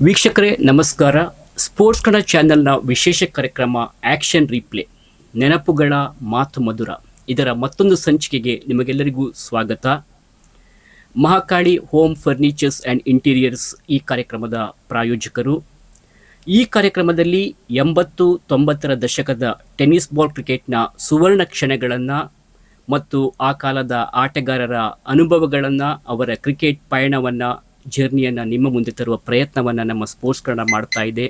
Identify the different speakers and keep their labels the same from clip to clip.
Speaker 1: ವೀಕ್ಷಕರೇ ನಮಸ್ಕಾರ. ಸ್ಪೋರ್ಟ್ಸ್ ಕನ್ನಡ ಚಾನೆಲ್ನ ವಿಶೇಷ ಕಾರ್ಯಕ್ರಮ ಆಕ್ಷನ್ ರೀಪ್ಲೇ ನೆನಪುಗಳ ಮಾತು ಮಧುರ ಇದರ ಮತ್ತೊಂದು ಸಂಚಿಕೆಗೆ ನಿಮಗೆಲ್ಲರಿಗೂ ಸ್ವಾಗತ. Mahakali home furnitures and interiors ಈ ಕಾರ್ಯಕ್ರಮದ ಪ್ರಾಯೋಜಕರು. ಈ ಕಾರ್ಯಕ್ರಮದಲ್ಲಿ 80-90ರ ದಶಕದ ಟೆನ್ನಿಸ್ ಬಾಲ್ ಕ್ರಿಕೆಟ್ನ ಸುವರ್ಣ ಕ್ಷಣಗಳನ್ನು ಮತ್ತು ಆ ಕಾಲದ ಆಟಗಾರರ ಅನುಭವಗಳನ್ನು, ಅವರ ಕ್ರಿಕೆಟ್ ಪಯಣವನ್ನು, ಜರ್ನಿಯನ್ನು ನಿಮ್ಮ ಮುಂದೆ ತರುವ ಪ್ರಯತ್ನವನ್ನು ನಮ್ಮ ಸ್ಪೋರ್ಟ್ಸ್ ಕನ್ನಡ ಮಾಡ್ತಾ ಇದೆ.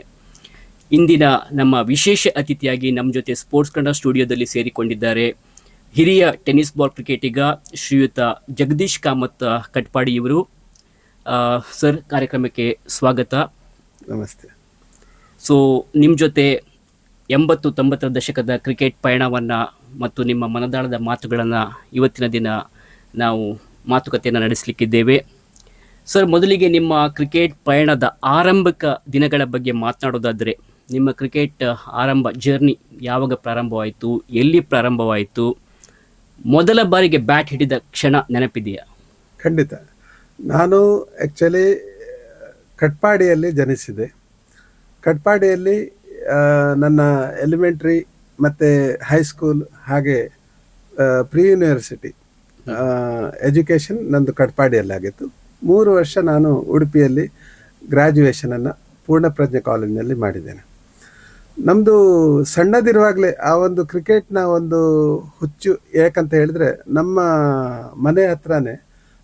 Speaker 1: ಇಂದಿನ ನಮ್ಮ ವಿಶೇಷ ಅತಿಥಿಯಾಗಿ ನಮ್ಮ ಜೊತೆ ಸ್ಪೋರ್ಟ್ಸ್ ಕನ್ನಡ ಸ್ಟುಡಿಯೋದಲ್ಲಿ ಸೇರಿಕೊಂಡಿದ್ದಾರೆ ಹಿರಿಯ ಟೆನ್ನಿಸ್ ಬಾಲ್ ಕ್ರಿಕೆಟಿಗ ಶ್ರೀಯುತ ಜಗದೀಶ್ ಕಾಮತ್ ಕಟ್ಪಾಡಿ ಇವರು. ಸರ್, ಕಾರ್ಯಕ್ರಮಕ್ಕೆ ಸ್ವಾಗತ.
Speaker 2: ನಮಸ್ತೆ.
Speaker 1: ಸೊ ನಿಮ್ಮ ಜೊತೆ 80-90ರ ದಶಕದ ಕ್ರಿಕೆಟ್ ಪಯಣವನ್ನು ಮತ್ತು ನಿಮ್ಮ ಮನದಾಳದ ಮಾತುಗಳನ್ನು ಇವತ್ತಿನ ದಿನ ನಾವು ಮಾತುಕತೆಯನ್ನು ನಡೆಸಲಿಕ್ಕಿದ್ದೇವೆ. ಸರ್, ಮೊದಲಿಗೆ ನಿಮ್ಮ ಕ್ರಿಕೆಟ್ ಪಯಣದ ಆರಂಭಿಕ ದಿನಗಳ ಬಗ್ಗೆ ಮಾತನಾಡೋದಾದರೆ, ನಿಮ್ಮ ಕ್ರಿಕೆಟ್ ಆರಂಭ ಜರ್ನಿ ಯಾವಾಗ ಪ್ರಾರಂಭವಾಯಿತು, ಎಲ್ಲಿ ಪ್ರಾರಂಭವಾಯಿತು, ಮೊದಲ ಬಾರಿಗೆ ಬ್ಯಾಟ್ ಹಿಡಿದ ಕ್ಷಣ ನೆನಪಿದೆಯಾ?
Speaker 2: ಖಂಡಿತ. ನಾನು ಆ್ಯಕ್ಚುಲಿ ಕಟ್ಪಾಡಿಯಲ್ಲಿ ಜನಿಸಿದೆ. ಕಟ್ಪಾಡಿಯಲ್ಲಿ ನನ್ನ ಎಲಿಮೆಂಟ್ರಿ ಮತ್ತು ಹೈಸ್ಕೂಲ್ ಹಾಗೆ ಪ್ರೀ ಯೂನಿವರ್ಸಿಟಿ ಎಜುಕೇಷನ್ ನಂದು ಕಟ್ಪಾಡಿಯಲ್ಲಾಗಿತ್ತು. 3 ವರ್ಷ ನಾನು ಉಡುಪಿಯಲ್ಲಿ ಗ್ರ್ಯಾಜುಯೇಷನನ್ನು ಪೂರ್ಣಪ್ರಜ್ಞೆ ಕಾಲೇಜಿನಲ್ಲಿ ಮಾಡಿದ್ದೇನೆ. ನಮ್ಮದು ಸಣ್ಣದಿರುವಾಗಲೇ ಆ ಒಂದು ಕ್ರಿಕೆಟ್ನ ಒಂದು ಹುಚ್ಚು. ಯಾಕಂತ ಹೇಳಿದ್ರೆ ನಮ್ಮ ಮನೆ ಹತ್ರನೇ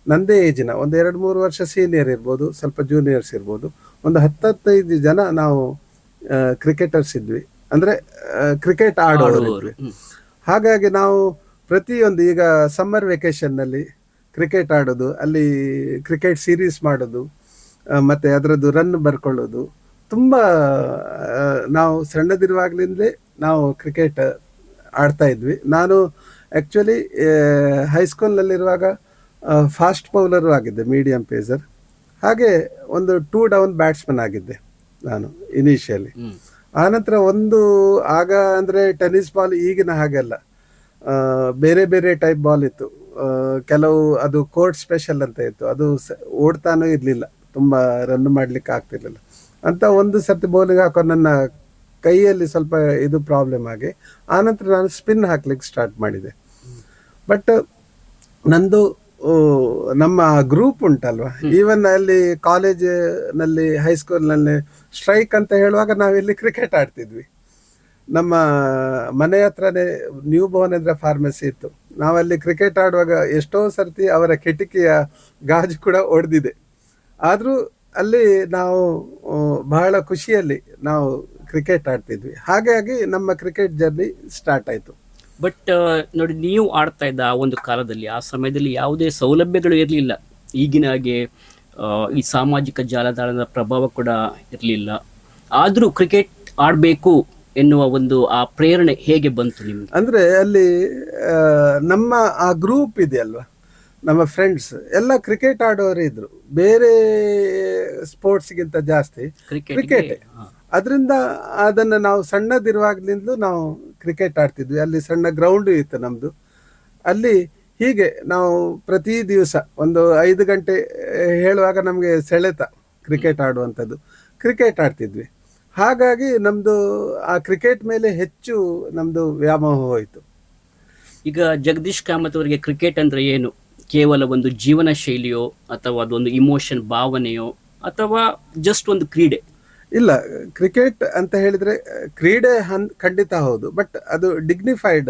Speaker 2: ನಂದೇ ಏಜಿನ ಒಂದು 2-3 ವರ್ಷ ಸೀನಿಯರ್ ಇರ್ಬೋದು, ಸ್ವಲ್ಪ ಜೂನಿಯರ್ಸ್ ಇರ್ಬೋದು, ಒಂದು 10-15 ಜನ ನಾವು ಕ್ರಿಕೆಟರ್ಸ್ ಇದ್ವಿ, ಅಂದರೆ ಕ್ರಿಕೆಟ್ ಆಡೋರು ಇದ್ವಿ. ಹಾಗಾಗಿ ನಾವು ಪ್ರತಿಯೊಂದು, ಈಗ ಸಮ್ಮರ್ ವೆಕೇಷನ್ನಲ್ಲಿ ಕ್ರಿಕೆಟ್ ಆಡೋದು, ಅಲ್ಲಿ ಕ್ರಿಕೆಟ್ ಸೀರೀಸ್ ಮಾಡೋದು, ಮತ್ತು ಅದರದ್ದು ರನ್ ಬರ್ಕೊಳ್ಳೋದು, ತುಂಬ ನಾವು ಸಣ್ಣದಿರುವಾಗಲಿಂದಲೇ ನಾವು ಕ್ರಿಕೆಟ್ ಆಡ್ತಾ ಇದ್ವಿ. ನಾನು ಆ್ಯಕ್ಚುಲಿ ಹೈಸ್ಕೂಲ್ನಲ್ಲಿರುವಾಗ ಫಾಸ್ಟ್ ಬೌಲರು ಆಗಿದ್ದೆ, ಮೀಡಿಯಂ ಪೇಸರ್, ಹಾಗೆ ಒಂದು 2 ಡೌನ್ ಬ್ಯಾಟ್ಸ್ಮನ್ ಆಗಿದ್ದೆ ನಾನು ಇನಿಷಿಯಲಿ. ಆನಂತರ ಆಗ ಅಂದರೆ ಟೆನ್ನಿಸ್ ಬಾಲ್ ಈಗಿನ ಹಾಗೆಲ್ಲ ಬೇರೆ ಬೇರೆ ಟೈಪ್ ಬಾಲ್ ಇತ್ತು. ಕೆಲವು ಅದು ಕೋರ್ಟ್ ಸ್ಪೆಷಲ್ ಅಂತ ಇತ್ತು, ಅದು ಓಡ್ತಾನೂ ಇರಲಿಲ್ಲ, ತುಂಬ ರನ್ ಮಾಡಲಿಕ್ಕೆ ಆಗ್ತಿರ್ಲಿಲ್ಲ ಅಂತ. ಒಂದು ಸರ್ತಿ ಬೌಲಿಂಗ್ ಹಾಕೋ ನನ್ನ ಕೈಯಲ್ಲಿ ಸ್ವಲ್ಪ ಇದು ಪ್ರಾಬ್ಲಮ್ ಆಗಿ ಆನಂತರ ನಾನು ಸ್ಪಿನ್ ಹಾಕ್ಲಿಕ್ಕೆ ಸ್ಟಾರ್ಟ್ ಮಾಡಿದೆ. ಬಟ್ ನಂದು ನಮ್ಮ ಗ್ರೂಪ್ ಉಂಟಲ್ವ, ಈವನ್ ಅಲ್ಲಿ ಕಾಲೇಜಿನಲ್ಲಿ ಹೈಸ್ಕೂಲ್ನಲ್ಲಿ ಸ್ಟ್ರೈಕ್ ಅಂತ ಹೇಳುವಾಗ ನಾವಿಲ್ಲಿ ಕ್ರಿಕೆಟ್ ಆಡ್ತಿದ್ವಿ. ನಮ್ಮ ಮನೆ ಹತ್ರನೇ ನ್ಯೂ ಭುವನೇಂದ್ರ ಫಾರ್ಮಸಿ ಇತ್ತು. ನಾವಲ್ಲಿ ಕ್ರಿಕೆಟ್ ಆಡುವಾಗ ಎಷ್ಟೋ ಸರ್ತಿ ಅವರ ಕಿಟಕಿಯ ಗಾಜು ಕೂಡ ಒಡೆದಿದೆ. ಆದರೂ ಅಲ್ಲಿ ನಾವು ಬಹಳ ಖುಷಿಯಲ್ಲಿ ನಾವು ಕ್ರಿಕೆಟ್ ಆಡ್ತಿದ್ವಿ. ಹಾಗಾಗಿ ನಮ್ಮ ಕ್ರಿಕೆಟ್ ಜರ್ನಿ ಸ್ಟಾರ್ಟ್ ಆಯಿತು.
Speaker 1: ಬಟ್ ನೋಡಿ, ನೀವು ಆಡ್ತಾ ಇದ್ದ ಆ ಒಂದು ಕಾಲದಲ್ಲಿ, ಆ ಸಮಯದಲ್ಲಿ ಯಾವುದೇ ಸೌಲಭ್ಯಗಳು ಇರಲಿಲ್ಲ. ಈಗಿನ ಹಾಗೆ ಈ ಸಾಮಾಜಿಕ ಜಾಲತಾಣದ ಪ್ರಭಾವ ಕೂಡ ಇರಲಿಲ್ಲ. ಆದರೂ ಕ್ರಿಕೆಟ್ ಆಡಬೇಕು ಎನ್ನುವ ಒಂದು ಆ ಪ್ರೇರಣೆ ಹೇಗೆ ಬಂತು ನಿಮಗೆ?
Speaker 2: ಅಂದರೆ ಅಲ್ಲಿ ನಮ್ಮ ಆ ಗ್ರೂಪ್ ಇದೆಯಲ್ವ, ನಮ್ಮ ಫ್ರೆಂಡ್ಸ್ ಎಲ್ಲ ಕ್ರಿಕೆಟ್ ಆಡೋರು ಇದ್ರು, ಬೇರೆ ಸ್ಪೋರ್ಟ್ಸ್ಗಿಂತ ಜಾಸ್ತಿ ಕ್ರಿಕೆಟ್. ಅದರಿಂದ ಅದನ್ನು ನಾವು ಸಣ್ಣದಿರುವಾಗಲಿಂದಲೂ ನಾವು ಕ್ರಿಕೆಟ್ ಆಡ್ತಿದ್ವಿ. ಅಲ್ಲಿ ಸಣ್ಣ ಗ್ರೌಂಡು ಇತ್ತು ನಮ್ಮದು. ಅಲ್ಲಿ ಹೀಗೆ ನಾವು ಪ್ರತಿ ದಿವಸ ಒಂದು 5 ಗಂಟೆ ಹೇಳುವಾಗ ನಮಗೆ ಸೆಳೆತ ಕ್ರಿಕೆಟ್ ಆಡುವಂಥದ್ದು, ಕ್ರಿಕೆಟ್ ಆಡ್ತಿದ್ವಿ. ಹಾಗಾಗಿ ನಮ್ಮದು ಆ ಕ್ರಿಕೆಟ್ ಮೇಲೆ ಹೆಚ್ಚು ನಮ್ಮದು ವ್ಯಾಮೋಹ ಹೋಯಿತು.
Speaker 1: ಈಗ ಜಗದೀಶ್ ಕಾಮತ್ ಅವರಿಗೆ ಕ್ರಿಕೆಟ್ ಅಂದರೆ ಏನು? ಕೇವಲ ಒಂದು ಜೀವನ ಶೈಲಿಯೋ, ಅಥವಾ ಅದೊಂದು ಇಮೋಷನ್, ಭಾವನೆಯೋ, ಅಥವಾ ಜಸ್ಟ್ ಒಂದು ಕ್ರೀಡೆ?
Speaker 2: ಇಲ್ಲ, ಕ್ರಿಕೆಟ್ ಅಂತ ಹೇಳಿದರೆ ಕ್ರೀಡೆ ಖಂಡಿತ ಹೌದು, ಬಟ್ ಅದು ಡಿಗ್ನಿಫೈಡ್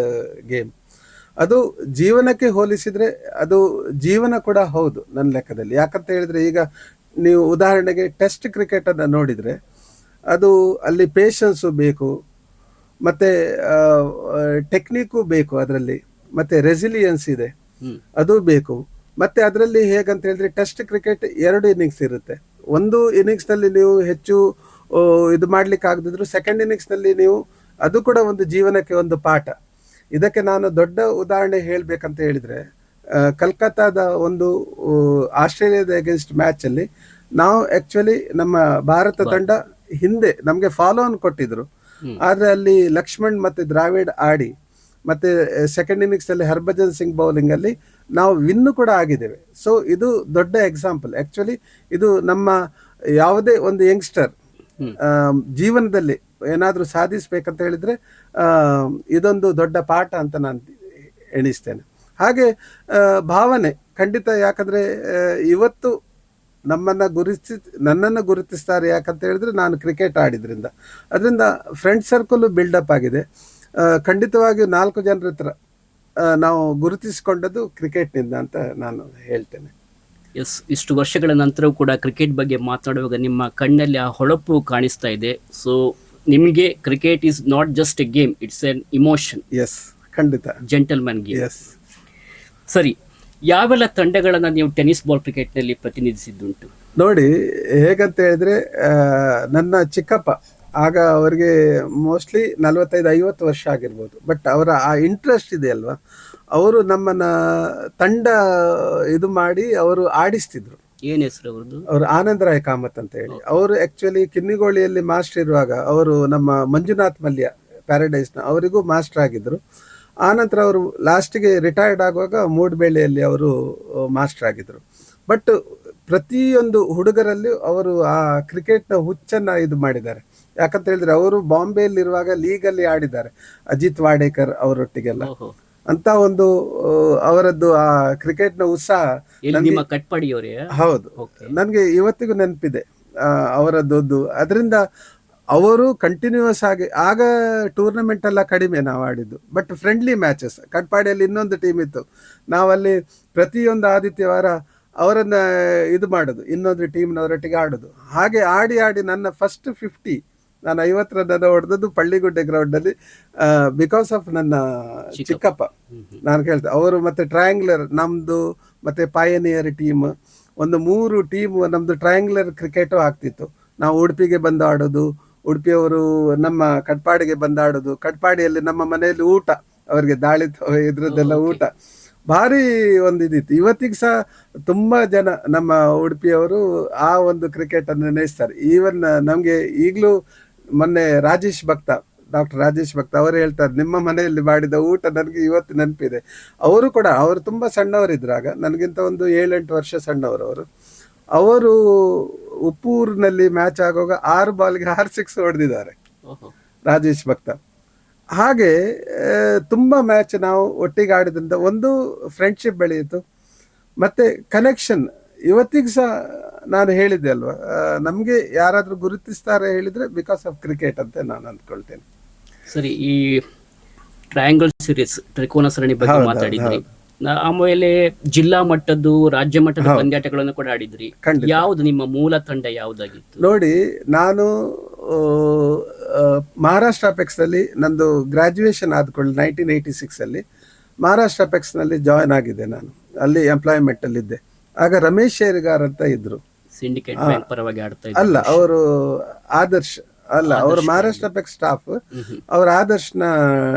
Speaker 2: ಗೇಮ್. ಅದು ಜೀವನಕ್ಕೆ ಹೋಲಿಸಿದರೆ ಅದು ಜೀವನ ಕೂಡ ಹೌದು ನನ್ನ ಲೆಕ್ಕದಲ್ಲಿ. ಯಾಕಂತ ಹೇಳಿದರೆ, ಈಗ ನೀವು ಉದಾಹರಣೆಗೆ ಟೆಸ್ಟ್ ಕ್ರಿಕೆಟನ್ನು ನೋಡಿದರೆ ಅದು ಅಲ್ಲಿ ಪೇಷನ್ಸು ಬೇಕು, ಮತ್ತು ಟೆಕ್ನಿಕ್ಕು ಬೇಕು ಅದರಲ್ಲಿ, ಮತ್ತು ರೆಸಿಲಿಯನ್ಸ್ ಇದೆ ಅದು ಬೇಕು. ಮತ್ತು ಅದರಲ್ಲಿ ಹೇಗಂತ ಹೇಳಿದ್ರೆ, ಟೆಸ್ಟ್ ಕ್ರಿಕೆಟ್ 2 ಇನ್ನಿಂಗ್ಸ್ ಇರುತ್ತೆ. ಒಂದು ಇನ್ನಿಂಗ್ಸ್ನಲ್ಲಿ ನೀವು ಹೆಚ್ಚು ಇದು ಮಾಡಲಿಕ್ಕೆ ಆಗದಿದ್ರು ಸೆಕೆಂಡ್ ಇನ್ನಿಂಗ್ಸ್ನಲ್ಲಿ ನೀವು, ಅದು ಕೂಡ ಒಂದು ಜೀವನಕ್ಕೆ ಒಂದು ಪಾಠ. ಇದಕ್ಕೆ ನಾನು ದೊಡ್ಡ ಉದಾಹರಣೆ ಹೇಳಬೇಕಂತ ಹೇಳಿದರೆ, ಕಲ್ಕತ್ತಾದ ಒಂದು ಆಸ್ಟ್ರೇಲಿಯಾದ ಅಗೇನ್ಸ್ಟ್ ಮ್ಯಾಚಲ್ಲಿ ನಾವು ಆ್ಯಕ್ಚುಲಿ ನಮ್ಮ ಭಾರತ ತಂಡ ಹಿಂದೆ ನಮಗೆ ಫಾಲೋ ಆನ್ ಕೊಟ್ಟಿದ್ರು. ಆದರೆ ಅಲ್ಲಿ ಲಕ್ಷ್ಮಣ್ ಮತ್ತು ದ್ರಾವಿಡ್ ಆಡಿ, ಮತ್ತು ಸೆಕೆಂಡ್ ಇನ್ನಿಂಗ್ಸಲ್ಲಿ ಹರ್ಭಜನ್ ಸಿಂಗ್ ಬೌಲಿಂಗಲ್ಲಿ ನಾವು ವಿನ್ನು ಕೂಡ ಆಗಿದ್ದೇವೆ. ಸೊ ಇದು ದೊಡ್ಡ ಎಕ್ಸಾಂಪಲ್. ಆ್ಯಕ್ಚುಲಿ ಇದು ನಮ್ಮ ಯಾವುದೇ ಒಂದು ಯಂಗ್ಸ್ಟರ್
Speaker 1: ಹ್ಮ್.
Speaker 2: ಜೀವನದಲ್ಲಿ ಏನಾದರೂ ಸಾಧಿಸ್ಬೇಕಂತ ಹೇಳಿದ್ರೆ ಇದೊಂದು ದೊಡ್ಡ ಪಾಠ ಅಂತ ನಾನು ಎಣಿಸ್ತೇನೆ. ಹಾಗೆ ಭಾವನೆ ಖಂಡಿತ, ಯಾಕಂದ್ರೆ ಇವತ್ತು ನನ್ನನ್ನು ಗುರುತಿಸ್ತಾರೆ ಯಾಕಂತ ಹೇಳಿದ್ರೆ ನಾನು ಕ್ರಿಕೆಟ್ ಆಡಿದ್ರಿಂದ. ಅದರಿಂದ ಫ್ರೆಂಡ್ ಸರ್ಕಲ್ ಬಿಲ್ಡಪ್ ಆಗಿದೆ. ಖಂಡಿತವಾಗಿಯೂ 4 ಜನರ ಹತ್ರ ನಾವು ಗುರುತಿಸಿಕೊಂಡದ್ದು ಕ್ರಿಕೆಟ್ನಿಂದ ಅಂತ ನಾನು ಹೇಳ್ತೇನೆ.
Speaker 1: ಎಸ್, ಇಷ್ಟು ವರ್ಷಗಳ ನಂತರವೂ ಕೂಡ ಕ್ರಿಕೆಟ್ ಬಗ್ಗೆ ಮಾತನಾಡುವಾಗ ನಿಮ್ಮ ಕಣ್ಣಲ್ಲಿ ಆ ಹೊಳಪು ಕಾಣಿಸ್ತಾ ಇದೆ. ಸೊ ನಿಮಗೆ cricket is not just a game, it's an emotion.
Speaker 2: Yes, ಖಂಡಿತ.
Speaker 1: Gentleman game.
Speaker 2: ಎಸ್.
Speaker 1: ಸರಿ, ಯಾವೆಲ್ಲ ತಂಡಗಳನ್ನು ನೀವು ಟೆನ್ನಿಸ್ ಬಾಲ್ ಕ್ರಿಕೆಟ್ನಲ್ಲಿ ಪ್ರತಿನಿಧಿಸಿದ್ದುಂಟು?
Speaker 2: ನೋಡಿ, ಹೇಗಂತ ಹೇಳಿದ್ರೆ ನನ್ನ ಚಿಕ್ಕಪ್ಪ ಆಗ ಅವರಿಗೆ ಮೋಸ್ಟ್ಲಿ 45-50 ವರ್ಷ ಆಗಿರ್ಬೋದು. ಬಟ್ ಅವರ ಆ ಇಂಟ್ರೆಸ್ಟ್ ಇದೆ ಅಲ್ವಾ, ಅವರು ನಮ್ಮನ್ನ ತಂಡ ಇದು ಮಾಡಿ ಅವರು ಆಡಿಸ್ತಿದ್ರು.
Speaker 1: ಏನ್ ಹೆಸರು ಅವ್ರದ್ದು?
Speaker 2: ಅವರು ಆನಂದರಾಯ್ ಕಾಮತ್ ಅಂತ ಹೇಳಿ. ಅವರು ಆಕ್ಚುಲಿ ಕಿನ್ನಿಗೋಳಿಯಲ್ಲಿ ಮಾಸ್ಟರ್ ಇರುವಾಗ ಅವರು ನಮ್ಮ ಮಂಜುನಾಥ್ ಮಲ್ಯ ಪ್ಯಾರಡೈಸ್ನ ಅವರಿಗೂ ಮಾಸ್ಟರ್ ಆಗಿದ್ರು. ಆನಂತರ ಅವರು ಲಾಸ್ಟಿಗೆ ರಿಟೈರ್ಡ್ ಆಗುವಾಗ ಮೂಡ್ಬೇಳೆಯಲ್ಲಿ ಅವರು ಮಾಸ್ಟರ್ ಆಗಿದ್ರು. ಬಟ್ ಪ್ರತಿಯೊಂದು ಹುಡುಗರಲ್ಲಿ ಅವರು ಆ ಕ್ರಿಕೆಟ್ನ ಹುಚ್ಚನ್ನ ಇದು ಮಾಡಿದ್ದಾರೆ. ಯಾಕಂತ ಹೇಳಿದ್ರೆ ಅವರು ಬಾಂಬೆಯಲ್ಲಿರುವಾಗ ಲೀಗಲ್ಲಿ ಆಡಿದ್ದಾರೆ ಅಜಿತ್ ವಾಡೇಕರ್ ಅವರೊಟ್ಟಿಗೆಲ್ಲ. ಅಂತ ಒಂದು ಅವರದ್ದು ಆ ಕ್ರಿಕೆಟ್ನ ಉತ್ಸಾಹ
Speaker 1: ನಿಮ್ಮ ಕಟ್ಪಾಡಿಯವರೇ?
Speaker 2: ಹೌದು, ನನಗೆ ಇವತ್ತಿಗೂ ನೆನಪಿದೆ ಅವರದ್ದು. ಅದರಿಂದ ಅವರು ಕಂಟಿನ್ಯೂಸ್ ಆಗಿ, ಆಗ ಟೂರ್ನಮೆಂಟ್ ಎಲ್ಲ ಕಡಿಮೆ ನಾವು ಆಡಿದ್ದು, ಬಟ್ ಫ್ರೆಂಡ್ಲಿ ಮ್ಯಾಚಸ್. ಕಟ್ಪಾಡಿಯಲ್ಲಿ ಇನ್ನೊಂದು ಟೀಮ್ ಇತ್ತು, ನಾವಲ್ಲಿ ಪ್ರತಿಯೊಂದು ಆದಿತ್ಯವಾರ ಅವರನ್ನ ಇದು ಮಾಡೋದು, ಇನ್ನೊಂದು ಟೀಮ್ನವರೊಟ್ಟಿಗೆ ಆಡೋದು. ಹಾಗೆ ಆಡಿ ಆಡಿ ನನ್ನ ಫಸ್ಟ್ 50 ನಾನು 50 ರನ್ ಹೊಡೆದದ್ದು ಪಳ್ಳಿಗುಡ್ಡೆ ಗ್ರೌಂಡಲ್ಲಿ, ಬಿಕಾಸ್ ಆಫ್ ನನ್ನ ಚಿಕ್ಕಪ್ಪ. ನಾನು ಕೇಳ್ತೆ ಅವರು ಮತ್ತೆ ಟ್ರಯಾಂಗ್ಯುಲರ್ ನಮ್ದು ಮತ್ತೆ ಪಾಯನಿಯರ್ ಟೀಮ್, ಒಂದು 3 ಟೀಮ್ ನಮ್ದು ಟ್ರಯಾಂಗ್ಯುಲರ್ ಕ್ರಿಕೆಟು ಆಗ್ತಿತ್ತು. ನಾವು ಉಡುಪಿಗೆ ಬಂದು ಆಡೋದು, ಉಡುಪಿಯವರು ನಮ್ಮ ಕಟ್ಪಾಡಿಗೆ ಬಂದಾಡೋದು, ಕಟ್ಪಾಡಿಯಲ್ಲಿ ನಮ್ಮ ಮನೆಯಲ್ಲಿ ಊಟ, ಅವರಿಗೆ ದಾಳಿ ಇದ್ರದ್ದೆಲ್ಲ ಊಟ ಭಾರಿ ಒಂದು ಇದಿತ್ತು. ಇವತ್ತಿಗೆ ಸಹ ತುಂಬಾ ಜನ ನಮ್ಮ ಉಡುಪಿಯವರು ಆ ಒಂದು ಕ್ರಿಕೆಟ್ ಅನ್ನು ನೆನೆಸ್ತಾರೆ. ಈವನ್ ನಮ್ಗೆ ಈಗಲೂ ಮೊನ್ನೆ ಡಾಕ್ಟರ್ ರಾಜೇಶ್ ಭಕ್ತ ಅವರು ಹೇಳ್ತಾರೆ, ನಿಮ್ಮ ಮನೆಯಲ್ಲಿ ಮಾಡಿದ ಊಟ ನನಗೆ ಇವತ್ತು ನೆನಪಿದೆ. ಅವರು ಕೂಡ, ಅವರು ತುಂಬಾ ಸಣ್ಣವರಿದ್ರಾಗ, ನನಗಿಂತ ಒಂದು 7-8 ವರ್ಷ ಸಣ್ಣವರು ಅವರು. ಅವರು ಉಪ್ಪೂರಿನಲ್ಲಿ ಮ್ಯಾಚ್ ಆಗುವಾಗ 6 ಬಾಲ್ಗೆ 6 ಸಿಕ್ಸ್ ಹೊಡೆದಿದ್ದಾರೆ ರಾಜೇಶ್ ಭಕ್ತ. ಹಾಗೆ ತುಂಬ ಮ್ಯಾಚ್ ನಾವು ಒಟ್ಟಿಗೆ ಆಡಿದ್ರಿಂದ ಒಂದು ಫ್ರೆಂಡ್ಶಿಪ್ ಬೆಳೆಯಿತು, ಮತ್ತೆ ಕನೆಕ್ಷನ್. ಇವತ್ತಿಗೆ ಸಹ ನಾನು ಹೇಳಿದ್ದೆ ಅಲ್ವಾ, ನಮಗೆ ಯಾರಾದರೂ ಗುರುತಿಸ್ತಾರೆ ಹೇಳಿದ್ರೆ ಬಿಕಾಸ್ ಆಫ್ ಕ್ರಿಕೆಟ್ ಅಂತ ನಾನು ಅಂದ್ಕೊಳ್ತೇನೆ.
Speaker 1: ಸರಿ, ಈ ಟ್ರಯಾಂಗಲ್ ಸೀರೀಸ್ ತ್ರಿಕೋನ ಸರಣಿ ಬಗ್ಗೆ ಮಾತಾಡಿದ್ರಿ. ಆಮೇಲೆ ಜಿಲ್ಲಾ ಮಟ್ಟದ್ದು, ರಾಜ್ಯ ಮಟ್ಟದ ಪಂದ್ಯಾಟಗಳನ್ನು ಕೂಡ ಆಡಿದ್ರಿ. ಯಾವ್ದು ನಿಮ್ಮ ಮೂಲ ತಂಡ ಯಾವ್ದಾಗಿತ್ತು?
Speaker 2: ನೋಡಿ, ನಾನು ಮಹಾರಾಷ್ಟ್ರ ಅಪೆಕ್ಸ್ ನಲ್ಲಿ ನಂದು ಗ್ರಾಜುಯೇಷನ್ ಆದ್ಕೊಳ್ಳಿ 1986 ಅಲ್ಲಿ ಮಹಾರಾಷ್ಟ್ರ ಅಪೆಕ್ಸ್ ನಲ್ಲಿ ಜಾಯ್ನ್ ಆಗಿದ್ದೆ. ನಾನು ಅಲ್ಲಿ ಎಂಪ್ಲಾಯ್ಮೆಂಟ್ ಅಲ್ಲಿ ಇದ್ದೆ. ಆಗ ರಮೇಶ್ ಶೇರಿಗಾರ್ ಅಂತ ಇದ್ರು,
Speaker 1: ಸಿಂಡಿಕೇಟ್ ಬ್ಯಾಂಕ್ ಪರವಾಗಿ ಆಡ್ತಾ ಇದ್ರು.
Speaker 2: ಅಲ್ಲ, ಅವರು ಆದರ್ಶ್ ಅಲ್ಲ, ಅವರು ಮಹಾರಾಷ್ಟ್ರ ಅಪೆಕ್ಸ್ ಸ್ಟಾಫ್, ಅವರು ಆದರ್ಶ್ನ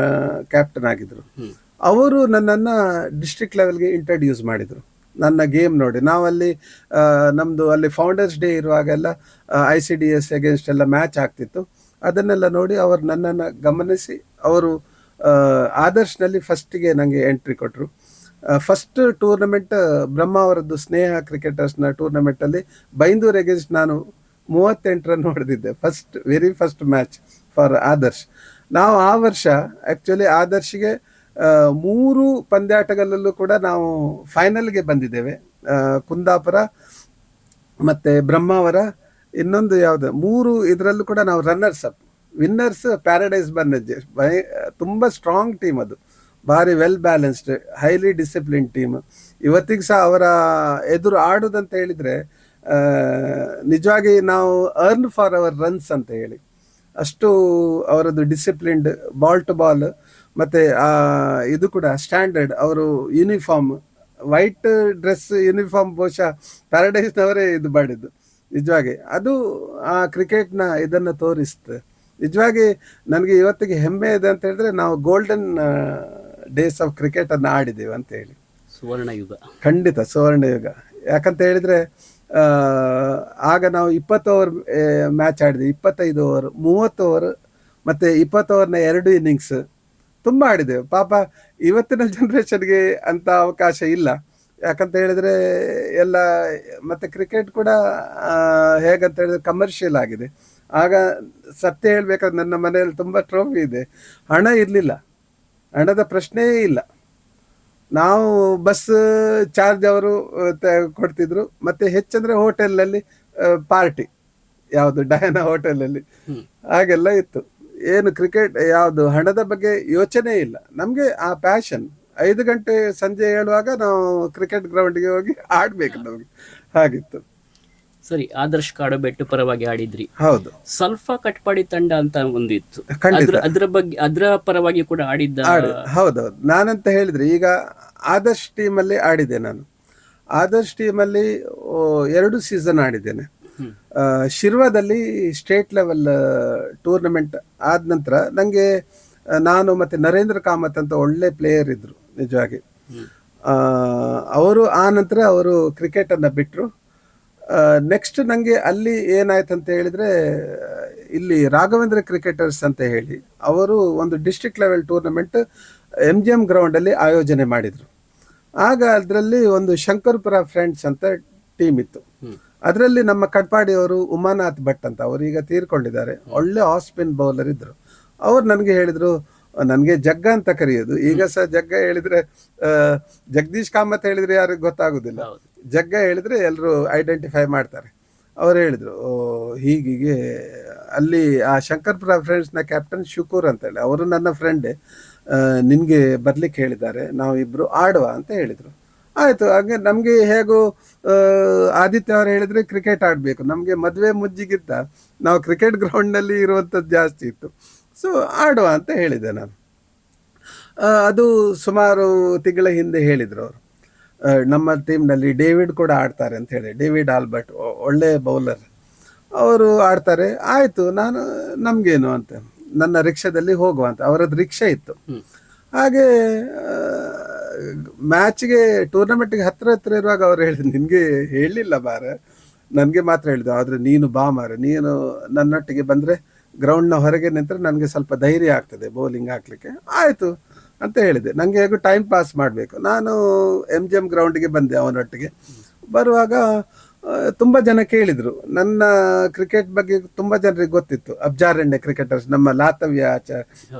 Speaker 2: ಕ್ಯಾಪ್ಟನ್ ಆಗಿದ್ರು. ಅವರು ನನ್ನನ್ನು ಡಿಸ್ಟ್ರಿಕ್ಟ್ ಲೆವೆಲ್ಗೆ ಇಂಟ್ರಡ್ಯೂಸ್ ಮಾಡಿದರು. ನನ್ನ ಗೇಮ್ ನೋಡಿ, ನಾವಲ್ಲಿ ನಮ್ಮದು ಅಲ್ಲಿ ಫೌಂಡರ್ಸ್ ಡೇ ಇರುವಾಗೆಲ್ಲ ICDS ಅಗೇನ್ಸ್ಟ್ ಎಲ್ಲ ಮ್ಯಾಚ್ ಆಗ್ತಿತ್ತು. ಅದನ್ನೆಲ್ಲ ನೋಡಿ ಅವರು ನನ್ನನ್ನು ಗಮನಿಸಿ ಅವರು ಆದರ್ಶ್ನಲ್ಲಿ ಫಸ್ಟಿಗೆ ನನಗೆ ಎಂಟ್ರಿ ಕೊಟ್ಟರು. ಫಸ್ಟ್ ಟೂರ್ನಮೆಂಟ್ ಬ್ರಹ್ಮಾವರದ್ದು ಸ್ನೇಹ ಕ್ರಿಕೆಟರ್ಸ್ನ ಟೂರ್ನಮೆಂಟಲ್ಲಿ ಬೈಂದೂರ್ ಅಗೇನ್ಸ್ಟ್ ನಾನು 38 ರನ್ ಹೊಡೆದಿದ್ದೆ, very first match for Adarsh. ನಾವು ಆ ವರ್ಷ ಆ್ಯಕ್ಚುಲಿ ಆದರ್ಶಿಗೆ 3 ಪಂದ್ಯಾಟಗಳಲ್ಲೂ ಕೂಡ ನಾವು ಫೈನಲ್ಗೆ ಬಂದಿದ್ದೇವೆ. ಕುಂದಾಪುರ ಮತ್ತು ಬ್ರಹ್ಮಾವರ, ಇನ್ನೊಂದು ಯಾವುದು 3 ಇದರಲ್ಲೂ ಕೂಡ ನಾವು runners up. Winners Paradise Bannanje. ತುಂಬ ಸ್ಟ್ರಾಂಗ್ ಟೀಮ್ ಅದು, ಭಾರಿ well balanced, highly discipline team. ಇವತ್ತಿಗೆ ಸಹ ಅವರ ಎದುರು ಆಡೋದಂತ ಹೇಳಿದರೆ ನಿಜವಾಗಿ ನಾವು ಅರ್ನ್ ಫಾರ್ ಅವರ್ ರನ್ಸ್ ಅಂತ ಹೇಳಿ, ಅಷ್ಟು ಅವರದ್ದು ಡಿಸಿಪ್ಲಿನ್ಡ್, ಬಾಲ್ ಟು ಬಾಲ್, ಮತ್ತು ಇದು ಕೂಡ ಸ್ಟ್ಯಾಂಡರ್ಡ್. ಅವರು ಯೂನಿಫಾರ್ಮ್, ವೈಟ್ ಡ್ರೆಸ್ ಯೂನಿಫಾರ್ಮ್ ಬಹುಶಃ ಪ್ಯಾರಡೈಸ್ನವರೇ ಇದು ಮಾಡಿದ್ದು. ನಿಜವಾಗಿ ಅದು ಆ ಕ್ರಿಕೆಟ್ನ ಇದನ್ನು ತೋರಿಸ್ತದೆ. ನಿಜವಾಗಿ ನನಗೆ ಇವತ್ತಿಗೆ ಹೆಮ್ಮೆ ಇದೆ ಅಂತ ಹೇಳಿದ್ರೆ, ನಾವು ಗೋಲ್ಡನ್ ಡೇಸ್ ಆಫ್ ಕ್ರಿಕೆಟನ್ನು ಆಡಿದ್ದೇವೆ ಅಂತ ಹೇಳಿ.
Speaker 1: ಸುವರ್ಣ ಯುಗ,
Speaker 2: ಖಂಡಿತ ಸುವರ್ಣ ಯುಗ. ಯಾಕಂತ ಹೇಳಿದರೆ ಆಗ ನಾವು 20 ಓವರ್ ಮ್ಯಾಚ್ ಆಡಿದ್ವಿ, 25 ಓವರ್, 30 ಓವರ್ ಮತ್ತು 20 ಓವರ್ನ 2 ಇನ್ನಿಂಗ್ಸ್ ತುಂಬ ಆಡಿದ್ದೇವೆ. ಪಾಪ ಇವತ್ತಿನ ಜನ್ರೇಷನ್ಗೆ ಅಂಥ ಅವಕಾಶ ಇಲ್ಲ. ಯಾಕಂತ ಹೇಳಿದ್ರೆ ಎಲ್ಲ ಮತ್ತೆ ಕ್ರಿಕೆಟ್ ಕೂಡ ಹೇಗಂತ ಹೇಳಿದ್ರೆ ಕಮರ್ಷಿಯಲ್ ಆಗಿದೆ. ಆಗ ಸತ್ಯ ಹೇಳ್ಬೇಕಾದ್ರೆ ನನ್ನ ಮನೆಯಲ್ಲಿ ತುಂಬ ಟ್ರೋಫಿ ಇದೆ, ಹಣ ಇರಲಿಲ್ಲ, ಹಣದ ಪ್ರಶ್ನೆಯೇ ಇಲ್ಲ. ನಾವು ಬಸ್ ಚಾರ್ಜ್ ಅವರು ಕೊಡ್ತಿದ್ರು, ಮತ್ತೆ ಹೆಚ್ಚಂದ್ರೆ ಹೋಟೆಲ್ನಲ್ಲಿ ಪಾರ್ಟಿ, ಯಾವುದು ಡಯಾನಾ ಹೋಟೆಲಲ್ಲಿ ಹಾಗೆಲ್ಲ ಇತ್ತು. ಏನು ಕ್ರಿಕೆಟ್ ಯಾವುದು ಹಣದ ಬಗ್ಗೆ ಯೋಚನೆ ಇಲ್ಲ ನಮಗೆ. ಆ ಪ್ಯಾಷನ್ 5 ಗಂಟೆ ಸಂಜೆ ಹೇಳುವಾಗ ನಾವು ಕ್ರಿಕೆಟ್ ಗ್ರೌಂಡ್ಗೆ ಹೋಗಿ ಆಡ್ಬೇಕು ನಮಗೆ, ಹಾಗಿತ್ತು.
Speaker 1: ಸರಿ, ಆದರ್ಶ್ ಕಾಡೋಬೆಟ್ಟು ಪರವಾಗಿ ಆಡಿದ್ರಿ.
Speaker 2: ಹೌದು,
Speaker 1: ಸಲ್ಫಾ ಕಟ್ಪಾಡಿ ತಂಡ ಅಂತ ಒಂದಿತ್ತು,
Speaker 2: ಖಂಡಿತ.
Speaker 1: ಅದ್ರ ಬಗ್ಗೆ ಅದರ ಪರವಾಗಿ ಕೂಡ ಆಡಿದ್ದ.
Speaker 2: ಹೌದೌದು. ನಾನಂತ ಹೇಳಿದ್ರೆ ಈಗ ಆದರ್ಶ್ ಟೀಮಲ್ಲಿ ಆಡಿದೆ ನಾನು. ಆದರ್ಶ್ ಟೀಮಲ್ಲಿ 2 ಸೀಸನ್ ಆಡಿದ್ದೇನೆ. ಶಿರ್ವಾದಲ್ಲಿ ಸ್ಟೇಟ್ ಲೆವೆಲ್ ಟೂರ್ನಮೆಂಟ್ ಆದ ನಂತರ ನನಗೆ, ನಾನು ಮತ್ತು ನರೇಂದ್ರ ಕಾಮತ್ ಅಂತ ಒಳ್ಳೆ ಪ್ಲೇಯರ್ ಇದ್ದರು ನಿಜವಾಗಿ. ಅವರು ಆ ನಂತರ ಅವರು ಕ್ರಿಕೆಟನ್ನು ಬಿಟ್ಟರು. ನೆಕ್ಸ್ಟ್ ನನಗೆ ಅಲ್ಲಿ ಏನಾಯ್ತು ಅಂತ ಹೇಳಿದರೆ, ಇಲ್ಲಿ ರಾಘವೇಂದ್ರ ಕ್ರಿಕೆಟರ್ಸ್ ಅಂತ ಹೇಳಿ ಅವರು ಒಂದು ಡಿಸ್ಟ್ರಿಕ್ಟ್ ಲೆವೆಲ್ ಟೂರ್ನಮೆಂಟ್ MGM ಗ್ರೌಂಡಲ್ಲಿ ಆಯೋಜನೆ ಮಾಡಿದರು. ಆಗ ಅದರಲ್ಲಿ ಒಂದು ಶಂಕರ್ಪುರ ಫ್ರೆಂಡ್ಸ್ ಅಂತ ಟೀಮ್ ಇತ್ತು. ಅದರಲ್ಲಿ ನಮ್ಮ ಕಟ್ಪಾಡಿಯವರು ಉಮಾನಾಥ್ ಭಟ್ ಅಂತ, ಅವರು ಈಗ ತೀರ್ಕೊಂಡಿದ್ದಾರೆ, ಒಳ್ಳೆ ಆಫ್ ಸ್ಪಿನ್ ಬೌಲರ್ ಇದ್ದರು. ಅವ್ರು ನನಗೆ ಹೇಳಿದರು, ನನಗೆ ಜಗ್ಗ ಅಂತ ಕರೆಯೋದು, ಈಗ ಸಹ ಜಗ್ಗ ಹೇಳಿದರೆ, ಜಗದೀಶ್ ಕಾಮತ್ ಹೇಳಿದರೆ ಯಾರಿಗೆ ಗೊತ್ತಾಗೋದಿಲ್ಲ, ಜಗ್ಗ ಹೇಳಿದರೆ ಎಲ್ಲರೂ ಐಡೆಂಟಿಫೈ ಮಾಡ್ತಾರೆ. ಅವ್ರು ಹೇಳಿದರು, ಹೀಗೆ ಅಲ್ಲಿ ಆ ಶಂಕರ್ಪುರ ಫ್ರೆಂಡ್ಸ್ನ ಕ್ಯಾಪ್ಟನ್ ಶುಕೂರ್ ಅಂತ ಹೇಳಿ, ಅವರು ನನ್ನ ಫ್ರೆಂಡೇ, ನಿನಗೆ ಬರ್ಲಿಕ್ಕೆ ಹೇಳಿದ್ದಾರೆ, ನಾವು ಇಬ್ಬರು ಆಡುವ ಅಂತ ಹೇಳಿದರು. ಆಯಿತು. ಹಾಗೆ ನಮಗೆ ಹೇಗೂ ಆದಿತ್ಯ ಅವರು ಹೇಳಿದರೆ ಕ್ರಿಕೆಟ್ ಆಡಬೇಕು, ನಮಗೆ ಮದುವೆ ಮುಜ್ಜಿಗಿಂತ ನಾವು ಕ್ರಿಕೆಟ್ ಗ್ರೌಂಡ್ನಲ್ಲಿ ಇರುವಂಥದ್ದು ಜಾಸ್ತಿ ಇತ್ತು. ಸೊ ಆಡುವ ಅಂತ ಹೇಳಿದೆ ನಾನು. ಅದು ಸುಮಾರು ತಿಂಗಳ ಹಿಂದೆ ಹೇಳಿದರು ಅವರು, ನಮ್ಮ ಟೀಮ್ನಲ್ಲಿ ಡೇವಿಡ್ ಕೂಡ ಆಡ್ತಾರೆ ಅಂತ ಹೇಳಿ, ಡೇವಿಡ್ ಆಲ್ಬರ್ಟ್ ಒಳ್ಳೆ ಬೌಲರ್, ಅವರು ಆಡ್ತಾರೆ. ಆಯಿತು, ನಾನು ನಮಗೇನು ಅಂತ ನನ್ನ ರಿಕ್ಷಾದಲ್ಲಿ ಹೋಗುವ ಅಂತ, ಅವರದ್ದು ರಿಕ್ಷಾ ಇತ್ತು. ಹಾಗೆ ಮ್ಯಾಚ್ಗೆ ಟೂರ್ನಮೆಂಟ್ಗೆ ಹತ್ರ ಇರುವಾಗ ಅವ್ರು ಹೇಳಿದ್ರು, ನಿನಗೆ ಹೇಳಲಿಲ್ಲ ಮಾರ, ನನಗೆ ಮಾತ್ರ ಹೇಳಿದ್ರು, ಆದರೆ ನೀನು ಬಾ ಮಾರ, ನೀನು ನನ್ನೊಟ್ಟಿಗೆ ಬಂದರೆ ಗ್ರೌಂಡ್ನ ಹೊರಗೆ ನಿಂತರೆ ನನಗೆ ಸ್ವಲ್ಪ ಧೈರ್ಯ ಆಗ್ತದೆ ಬೌಲಿಂಗ್ ಹಾಕಲಿಕ್ಕೆ. ಆಯಿತು ಅಂತ ಹೇಳಿದೆ. ನನಗೆ ಹೇಗೂ ಟೈಮ್ ಪಾಸ್ ಮಾಡಬೇಕು. ನಾನು MGM ಗ್ರೌಂಡಿಗೆ ಬಂದೆ ಅವನೊಟ್ಟಿಗೆ. ಬರುವಾಗ ತುಂಬ ಜನ ಕೇಳಿದರು ನನ್ನ ಕ್ರಿಕೆಟ್ ಬಗ್ಗೆ, ತುಂಬ ಜನರಿಗೆ ಗೊತ್ತಿತ್ತು, ಅಬ್ಜಾರಣ್ಯ ಕ್ರಿಕೆಟರ್ಸ್, ನಮ್ಮ ಲಾತವ್ಯ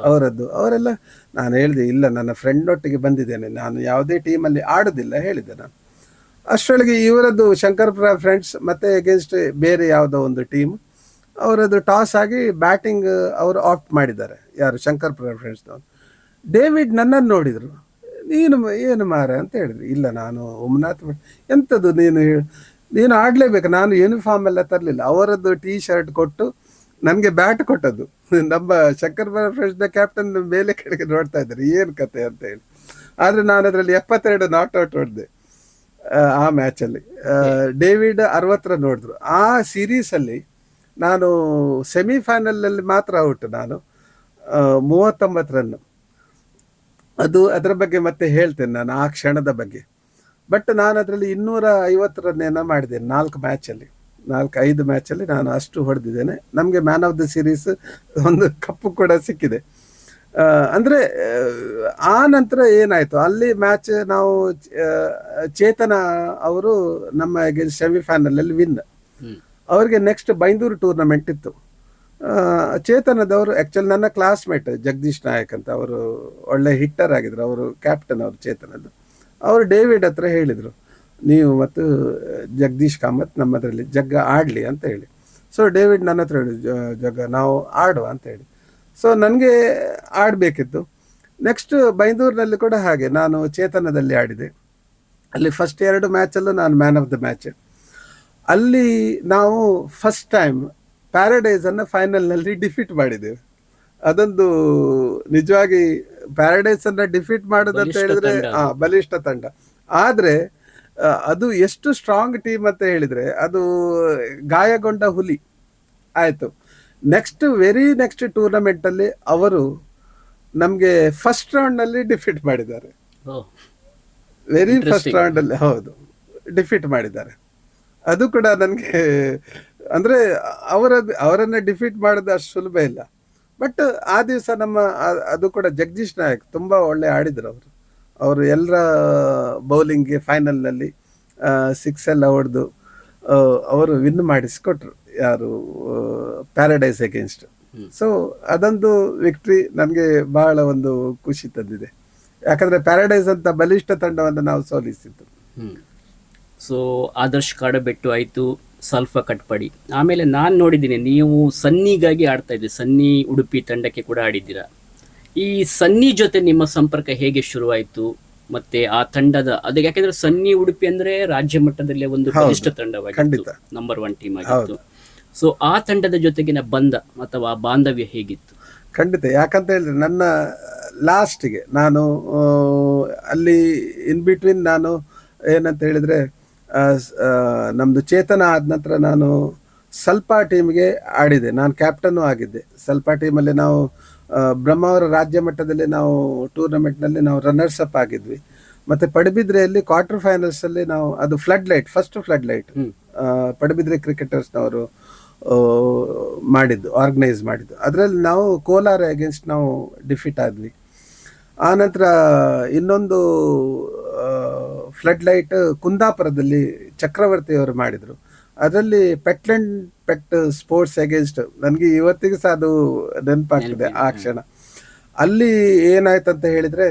Speaker 2: ಅವರದ್ದು, ಅವರೆಲ್ಲ. ನಾನು ಹೇಳಿದೆ, ಇಲ್ಲ, ನನ್ನ ಫ್ರೆಂಡೊಟ್ಟಿಗೆ ಬಂದಿದ್ದೇನೆ, ನಾನು ಯಾವುದೇ ಟೀಮಲ್ಲಿ ಆಡೋದಿಲ್ಲ ಹೇಳಿದೆ ನಾನು. ಅಷ್ಟರೊಳಗೆ ಇವರದ್ದು ಶಂಕರ್ಪುರ ಫ್ರೆಂಡ್ಸ್ ಮತ್ತು ಎಗೇನ್ಸ್ಟ್ ಬೇರೆ ಯಾವುದೋ ಒಂದು ಟೀಮ್, ಅವರದ್ದು ಟಾಸ್ ಆಗಿ ಬ್ಯಾಟಿಂಗ್ ಅವರು ಆಫ್ ಮಾಡಿದ್ದಾರೆ, ಯಾರು ಶಂಕರ್ಪುರ ಫ್ರೆಂಡ್ಸ್ನವರು. ಡೇವಿಡ್ ನನ್ನನ್ನು ನೋಡಿದರು, ನೀನು ಏನು ಮಾರ ಅಂತ ಹೇಳಿದ್ರು. ಇಲ್ಲ, ನಾನು ಉಮ್ನಾಥ್. ಎಂಥದ್ದು ನೀನು ಆಡಲೇಬೇಕು, ನಾನು ಯೂನಿಫಾರ್ಮ್ ಎಲ್ಲ ತರಲಿಲ್ಲ. ಅವರದ್ದು T-ಶರ್ಟ್ ಕೊಟ್ಟು ನನಗೆ ಬ್ಯಾಟ್ ಕೊಟ್ಟದ್ದು. ನಮ್ಮ ಶಂಕರ್ಪುರ ಫ್ರೆಂಡ್ಸ್ನ ಕ್ಯಾಪ್ಟನ್ ಮೇಲೆ ಕಡೆಗೆ ನೋಡ್ತಾ ಇದ್ದಾರೆ, ಏನು ಕತೆ ಅಂತ ಹೇಳಿ. ಆದರೆ ನಾನು ಅದರಲ್ಲಿ 72 ನಾಟ್ಔಟ್ ಹೊಡೆದೆ ಆ ಮ್ಯಾಚಲ್ಲಿ. ಡೇವಿಡ್ 60 ನೋಡಿದ್ರು. ಆ ಸೀರೀಸಲ್ಲಿ ನಾನು ಸೆಮಿಫೈನಲಲ್ಲಿ ಮಾತ್ರ ಔಟ್, ನಾನು 39 ರನ್. ಅದರ ಬಗ್ಗೆ ಮತ್ತೆ ಹೇಳ್ತೇನೆ ನಾನು ಆ ಕ್ಷಣದ ಬಗ್ಗೆ. ಬಟ್ ನಾನು ಅದರಲ್ಲಿ 250 ರನ್ ಮಾಡಿದ್ದೇನೆ 4 ಮ್ಯಾಚಲ್ಲಿ, 4-5 ಮ್ಯಾಚಲ್ಲಿ ನಾನು ಅಷ್ಟು ಹೊಡೆದಿದ್ದೇನೆ. ನಮಗೆ ಮ್ಯಾನ್ ಆಫ್ ದ ಸೀರೀಸ್ ಒಂದು ಕಪ್ಪು ಕೂಡ ಸಿಕ್ಕಿದೆ. ಅಂದರೆ ಆ ನಂತರ ಏನಾಯಿತು, ಅಲ್ಲಿ ಮ್ಯಾಚ್ ನಾವು ಚೇತನ ಅವರು ನಮ್ಮ ಸೆಮಿಫೈನಲಲ್ಲಿ ವಿನ್. ಅವರಿಗೆ ನೆಕ್ಸ್ಟ್ ಬೈಂದೂರು ಟೂರ್ನಮೆಂಟ್ ಇತ್ತು. ಚೇತನದವರು ಆ್ಯಕ್ಚುಲಿ ನನ್ನ ಕ್ಲಾಸ್ಮೇಟ್ ಜಗದೀಶ್ ನಾಯಕ್ ಅಂತ, ಅವರು ಒಳ್ಳೆ ಹಿಟ್ಟರ್ ಆಗಿದ್ರು, ಅವರು ಕ್ಯಾಪ್ಟನ್ ಅವರು ಚೇತನದ್ದು. ಅವರು ಡೇವಿಡ್ ಹತ್ರ ಹೇಳಿದರು, ನೀವು ಮತ್ತು ಜಗದೀಶ್ ಕಾಮತ್ ನಮ್ಮದರಲ್ಲಿ ಜಗ್ಗ ಆಡಲಿ ಅಂತ ಹೇಳಿ. ಸೊ ಡೇವಿಡ್ ನನ್ನ ಹತ್ರ ಹೇಳಿದ್ರು, ಜಗ್ಗ ನಾವು ಆಡುವ ಅಂತ ಹೇಳಿ. ಸೊ ನನಗೆ ಆಡಬೇಕಿತ್ತು. ನೆಕ್ಸ್ಟ್ ಬೈಂದೂರಿನಲ್ಲಿ ಕೂಡ ಹಾಗೆ ನಾನು ಚೇತನದಲ್ಲಿ ಆಡಿದೆ. ಅಲ್ಲಿ ಫಸ್ಟ್ 2 ಮ್ಯಾಚಲ್ಲೂ ನಾನು ಮ್ಯಾನ್ ಆಫ್ ದ ಮ್ಯಾಚ್. ಅಲ್ಲಿ ನಾವು ಫಸ್ಟ್ ಟೈಮ್ ಪ್ಯಾರಡೈಸನ್ನು ಫೈನಲ್ನಲ್ಲಿ ಡಿಫೀಟ್ ಮಾಡಿದ್ದೇವೆ. ಅದೊಂದು ನಿಜವಾಗಿ ಪ್ಯಾರಡೈಸನ್ನು ಡಿಫೀಟ್ ಮಾಡೋದಂತ ಹೇಳಿದ್ರೆ ಬಲಿಷ್ಠ ತಂಡ. ಆದರೆ ಅದು ಎಷ್ಟು ಸ್ಟ್ರಾಂಗ್ ಟೀಮ್ ಅಂತ ಹೇಳಿದರೆ, ಅದು ಗಾಯಗೊಂಡ ಹುಲಿ. ಆಯಿತು, ವೆರಿ ನೆಕ್ಸ್ಟ್ ಟೂರ್ನಮೆಂಟಲ್ಲಿ ಅವರು ನಮಗೆ ಫಸ್ಟ್ ರೌಂಡ್ನಲ್ಲಿ ಡಿಫೀಟ್ ಮಾಡಿದ್ದಾರೆ. ವೆರಿ ಫಸ್ಟ್ ರೌಂಡಲ್ಲಿ, ಹೌದು, ಡಿಫೀಟ್ ಮಾಡಿದ್ದಾರೆ. ಅದು ಕೂಡ ನನಗೆ ಅಂದರೆ ಅವರನ್ನು ಡಿಫೀಟ್ ಮಾಡೋದು ಅಷ್ಟು ಸುಲಭ ಇಲ್ಲ. ಬಟ್ ಆ ದಿವಸ ಅದು ಕೂಡ ಜಗದೀಶ್ ನಾಯಕ್ ತುಂಬ ಒಳ್ಳೆ ಆಡಿದರು ಅವರು. ಅವರು ಎಲ್ಲರ ಬೌಲಿಂಗ್ಗೆ ಫೈನಲ್ನಲ್ಲಿ ಸಿಕ್ಸ್ ಎಲ್ಲ ಹೊಡೆದು ಅವರು ವಿನ್ ಮಾಡಿಸ್ಕೊಟ್ರು, ಯಾರು ಪ್ಯಾರಡೈಸ್ ಅಗೇನ್ಸ್ಟ್. ಸೊ ಅದೊಂದು ವಿಕ್ಟ್ರಿ ನನಗೆ ಬಹಳ ಒಂದು ಖುಷಿ ತಂದಿದೆ, ಯಾಕಂದರೆ ಪ್ಯಾರಡೈಸ್ ಅಂತ ಬಲಿಷ್ಠ ತಂಡವನ್ನು ನಾವು ಸೋಲಿಸಿದ್ದು.
Speaker 1: ಸೊ ಆದರ್ಶ್ ಕಾಡಬೆಟ್ಟು ಆಯಿತು, ಸಲ್ಫಾ ಕಟ್ಪಾಡಿ. ಆಮೇಲೆ ನಾನು ನೋಡಿದ್ದೀನಿ ನೀವು ಸನ್ನಿಗಾಗಿ ಆಡ್ತಾ ಇದ್ದೀರಿ, ಸನ್ನಿ ಉಡುಪಿ ತಂಡಕ್ಕೆ ಕೂಡ ಆಡಿದ್ದೀರಾ. ಈ ಸನ್ನಿ ಜೊತೆ ನಿಮ್ಮ ಸಂಪರ್ಕ ಹೇಗೆ ಶುರುವಾಯಿತು? ಮತ್ತೆ ಆ ತಂಡದ ಅದಕ್ಕೆ, ಯಾಕೆಂದ್ರೆ ಸನ್ನಿ ಉಡುಪಿ ಅಂದ್ರೆ ರಾಜ್ಯ ಮಟ್ಟದಲ್ಲೇ ಒಂದು ಬಲಿಷ್ಠ ತಂಡವಾಗಿತ್ತು, ನಂಬರ್ 1 ಟೀಮ್ ಆಗಿತ್ತು. ಸೊ ಆ ತಂಡದ ಜೊತೆಗಿನ ಬಂಧ ಅಥವಾ ಬಾಂಧವ್ಯ ಹೇಗಿತ್ತು?
Speaker 2: ಖಂಡಿತ, ಯಾಕಂತ ಹೇಳಿದ್ರೆ ನನ್ನ ಲಾಸ್ಟಿಗೆ ನಾನು ಅಲ್ಲಿ ಇನ್ ಬಿಟ್ವೀನ್ ನಾನು ಏನಂತ ಹೇಳಿದ್ರೆ ನಮ್ಮದು ಚೇತನ ಆದ ನಂತರ ನಾನು ಸಲ್ಪಾ ಟೀಮ್ಗೆ ಆಡಿದೆ, ನಾನು ಕ್ಯಾಪ್ಟನ್ನು ಆಗಿದ್ದೆ. ಸಲ್ಪಾ ಟೀಮಲ್ಲಿ ನಾವು ಬ್ರಹ್ಮಾವರ ರಾಜ್ಯ ಮಟ್ಟದಲ್ಲಿ ನಾವು ಟೂರ್ನಮೆಂಟ್ನಲ್ಲಿ ನಾವು ರನ್ನರ್ಸ್ ಅಪ್ ಆಗಿದ್ವಿ. ಮತ್ತು ಪಡುಬಿದ್ರೆಯಲ್ಲಿ ಕ್ವಾರ್ಟರ್ ಫೈನಲ್ಸಲ್ಲಿ ನಾವು, ಅದು ಫಸ್ಟ್ ಫ್ಲಡ್ ಲೈಟ್ ಪಡುಬಿದ್ರೆ ಕ್ರಿಕೆಟರ್ಸ್ನವರು ಆರ್ಗನೈಸ್ ಮಾಡಿದ್ದು. ಅದರಲ್ಲಿ ನಾವು ಕೋಲಾರ ಅಗೇನ್ಸ್ಟ್ ನಾವು ಡಿಫೀಟ್ ಆದ್ವಿ. ಆನಂತರ ಇನ್ನೊಂದು ಫ್ಲಡ್ ಲೈಟ್ ಕುಂದಾಪುರದಲ್ಲಿ ಚಕ್ರವರ್ತಿಯವರು ಮಾಡಿದರು. ಅದರಲ್ಲಿ ಪೆಟ್ ಸ್ಪೋರ್ಟ್ಸ್ ಅಗೇನ್ಸ್ಟ್, ನನಗೆ ಇವತ್ತಿಗೂ ಸಹ ಅದು ನೆನಪಾಗ್ತದೆ ಆ ಕ್ಷಣ. ಅಲ್ಲಿ ಏನಾಯ್ತಂತ ಹೇಳಿದರೆ,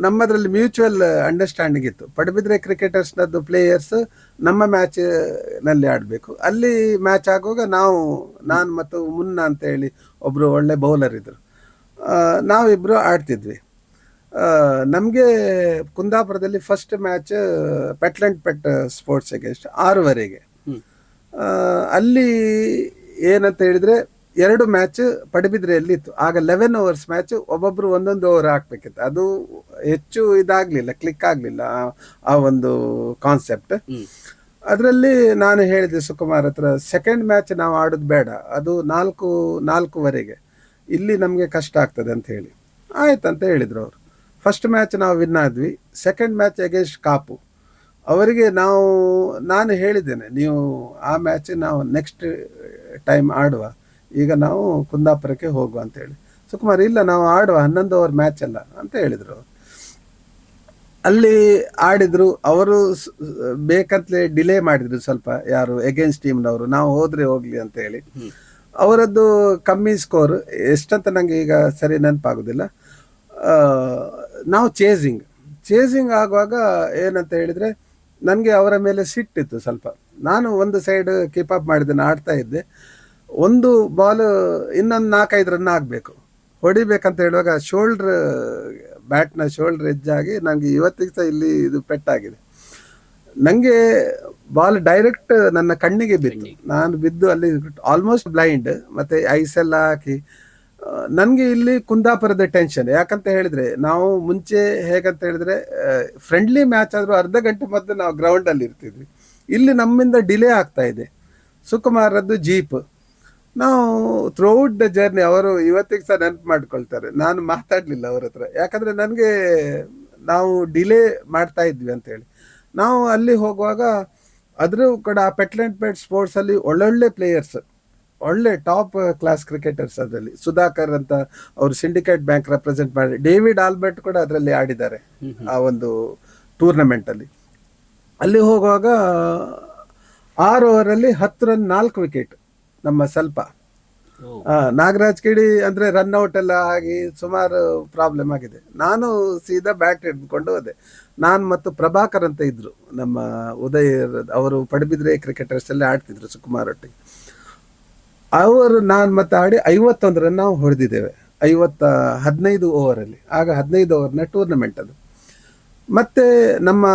Speaker 2: ನಮ್ಮದ್ರಲ್ಲಿ ಮ್ಯೂಚುವಲ್ ಅಂಡರ್ಸ್ಟ್ಯಾಂಡಿಂಗ್ ಇತ್ತು. ಪಡುಬಿದ್ರೆ ಕ್ರಿಕೆಟರ್ಸ್ನದ್ದು ಪ್ಲೇಯರ್ಸ್ ನಮ್ಮ ಮ್ಯಾಚ್ನಲ್ಲಿ ಆಡಬೇಕು. ಅಲ್ಲಿ ಮ್ಯಾಚ್ ಆಗುವಾಗ ನಾನು ಮತ್ತು ಮುನ್ನ ಅಂತ ಹೇಳಿ ಒಬ್ಬರು ಒಳ್ಳೆ ಬೌಲರ್ ಇದ್ದರು, ನಾವಿಬ್ಬರು ಆಡ್ತಿದ್ವಿ. ನಮಗೆ ಕುಂದಾಪುರದಲ್ಲಿ first match pet sports against 6:30ಗೆ. ಅಲ್ಲಿ ಏನಂತ ಹೇಳಿದರೆ 2 ಮ್ಯಾಚ್ ಪಡುಬಿದ್ರೆಯಲ್ಲಿ ಇತ್ತು. ಆಗ 11 overs ಮ್ಯಾಚ್, ಒಬ್ಬೊಬ್ರು ಒಂದೊಂದು ಓವರ್ ಹಾಕ್ಬೇಕಿತ್ತು. ಅದು ಹೆಚ್ಚು ಇದಾಗಲಿಲ್ಲ, ಕ್ಲಿಕ್ ಆಗಲಿಲ್ಲ ಆ ಒಂದು ಕಾನ್ಸೆಪ್ಟ್. ಅದರಲ್ಲಿ ನಾನು ಹೇಳಿದೆ ಸುಕುಮಾರ್ ಹತ್ರ, ಸೆಕೆಂಡ್ ಮ್ಯಾಚ್ ನಾವು ಆಡೋದು ಬೇಡ, ಅದು 4:30ಗೆ ಇಲ್ಲಿ ನಮಗೆ ಕಷ್ಟ ಆಗ್ತದೆ ಅಂತ ಹೇಳಿ. ಆಯ್ತಂತ ಹೇಳಿದರು ಅವರು. ಫಸ್ಟ್ ಮ್ಯಾಚ್ ನಾವು ವಿನ್ ಆದ್ವಿ. ಸೆಕೆಂಡ್ ಮ್ಯಾಚ್ ಅಗೇನ್ಸ್ಟ್ ಕಾಪು, ಅವರಿಗೆ ನಾನು ಹೇಳಿದ್ದೇನೆ, ನೀವು ಆ ಮ್ಯಾಚ್ ನಾವು ನೆಕ್ಸ್ಟ್ ಟೈಮ್ ಆಡುವ, ಈಗ ನಾವು ಕುಂದಾಪುರಕ್ಕೆ ಹೋಗುವ ಅಂತೇಳಿ. ಸುಕುಮಾರ್ ಇಲ್ಲ, ನಾವು ಆಡುವ, 11 over ಮ್ಯಾಚ್ ಅಲ್ಲ ಅಂತ ಹೇಳಿದರು. ಅಲ್ಲಿ ಆಡಿದ್ರು ಅವರು, ಬೇಕಂತಲೇ ಡಿಲೇ ಮಾಡಿದ್ರು ಸ್ವಲ್ಪ, ಯಾರು ಅಗೇನ್ಸ್ಟ್ ಟೀಮ್ನವರು, ನಾವು ಹೋದ್ರೆ ಹೋಗ್ಲಿ ಅಂತ ಹೇಳಿ. ಅವರದ್ದು ಕಮ್ಮಿ ಸ್ಕೋರ್, ಎಷ್ಟಂತ ನನಗೆ ಈಗ ಸರಿ ನೆನಪಾಗೋದಿಲ್ಲ. ನಾವು ಚೇಸಿಂಗ್ ಆಗುವಾಗ ಏನಂತ ಹೇಳಿದರೆ, ನನಗೆ ಅವರ ಮೇಲೆ ಸಿಟ್ಟಿತ್ತು ಸ್ವಲ್ಪ. ನಾನು ಒಂದು ಸೈಡ್ ಕೀಪ್ ಅಪ್ ಮಾಡಿದ್ದೇನೆ, ಆಡ್ತಾ ಇದ್ದೆ. ಒಂದು ಬಾಲ್ ಇನ್ನೊಂದು 4-5 ರನ್ ಆಗಬೇಕು, ಹೊಡಿಬೇಕಂತ ಹೇಳುವಾಗ ಬ್ಯಾಟ್ನ ಶೋಲ್ಡ್ರ್ ಎಜ್ಜಾಗಿ ನನಗೆ ಇವತ್ತಿಗೆ ಸಹ ಇಲ್ಲಿ ಇದು ಪೆಟ್ಟಾಗಿದೆ. ನನಗೆ ಬಾಲ್ ಡೈರೆಕ್ಟ್ ನನ್ನ ಕಣ್ಣಿಗೆ ಬಿತ್ತು. ನಾನು ಬಿದ್ದು ಅಲ್ಲಿ ಆಲ್ಮೋಸ್ಟ್ ಬ್ಲೈಂಡ್, ಮತ್ತು ಐಸೆಲ್ಲ ಹಾಕಿ ನನಗೆ ಇಲ್ಲಿ ಕುಂದಾಪುರದ ಟೆನ್ಷನ್. ಯಾಕಂತ ಹೇಳಿದರೆ, ನಾವು ಮುಂಚೆ ಹೇಗಂತ ಹೇಳಿದರೆ ಫ್ರೆಂಡ್ಲಿ ಮ್ಯಾಚ್ ಆದರೂ ಅರ್ಧ ಗಂಟೆ ಮೊದಲು ನಾವು ಗ್ರೌಂಡಲ್ಲಿ ಇರ್ತಿದ್ವಿ. ಇಲ್ಲಿ ನಮ್ಮಿಂದ ಡಿಲೇ ಆಗ್ತಾ ಇದೆ. ಸುಕುಮಾರದ್ದು ಜೀಪ್, ನಾವು ಥ್ರೂಔಟ್ ದ ಜರ್ನಿ, ಅವರು ಇವತ್ತಿಗೆ ಸಹ ನೆನಪು ಮಾಡ್ಕೊಳ್ತಾರೆ, ನಾನು ಮಾತಾಡಲಿಲ್ಲ ಅವ್ರ ಹತ್ರ, ಯಾಕಂದರೆ ನನಗೆ ನಾವು ಡಿಲೇ ಮಾಡ್ತಾ ಇದ್ವಿ ಅಂತೇಳಿ. ನಾವು ಅಲ್ಲಿ ಹೋಗುವಾಗ ಅದ್ರ ಕೂಡ ಪೆಟ್ ಸ್ಪೋರ್ಟ್ಸಲ್ಲಿ ಒಳ್ಳೊಳ್ಳೆ ಪ್ಲೇಯರ್ಸ್, ಒಳ್ಳೆ ಟಾಪ್ ಕ್ಲಾಸ್ ಕ್ರಿಕೆಟರ್ಸ್. ಅದರಲ್ಲಿ ಸುಧಾಕರ್ ಅಂತ, ಅವರು ಸಿಂಡಿಕೇಟ್ ಬ್ಯಾಂಕ್ ರೆಪ್ರೆಸೆಂಟ್ ಮಾಡಿ, ಡೇವಿಡ್ ಆಲ್ಬರ್ಟ್ ಕೂಡ ಅದರಲ್ಲಿ ಆಡಿದ್ದಾರೆ ಆ ಒಂದು ಟೂರ್ನಮೆಂಟಲ್ಲಿ. ಅಲ್ಲಿ ಹೋಗುವಾಗ 6 ಓವರಲ್ಲಿ 10 ರನ್ 4 ವಿಕೆಟ್ ನಮ್ಮ ಸ್ವಲ್ಪ. ನಾಗರಾಜ್ ಕಿಡಿ ಅಂದರೆ ರನ್ಔಟ್ ಎಲ್ಲ ಆಗಿ ಸುಮಾರು ಪ್ರಾಬ್ಲಮ್ ಆಗಿದೆ. ನಾನು ಸೀದಾ ಬ್ಯಾಟ್ ಹಿಡ್ಕೊಂಡು ಹೋದೆ. ನಾನು ಮತ್ತು ಪ್ರಭಾಕರ್ ಅಂತ ಇದ್ದರು, ನಮ್ಮ ಉದಯ್, ಅವರು ಪಡುಬಿದ್ರೆ ಕ್ರಿಕೆಟರ್ಸ್ ಎಲ್ಲ ಆಡ್ತಿದ್ರು ಸುಕುಮಾರ್ ಒಟ್ಟಿಗೆ. ನಾನು ಮತ್ತೆ ಆಡಿ 51 ರನ್ ನಾವು ಹೊಡೆದಿದ್ದೇವೆ, 15 ಓವರಲ್ಲಿ. ಆಗ 15 ಓವರ್ನ ಟೂರ್ನಮೆಂಟ್ ಅದು. ಮತ್ತು ನಮ್ಮ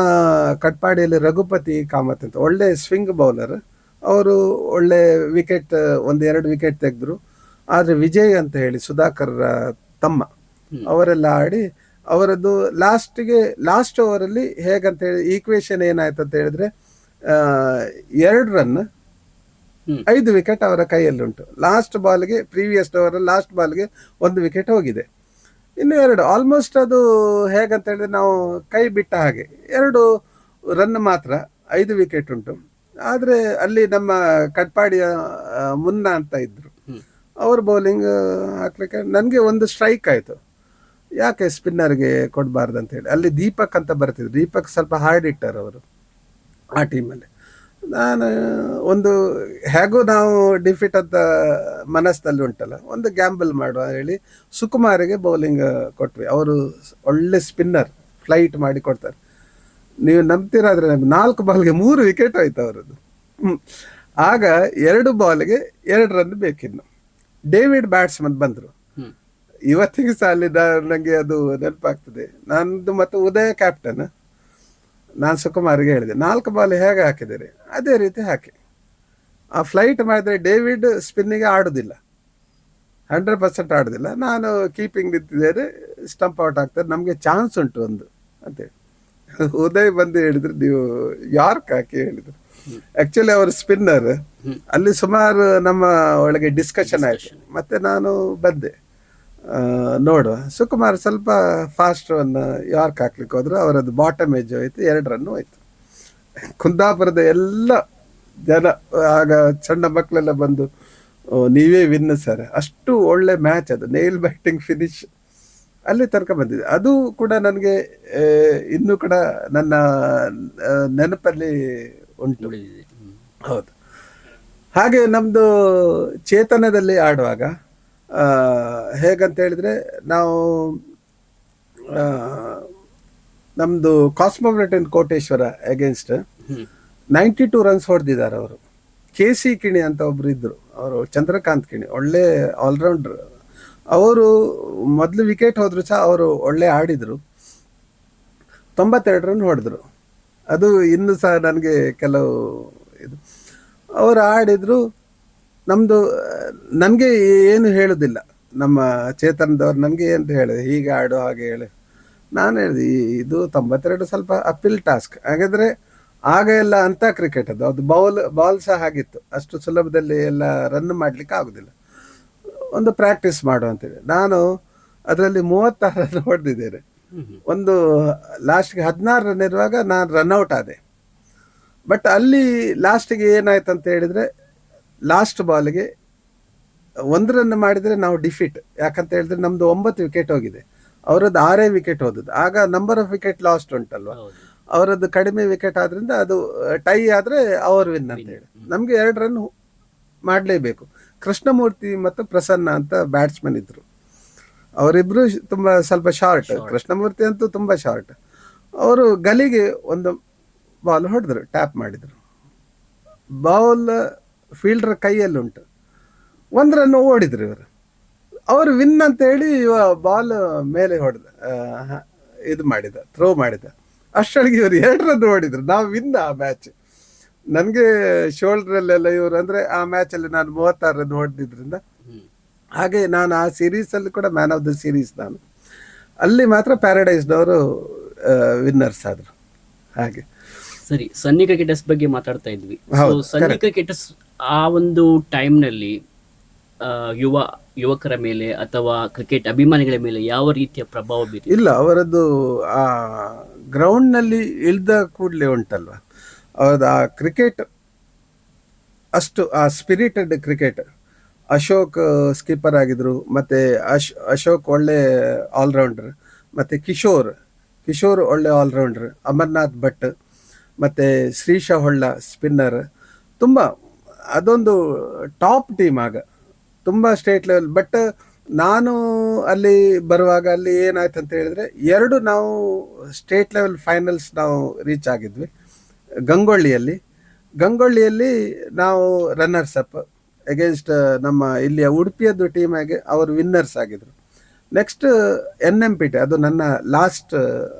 Speaker 2: ಕಟ್ಪಾಡಿಯಲ್ಲಿ ರಘುಪತಿ ಕಾಮತ್ ಅಂತ ಒಳ್ಳೆ ಸ್ವಿಂಗ್ ಬೌಲರ್, ಅವರು ಒಳ್ಳೆ ವಿಕೆಟ್, 1-2 ವಿಕೆಟ್ ತೆಗೆದ್ರು. ಆದರೆ ವಿಜಯ್ ಅಂತ ಹೇಳಿ ಸುಧಾಕರ್ ತಮ್ಮ, ಅವರೆಲ್ಲ ಆಡಿ ಅವರದ್ದು ಲಾಸ್ಟ್ ಓವರಲ್ಲಿ ಹೇಗಂತ ಹೇಳಿ ಈಕ್ವೇಷನ್ ಏನಾಯ್ತು ಅಂತ ಹೇಳಿದ್ರೆ, 2 ರನ್ 5 ವಿಕೆಟ್ ಅವರ ಕೈಯಲ್ಲಿ ಉಂಟು. ಲಾಸ್ಟ್ ಬಾಲ್ಗೆ, ಪ್ರೀವಿಯಸ್ ಓವರಲ್ಲಿ ಲಾಸ್ಟ್ ಬಾಲ್ಗೆ 1 ವಿಕೆಟ್ ಹೋಗಿದೆ, ಇನ್ನು 2 ಆಲ್ಮೋಸ್ಟ್ ಅದು ಹೇಗಂತ ಹೇಳಿದ್ರೆ ನಾವು ಕೈ ಬಿಟ್ಟ ಹಾಗೆ. 2 ರನ್ ಮಾತ್ರ, 5 ವಿಕೆಟ್ ಉಂಟು. ಆದರೆ ಅಲ್ಲಿ ನಮ್ಮ ಕಟ್ಪಾಡಿಯ ಮುನ್ನ ಅಂತ ಇದ್ರು, ಅವರು ಬೌಲಿಂಗ್ ಹಾಕ್ಲಿಕ್ಕೆ ನನಗೆ ಒಂದು ಸ್ಟ್ರೈಕ್ ಆಯಿತು. ಯಾಕೆ ಸ್ಪಿನ್ನರ್ಗೆ ಕೊಡಬಾರ್ದು ಅಂತ ಹೇಳಿ ಅಲ್ಲಿ ದೀಪಕ್ ಅಂತ ಬರ್ತಿದ್ರು. ದೀಪಕ್ ಸ್ವಲ್ಪ ಹಾರ್ಡ್ ಹಿಟ್ಟರ್ ಅವರು ಆ ಟೀಮಲ್ಲಿ. ನಾನು ಒಂದು ಹೇಗೂ ನಾವು ಡಿಫೀಟ್ ಅಂತ ಮನಸ್ಸಲ್ಲಿ ಉಂಟಲ್ಲ, ಒಂದು ಗ್ಯಾಂಬಲ್ ಮಾಡುವ ಹೇಳಿ ಸುಕುಮಾರಿಗೆ ಬೌಲಿಂಗ್ ಕೊಟ್ವಿ. ಅವರು ಒಳ್ಳೆ ಸ್ಪಿನ್ನರ್, ಫ್ಲೈಟ್ ಮಾಡಿ ಕೊಡ್ತಾರೆ. ನೀವು ನಂಬ್ತೀರಾದ್ರೆ 4 ಬಾಲ್ಗೆ 3 ವಿಕೆಟ್ ಹೋಯ್ತು ಅವರದ್ದು. ಆಗ 2 ಬಾಲ್ಗೆ 2 ರನ್ ಬೇಕಿನ್ನು. ಡೇವಿಡ್ ಬ್ಯಾಟ್ಸ್ಮನ್ ಬಂದರು. ಇವತ್ತಿಗೆ ಸಹ ಅಲ್ಲಿ ನನಗೆ ಅದು ನೆನಪಾಗ್ತದೆ. ನಂದು ಮತ್ತು ಉದಯ ಕ್ಯಾಪ್ಟನ್. ನಾನು ಸುಕುಮಾರ್ಗೆ ಹೇಳಿದೆ, 4 ಬಾಲ್ ಹೇಗೆ ಹಾಕಿದ್ದೀರಿ ಅದೇ ರೀತಿ ಹಾಕಿ. ಆ ಫ್ಲೈಟ್ ಮಾಡಿದ್ರೆ ಡೇವಿಡ್ ಸ್ಪಿನ್ನಿಗೆ ಆಡೋದಿಲ್ಲ, 100% ಆಡೋದಿಲ್ಲ. ನಾನು ಕೀಪಿಂಗ್ ನಿಂತಿದ್ದೇನೆ, ಸ್ಟಂಪ್ ಔಟ್ ಆಗ್ತಾರೆ, ನಮಗೆ ಚಾನ್ಸ್ ಉಂಟು ಒಂದು ಅಂತೇಳಿ. ಉದಯ್ ಬಂದು ಹೇಳಿದ್ರು, ನೀವು ಯಾರ್ಕ್ ಹಾಕಿ ಹೇಳಿದ್ರು. ಆ್ಯಕ್ಚುಲಿ ಅವರು ಸ್ಪಿನ್ನರ್. ಅಲ್ಲಿ ಸುಮಾರು ನಮ್ಮ ಒಳಗೆ ಡಿಸ್ಕಷನ್ ಆಯಿತು. ಮತ್ತೆ ನಾನು ಬಂದೆ, ನೋಡುವ. ಸುಕುಮಾರ್ ಸ್ವಲ್ಪ ಫಾಸ್ಟ್ ರನ್ ಯಾರ್ಕ್ ಹಾಕ್ಲಿಕ್ಕೆ ಹೋದ್ರು. ಅವರದ್ದು ಬಾಟಮ್ ಎಜ್ ಹೋಯ್ತು, 2 ರನ್ ಹೋಯ್ತು. ಕುಂದಾಪುರದ ಎಲ್ಲ ಜನ ಆಗ ಸಣ್ಣ ಮಕ್ಕಳೆಲ್ಲ ಬಂದು, ನೀವೇ ವಿನ್ ಸರ್, ಅಷ್ಟು ಒಳ್ಳೆ ಮ್ಯಾಚ್ ಅದು, ನೇಲ್ ಬ್ಯಾಟಿಂಗ್ ಫಿನಿಶ್ ಅಲ್ಲಿ ತನಕ ಬಂದಿದೆ. ಅದು ಕೂಡ ನನಗೆ ಇನ್ನೂ ಕೂಡ ನನ್ನ ನೆನಪಲ್ಲಿ ಉಂಟು. ಹೌದು. ಹಾಗೆ ನಮ್ಮದು ಚೇತನದಲ್ಲಿ ಆಡುವಾಗ ಹೇಗಂತ ಹೇಳಿದರೆ, ನಾವು ನಮ್ಮದು ಕಾಸ್ಮೋಪಾಲಿಟನ್ ಕೋಟೇಶ್ವರ ಅಗೇನ್ಸ್ಟ್ 92 ರನ್ಸ್ ಹೊಡೆದಿದ್ದಾರೆ ಅವರು. KC ಕಿಣಿ ಅಂತ ಒಬ್ರು ಇದ್ದರು, ಅವರು ಚಂದ್ರಕಾಂತ್ ಕಿಣಿ, ಒಳ್ಳೆ ಆಲ್ರೌಂಡರ್. ಅವರು ಮೊದಲು ವಿಕೆಟ್ ಹೋದ್ರು ಸಹ ಅವರು ಒಳ್ಳೆ ಆಡಿದರು. 92 ರನ್ ಹೊಡೆದ್ರು. ಅದು ಇನ್ನೂ ಸಹ ನನಗೆ ಕೆಲವು ಇದು ಅವರು ಆಡಿದರು. ನಮ್ಮದು ನನಗೆ ಏನು ಹೇಳೋದಿಲ್ಲ, ನಮ್ಮ ಚೇತನದವ್ರು ನನಗೆ ಏನು ಹೇಳಿದೆ, ಹೀಗೆ ಆಡು ಹಾಗೆ ಹೇಳಿ. ನಾನು ಹೇಳಿದೆ, ಇದು 92 ಸ್ವಲ್ಪ ಅಪಿಲ್ ಟಾಸ್ಕ್. ಹಾಗಾದರೆ ಆಗ ಎಲ್ಲ ಅಂಥ ಕ್ರಿಕೆಟ್ ಅದು ಬಾಲ್ ಸಹ ಆಗಿತ್ತು, ಅಷ್ಟು ಸುಲಭದಲ್ಲಿ ಎಲ್ಲ ರನ್ ಮಾಡಲಿಕ್ಕೆ ಆಗೋದಿಲ್ಲ, ಒಂದು ಪ್ರಾಕ್ಟೀಸ್ ಮಾಡು ಅಂತೇಳಿ. ನಾನು ಅದರಲ್ಲಿ 36 ರನ್ ಹೊಡೆದಿದ್ದೇನೆ. ಒಂದು ಲಾಸ್ಟ್ಗೆ 16 ರನ್ ಇರುವಾಗ ನಾನು ರನ್ಔಟ್ ಆದೆ. ಬಟ್ ಅಲ್ಲಿ ಲಾಸ್ಟಿಗೆ ಏನಾಯ್ತು ಅಂತ ಹೇಳಿದರೆ, ಲಾಸ್ಟ್ ಬಾಲ್ಗೆ 1 ರನ್ ಮಾಡಿದರೆ ನಾವು ಡಿಫೀಟ್. ಯಾಕಂತ ಹೇಳಿದ್ರೆ ನಮ್ಮದು 9 ವಿಕೆಟ್ ಹೋಗಿದೆ, ಅವರದ್ದು 6 ವಿಕೆಟ್ ಹೋದದ್ದು. ಆಗ ನಂಬರ್ ಆಫ್ ವಿಕೆಟ್ ಲಾಸ್ಟ್ ಉಂಟಲ್ವ, ಅವರದ್ದು ಕಡಿಮೆ ವಿಕೆಟ್ ಆದ್ರಿಂದ ಅದು ಟೈ ಆದರೆ ಅವರು ವಿನ್ ಅಂತ ಹೇಳಿ. ನಮಗೆ 2 ರನ್ ಮಾಡಲೇಬೇಕು. ಕೃಷ್ಣಮೂರ್ತಿ ಮತ್ತು ಪ್ರಸನ್ನ ಅಂತ ಬ್ಯಾಟ್ಸ್ಮನ್ ಇದ್ರು. ಅವರಿಬ್ರು ಸ್ವಲ್ಪ ಶಾರ್ಟ್. ಕೃಷ್ಣಮೂರ್ತಿ ಅಂತೂ ತುಂಬ ಶಾರ್ಟ್. ಅವರು ಗಲಿಗೆ ಒಂದು ಬಾಲ್ ಹೊಡೆದ್ರು, ಟ್ಯಾಪ್ ಮಾಡಿದರು. ಬಾಲ್ ಫೀಲ್ಡರ್ ಕೈಯಲ್ಲಿ ಉಂಟು. 1 ರನ್ ಓಡಿದ್ರು ಇವರು. ಅವರು ವಿನ್ ಅಂತ ಹೇಳಿ ಬಾಲ್ ಮೇಲೆ ಹೊಡೆದ, ಇದು ಮಾಡಿದ, ಥ್ರೋ ಮಾಡಿದ. ಅಷ್ಟೊಳಗೆ ಇವರು 2 ರನ್ ಓಡಿದ್ರು, ನಾವು ವಿನ್ ಆ ಮ್ಯಾಚ್. ನನಗೆ ಶೋಲ್ಡ್ರಲ್ಲೆಲ್ಲ ಇವರು ಅಂದರೆ ಆ ಮ್ಯಾಚಲ್ಲಿ ನಾನು 36 ರನ್ ಹೊಡೆದಿದ್ರಿಂದ, ಹಾಗೆ ನಾನು ಆ ಸೀರೀಸಲ್ಲಿ ಕೂಡ ಮ್ಯಾನ್ ಆಫ್ ದ ಸೀರೀಸ್. ನಾನು ಅಲ್ಲಿ ಮಾತ್ರ ಪ್ಯಾರಡೈಸ್ನವರು ವಿನ್ನರ್ಸ್ ಆದರು. ಹಾಗೆ
Speaker 1: ಸರಿ, ಸನ್ನಿ ಕ್ರಿಕೆಟರ್ಸ್ ಬಗ್ಗೆ ಮಾತಾಡ್ತಾ ಇದ್ವಿ. ಸನ್ನಿ ಕ್ರಿಕೆಟರ್ಸ್ ಆ ಒಂದು ಟೈಮ್ನಲ್ಲಿ ಯುವಕರ ಮೇಲೆ ಅಥವಾ ಕ್ರಿಕೆಟ್ ಅಭಿಮಾನಿಗಳ ಮೇಲೆ ಯಾವ ರೀತಿಯ ಪ್ರಭಾವ ಬೀರಿದೆ?
Speaker 2: ಇಲ್ಲ, ಅವರದ್ದು ಆ ಗ್ರೌಂಡ್ನಲ್ಲಿ ಇಳಿದ ಕೂಡಲೇ ಉಂಟಲ್ವ, ಅವ್ರದ್ದು ಆ ಕ್ರಿಕೆಟ್ ಅಷ್ಟು ಆ ಸ್ಪಿರಿಟೆಡ್ ಕ್ರಿಕೆಟ್. ಅಶೋಕ್ ಸ್ಕಿಪ್ಪರ್ ಆಗಿದ್ರು, ಮತ್ತು ಅಶೋಕ್ ಒಳ್ಳೆ ಆಲ್ರೌಂಡರ್, ಮತ್ತು ಕಿಶೋರ್ ಒಳ್ಳೆ ಆಲ್ರೌಂಡರ್, ಅಮರ್ನಾಥ್ ಭಟ್ ಮತ್ತು ಶ್ರೀಶ ಹೊಳ್ಳ ಸ್ಪಿನ್ನರ್. ತುಂಬ ಅದೊಂದು ಟಾಪ್ ಟೀಮ್ ಆಗ, ತುಂಬ ಸ್ಟೇಟ್ ಲೆವೆಲ್. ಬಟ್ ನಾನು ಅಲ್ಲಿ ಬರುವಾಗ ಅಲ್ಲಿ ಏನಾಯ್ತು ಅಂತ ಹೇಳಿದರೆ, 2 ನಾವು ಸ್ಟೇಟ್ ಲೆವೆಲ್ ಫೈನಲ್ಸ್ ನಾವು ರೀಚ್ ಆಗಿದ್ವಿ. ಗಂಗೊಳ್ಳಿಯಲ್ಲಿ ನಾವು ರನ್ನರ್ಸ್ ಅಪ್ ಅಗೇನ್ಸ್ಟ್ ನಮ್ಮ ಇಲ್ಲಿಯ ಉಡುಪಿಯದ್ದು ಟೀಮಾಗೆ ಅವರು ವಿನ್ನರ್ಸ್ ಆಗಿದ್ರು. ನೆಕ್ಸ್ಟ್ NMPT, ಅದು ನನ್ನ ಲಾಸ್ಟ್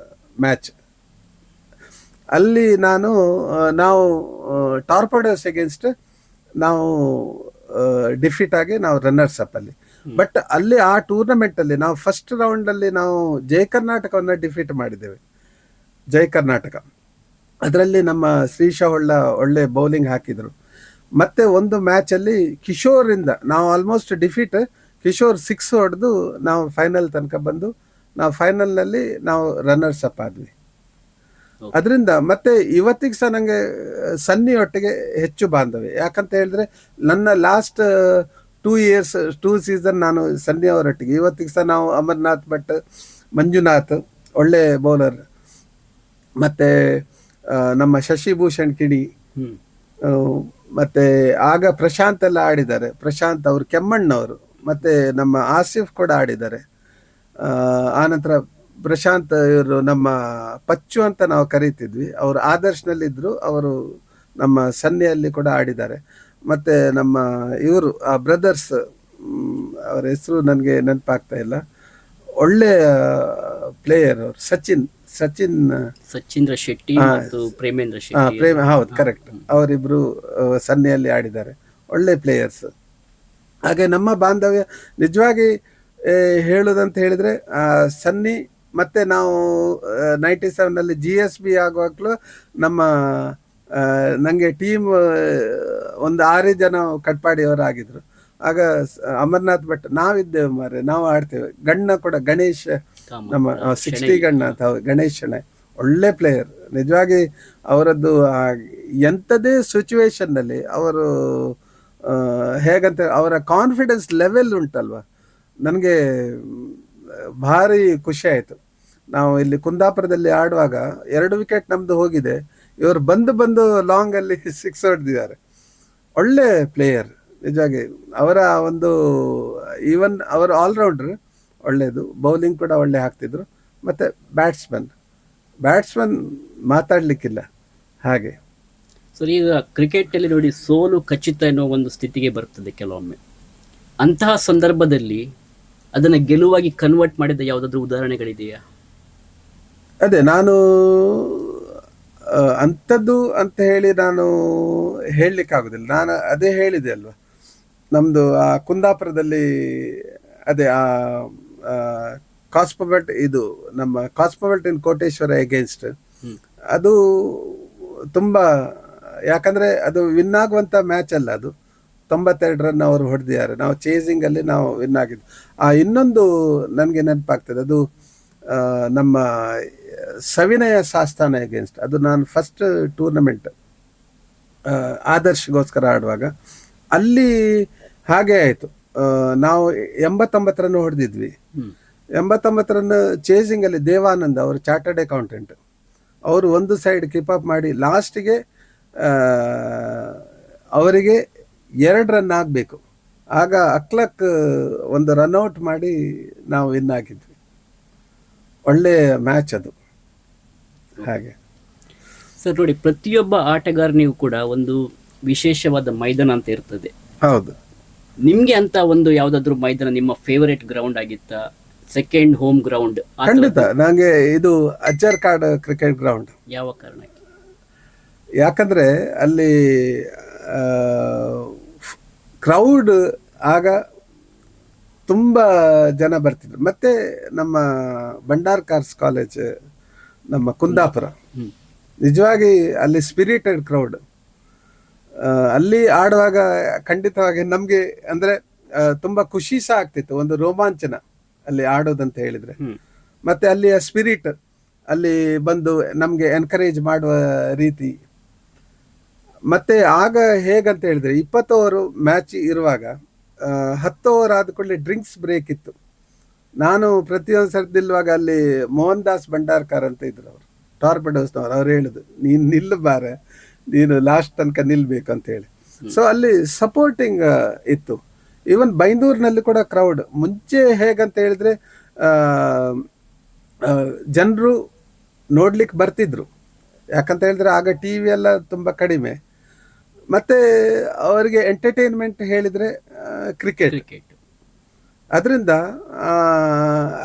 Speaker 2: ಮ್ಯಾಚ್. ಅಲ್ಲಿ ನಾವು ಟಾರ್ಪಡೋಸ್ ಅಗೇನ್ಸ್ಟ್ ನಾವು ಡಿಫೀಟ್ ಆಗಿ ನಾವು ರನ್ನರ್ಸ್ ಅಪ್ ಅಲ್ಲಿ. ಬಟ್ ಅಲ್ಲಿ ಆ ಟೂರ್ನಮೆಂಟಲ್ಲಿ ನಾವು ಫಸ್ಟ್ ರೌಂಡಲ್ಲಿ ನಾವು ಜಯ ಕರ್ನಾಟಕವನ್ನು ಡಿಫೀಟ್ ಮಾಡಿದ್ದೇವೆ. ಜಯ ಕರ್ನಾಟಕ ಅದರಲ್ಲಿ ನಮ್ಮ ಶ್ರೀಶ ಹೊಳ್ಳ ಒಳ್ಳೆ ಬೌಲಿಂಗ್ ಹಾಕಿದರು. ಮತ್ತೆ ಒಂದು ಮ್ಯಾಚಲ್ಲಿ ಕಿಶೋರಿಂದ ನಾವು ಆಲ್ಮೋಸ್ಟ್ ಡಿಫೀಟ್, ಕಿಶೋರ್ 6 ಹೊಡೆದು ನಾವು ಫೈನಲ್ ತನಕ ಬಂದು ನಾವು ಫೈನಲ್ನಲ್ಲಿ ನಾವು ರನ್ನರ್ಸ್ ಅಪ್ ಆದ್ವಿ. ಅದರಿಂದ ಮತ್ತೆ ಇವತ್ತಿಗೆ ಸಹ ನನಗೆ ಸನ್ನಿ ಒಟ್ಟಿಗೆ ಹೆಚ್ಚು ಬಾಂಧವ್ಯ. ಯಾಕಂತ ಹೇಳಿದ್ರೆ ನನ್ನ ಲಾಸ್ಟ್ 2 ಸೀಸನ್ ನಾನು ಸನ್ನಿ ಅವರೊಟ್ಟಿಗೆ. ಇವತ್ತಿಗೆ ಸಹ ನಾವು ಅಮರ್ನಾಥ್ ಭಟ್ ಮಂಜುನಾಥ್ ಒಳ್ಳೆ ಬೌಲರ್, ಮತ್ತು ನಮ್ಮ ಶಶಿಭೂಷಣ್ ಕಿಡಿ,
Speaker 1: ಹ್ಮ್
Speaker 2: ಆ, ಮತ್ತೆ ಆಗ ಪ್ರಶಾಂತ್ ಎಲ್ಲ ಆಡಿದ್ದಾರೆ. ಪ್ರಶಾಂತ್ ಅವರು ಕೆಮ್ಮಣ್ಣವರು, ಮತ್ತೆ ನಮ್ಮ ಆಸಿಫ್ ಕೂಡ ಆಡಿದ್ದಾರೆ. ಆನಂತರ ಪ್ರಶಾಂತ್ ಇವರು ನಮ್ಮ ಪಚ್ಚು ಅಂತ ನಾವು ಕರೀತಿದ್ವಿ, ಅವರು ಆದರ್ಶನಲ್ಲಿದ್ದರು, ಅವರು ನಮ್ಮ ಸನ್ನಿಯಲ್ಲಿ ಕೂಡ ಆಡಿದ್ದಾರೆ. ಮತ್ತೆ ನಮ್ಮ ಇವರು ಆ ಬ್ರದರ್ಸ್, ಅವರ ಹೆಸರು ನನಗೆ ನೆನಪಾಗ್ತಾ ಇಲ್ಲ, ಒಳ್ಳೆ ಪ್ಲೇಯರ್ ಅವರು, ಸಚಿನ್
Speaker 1: ಸಚಿಂದ್ರ ಶೆಟ್ಟಿ ಮತ್ತು ಪ್ರೇಮೇಂದ್ರ ಶೆಟ್ಟಿ.
Speaker 2: ಪ್ರೇಮ್, ಹೌದು, ಕರೆಕ್ಟ್. ಅವರಿಬ್ರು ಸನ್ನಿಯಲ್ಲಿ ಆಡಿದ್ದಾರೆ, ಒಳ್ಳೆ ಪ್ಲೇಯರ್ಸ್. ಹಾಗೆ ನಮ್ಮ ಬಾಂಧವ್ಯ ನಿಜವಾಗಿ ಹೇಳುದಂತ ಹೇಳಿದ್ರೆ, ಸನ್ನಿ ಮತ್ತೆ ನಾವು 97ನಲ್ಲಿ GSB ಆಗುವಾಗಲೂ ನಮ್ಮ ನನಗೆ ಟೀಮ್ ಒಂದು 6 ಜನ ಕಟ್ಪಾಡಿಯವರಾಗಿದ್ರು. ಆಗ ಅಮರ್ನಾಥ್ ಭಟ್ ನಾವಿದ್ದೇವೆ ಮಾರೆ, ನಾವು ಆಡ್ತೇವೆ. ಗಣ್ಣ ಕೂಡ ಗಣೇಶ್, ನಮ್ಮ 60 ಗಣ್ಣ ಅಂತ, ಗಣೇಶ್ ಶೆಣೈ ಒಳ್ಳೆ ಪ್ಲೇಯರ್. ನಿಜವಾಗಿ ಅವರದ್ದು ಎಂಥದೇ ಸಿಚುವೇಶನ್ನಲ್ಲಿ ಅವರು ಹೇಗಂತ ಅವರ ಕಾನ್ಫಿಡೆನ್ಸ್ ಲೆವೆಲ್ ಉಂಟಲ್ವ, ನನಗೆ ಭಾರಿ ಖುಷಿ ಆಯಿತು. ನಾವು ಇಲ್ಲಿ ಕುಂದಾಪುರದಲ್ಲಿ ಆಡುವಾಗ 2 ವಿಕೆಟ್ ನಮ್ಮದು ಹೋಗಿದೆ, ಇವರು ಬಂದು ಲಾಂಗಲ್ಲಿ 6 ಹೊಡೆದಿದ್ದಾರೆ. ಒಳ್ಳೆ ಪ್ಲೇಯರ್ ನಿಜವಾಗಿ. ಅವರ ಒಂದು ಈವನ್ ಅವರು ಆಲ್ರೌಂಡ್ರ್ ಒಳ್ಳೆಯದು, ಬೌಲಿಂಗ್ ಕೂಡ ಒಳ್ಳೆ ಹಾಕ್ತಿದ್ರು. ಮತ್ತು ಬ್ಯಾಟ್ಸ್ಮನ್ ಮಾತಾಡಲಿಕ್ಕಿಲ್ಲ ಹಾಗೆ.
Speaker 1: ಸರ್, ಈಗ ಕ್ರಿಕೆಟಲ್ಲಿ ನೋಡಿ, ಸೋಲು ಖಚಿತ ಎನ್ನುವ ಒಂದು ಸ್ಥಿತಿಗೆ ಬರ್ತದೆ ಕೆಲವೊಮ್ಮೆ. ಅಂತಹ ಸಂದರ್ಭದಲ್ಲಿ ಅದನ್ನು ಗೆಲುವಾಗಿ ಕನ್ವರ್ಟ್ ಮಾಡಿದ ಯಾವುದಾದ್ರೂ ಉದಾಹರಣೆಗಳಿದೆಯಾ?
Speaker 2: ಅದೇ ನಾನು ಅಂಥದ್ದು ಅಂತ ಹೇಳಿ ನಾನು ಹೇಳಲಿಕ್ಕಾಗೋದಿಲ್ಲ. ನಾನು ಅದೇ ಹೇಳಿದೆ ಅಲ್ವಾ, ನಮ್ಮದು ಆ ಕುಂದಾಪುರದಲ್ಲಿ ಅದೇ ಆ ಕಾಸ್ಮೋಬೆಟ್, ಇದು ನಮ್ಮ ಕಾಸ್ಮೋಬೆಲ್ಟಿನ್ ಕೋಟೇಶ್ವರ ಎಗೇನ್ಸ್ಟ್, ಅದು ತುಂಬ, ಯಾಕಂದರೆ ಅದು ವಿನ್ ಆಗುವಂಥ ಮ್ಯಾಚ್ ಅಲ್ಲ, ಅದು 92 ರನ್ ಅವರು ಹೊಡೆದಿದ್ದಾರೆ. ನಾವು ಚೇಸಿಂಗಲ್ಲಿ ನಾವು ವಿನ್ ಆಗಿದ್ದು. ಇನ್ನೊಂದು ನನಗೆ ನೆನಪಾಗ್ತದೆ, ಅದು ನಮ್ಮ ಸವಿನಯ ಸಾಸ್ತಾನ ಎಗೇನ್ಸ್ಟ್, ಅದು ನಾನು ಫಸ್ಟ್ ಟೂರ್ನಮೆಂಟ್ ಆದರ್ಶ್ಗೋಸ್ಕರ ಆಡುವಾಗ ಅಲ್ಲಿ ಹಾಗೆ ಆಯಿತು. ನಾವು 89 ರನ್ ಹೊಡೆದಿದ್ವಿ. 89 ರನ್ ಚೇಸಿಂಗಲ್ಲಿ ದೇವಾನಂದ್ ಅವರು ಚಾರ್ಟರ್ಡ್ ಅಕೌಂಟೆಂಟ್, ಅವರು ಒಂದು ಸೈಡ್ ಕೀಪ್ ಅಪ್ ಮಾಡಿ ಲಾಸ್ಟಿಗೆ ಅವರಿಗೆ 2 ರನ್ ಆಗಬೇಕು. ಆಗ ಅಕ್ಲಕ್ ಒಂದು ರನ್ಔಟ್ ಮಾಡಿ ನಾವು ವಿನ್ ಆಗಿದ್ವಿ. ಒಳ್ಳೆಯ ಮ್ಯಾಚ್ ಅದು. ಹಾಗೆ
Speaker 1: ಸರ್ ನೋಡಿ, ಪ್ರತಿಯೊಬ್ಬ ಆಟಗಾರನಿಗೂ ಕೂಡ ಒಂದು ವಿಶೇಷವಾದ ಮೈದಾನ ಅಂತ ಇರ್ತದೆ.
Speaker 2: ಹೌದು.
Speaker 1: ನಿಮ್ಗೆ ಅಂತ ಒಂದು ಯಾವ್ದಾದ್ರು ಮೈದಾನ ನಿಮ್ಮ ಫೇವರೇಟ್ ಗ್ರೌಂಡ್ ಆಗಿತ್ತಾ? Second home ground?
Speaker 2: ಖಂಡಿತ ನನಗೆ ಇದು ಅಜ್ಜರ್ಕಾಡ್ ಕ್ರಿಕೆಟ್ ಗ್ರೌಂಡ್.
Speaker 1: ಯಾವ ಕಾರಣಕ್ಕೆ?
Speaker 2: ಯಾಕಂದ್ರೆ ಅಲ್ಲಿ ಕ್ರೌಡ್ ಆಗ ತುಂಬ ಜನ ಬರ್ತಿದ್ರು. ಮತ್ತೆ ನಮ್ಮ ಭಂಡಾರ್ಕಾರ್ಸ್ ಕಾಲೇಜ್, ನಮ್ಮ ಕುಂದಾಪುರ, ನಿಜವಾಗಿ ಅಲ್ಲಿ ಸ್ಪಿರಿಟೆಡ್ ಕ್ರೌಡ್. ಅಲ್ಲಿ ಆಡುವಾಗ ಖಂಡಿತವಾಗಿ ನಮಗೆ ಅಂದರೆ ತುಂಬ ಖುಷಿ ಸಹ ಆಗ್ತಿತ್ತು, ಒಂದು ರೋಮಾಂಚನ ಅಲ್ಲಿ ಆಡೋದಂತ ಹೇಳಿದರೆ. ಮತ್ತು ಅಲ್ಲಿಯ ಸ್ಪಿರಿಟ್, ಅಲ್ಲಿ ಬಂದು ನಮಗೆ ಎನ್ಕರೇಜ್ ಮಾಡುವ ರೀತಿ. ಮತ್ತು ಆಗ ಹೇಗಂತ ಹೇಳಿದರೆ 20 ಓವರ್ ಮ್ಯಾಚ್ ಇರುವಾಗ 10 ಓವರ್ ಆದ ಕೂಡಲೇ ಡ್ರಿಂಕ್ಸ್ ಬ್ರೇಕ್ ಇತ್ತು. ನಾನು ಪ್ರತಿಯೊಂದು ಸರ್ತಿ ನಿಲ್ಲುವಾಗ ಅಲ್ಲಿ ಮೋಹನ್ ದಾಸ್ ಭಂಡಾರ್ಕರ್ ಅಂತ ಇದ್ರು, ಅವರು ಟಾರ್ಪೆಡೋಸ್ನವರು. ಅವ್ರು ಹೇಳುದು, ನೀನು ನಿಲ್ಲಬಾರೆ, ನೀನು ಲಾಸ್ಟ್ ತನಕ ನಿಲ್ಬೇಕು ಅಂತ ಹೇಳಿ. ಸೊ ಅಲ್ಲಿ ಸಪೋರ್ಟಿಂಗ್ ಇತ್ತು. ಈವನ್ ಬೈಂದೂರಿನಲ್ಲಿ ಕೂಡ ಕ್ರೌಡ್ ಮುಂಚೆ ಹೇಗಂತ ಹೇಳಿದ್ರೆ ಜನರು ನೋಡ್ಲಿಕ್ಕೆ ಬರ್ತಿದ್ರು. ಯಾಕಂತ ಹೇಳಿದ್ರೆ ಆಗ TV ಎಲ್ಲ ತುಂಬ ಕಡಿಮೆ. ಮತ್ತೆ ಅವರಿಗೆ ಎಂಟರ್ಟೈನ್ಮೆಂಟ್ ಹೇಳಿದ್ರೆ ಕ್ರಿಕೆಟ್. ಅದರಿಂದ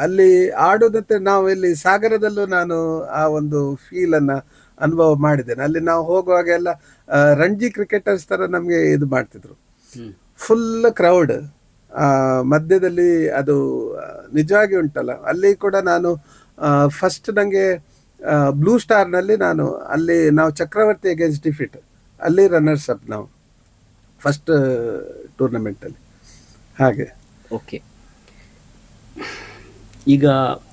Speaker 2: ಅಲ್ಲಿ ಆಡೋದಂತೆ ನಾವು ಇಲ್ಲಿ ಸಾಗರದಲ್ಲೂ ನಾನು ಆ ಒಂದು ಫೀಲನ್ನು ಅನುಭವ ಮಾಡಿದ್ದೇನೆ. ಅಲ್ಲಿ ನಾವು ಹೋಗುವಾಗ ಎಲ್ಲ ರಣಜಿ ಕ್ರಿಕೆಟರ್ಸ್ ಥರ ನಮಗೆ ಇದು ಮಾಡ್ತಿದ್ರು, ಫುಲ್ ಕ್ರೌಡ್ ಮಧ್ಯದಲ್ಲಿ. ಅದು ನಿಜವಾಗಿ ಉಂಟಲ್ಲ, ಅಲ್ಲಿ ಕೂಡ ನಾನು ಫಸ್ಟ್ ನನಗೆ ಬ್ಲೂ ಸ್ಟಾರ್ನಲ್ಲಿ ಅಲ್ಲಿ ನಾವು ಚಕ್ರವರ್ತಿ ಅಗೇನ್ಸ್ಟ್ ಡಿಫೀಟ್, ಅಲ್ಲಿ ರನ್ನರ್ಸ್ ಅಪ್ ನಾವು ಫಸ್ಟ್ ಟೂರ್ನಮೆಂಟಲ್ಲಿ. ಹಾಗೆ.
Speaker 1: ಓಕೆ, ಈಗ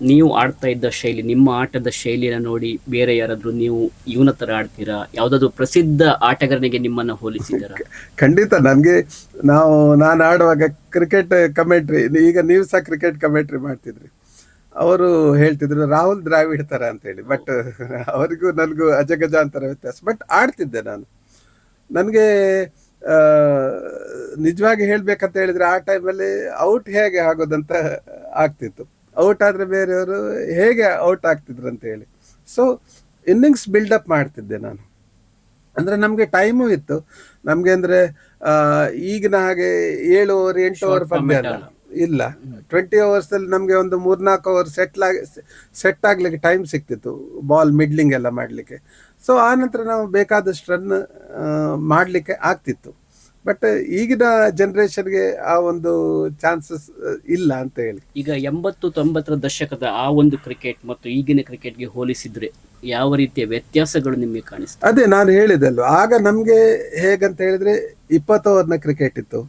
Speaker 1: ನೀವು ಆಡ್ತಾ ಇದ್ದ ಶೈಲಿ, ನಿಮ್ಮ ಆಟದ ಶೈಲಿಯನ್ನು ನೋಡಿ ಬೇರೆ ಯಾರಾದರೂ ನೀವು ಇವನ ಥರ ಆಡ್ತೀರಾ? ಯಾವುದಾದ್ರು ಪ್ರಸಿದ್ಧ ಆಟಗಾರನಿಗೆ ನಿಮ್ಮನ್ನು ಹೋಲಿಸಿದ್ದೀರಾ?
Speaker 2: ಖಂಡಿತ. ನನಗೆ ನಾನು ಆಡುವಾಗ ಕ್ರಿಕೆಟ್ ಕಮೆಂಟ್ರಿ, ಈಗ ನೀವು ಸಹ ಕ್ರಿಕೆಟ್ ಕಮೆಂಟ್ರಿ ಮಾಡ್ತಿದ್ರಿ, ಅವರು ಹೇಳ್ತಿದ್ರು ರಾಹುಲ್ ದ್ರಾವಿಡ್ ತರ ಅಂತ ಹೇಳಿ. ಬಟ್ ಅವರಿಗೂ ನನಗೂ ಅಜಗಜಾಂತರ ವ್ಯತ್ಯಾಸ. ಬಟ್ ಆಡ್ತಿದ್ದೆ ನಾನು. ನನಗೆ ನಿಜವಾಗಿ ಹೇಳ್ಬೇಕಂತ ಹೇಳಿದ್ರೆ ಆ ಟೈಮಲ್ಲಿ ಔಟ್ ಹೇಗೆ ಆಗೋದಂತ ಆಗ್ತಿತ್ತು. ಔಟ್ ಆದ್ರೆ ಬೇರೆಯವರು ಹೇಗೆ ಔಟ್ ಆಗ್ತಿದ್ರು ಅಂತ ಹೇಳಿ. ಸೊ ಇನ್ನಿಂಗ್ಸ್ ಬಿಲ್ಡಪ್ ಮಾಡ್ತಿದ್ದೆ ನಾನು. ಅಂದ್ರೆ ನಮ್ಗೆ ಟೈಮು ಇತ್ತು. ನಮ್ಗೆ ಅಂದ್ರೆ ಈಗಿನ ಹಾಗೆ 7 ಓವರ್ 8 ಓವರ್ ಪಂದ್ಯ ಅಲ್ಲ, ಇಲ್ಲ. 20 ಓವರ್ಸ್ ಅಲ್ಲಿ ನಮ್ಗೆ ಒಂದು 3-4 ಓವರ್ ಸೆಟ್ ಆಗ್ಲಿಕ್ಕೆ ಟೈಮ್ ಸಿಕ್ತಿತ್ತು, ಬಾಲ್ ಮಿಡ್ಲಿಂಗ್ ಎಲ್ಲ ಮಾಡ್ಲಿಕ್ಕೆ. ಸೊ ಆ ನಂತರ ನಾವು ಬೇಕಾದಷ್ಟು ರನ್ ಮಾಡ್ಲಿಕ್ಕೆ ಆಗ್ತಿತ್ತು. ಬಟ್ ಈಗಿನ ಜನರೇಷನ್ಗೆ ಆ ಒಂದು ಚಾನ್ಸಸ್ ಇಲ್ಲ ಅಂತ ಹೇಳಿ.
Speaker 1: ಈಗ 80-90ರ ದಶಕದ ಆ ಒಂದು ಕ್ರಿಕೆಟ್ ಮತ್ತು ಈಗಿನ ಕ್ರಿಕೆಟ್ಗೆ ಹೋಲಿಸಿದ್ರೆ ಯಾವ ರೀತಿಯ ವ್ಯತ್ಯಾಸಗಳು ನಿಮಗೆ ಕಾಣಿಸ್ತದೆ?
Speaker 2: ಅದೇ ನಾನು ಹೇಳಿದಲ್ವ, ಆಗ ನಮ್ಗೆ ಹೇಗಂತ ಹೇಳಿದ್ರೆ 20 ಓವರ್ನ ಕ್ರಿಕೆಟ್ ಇತ್ತು,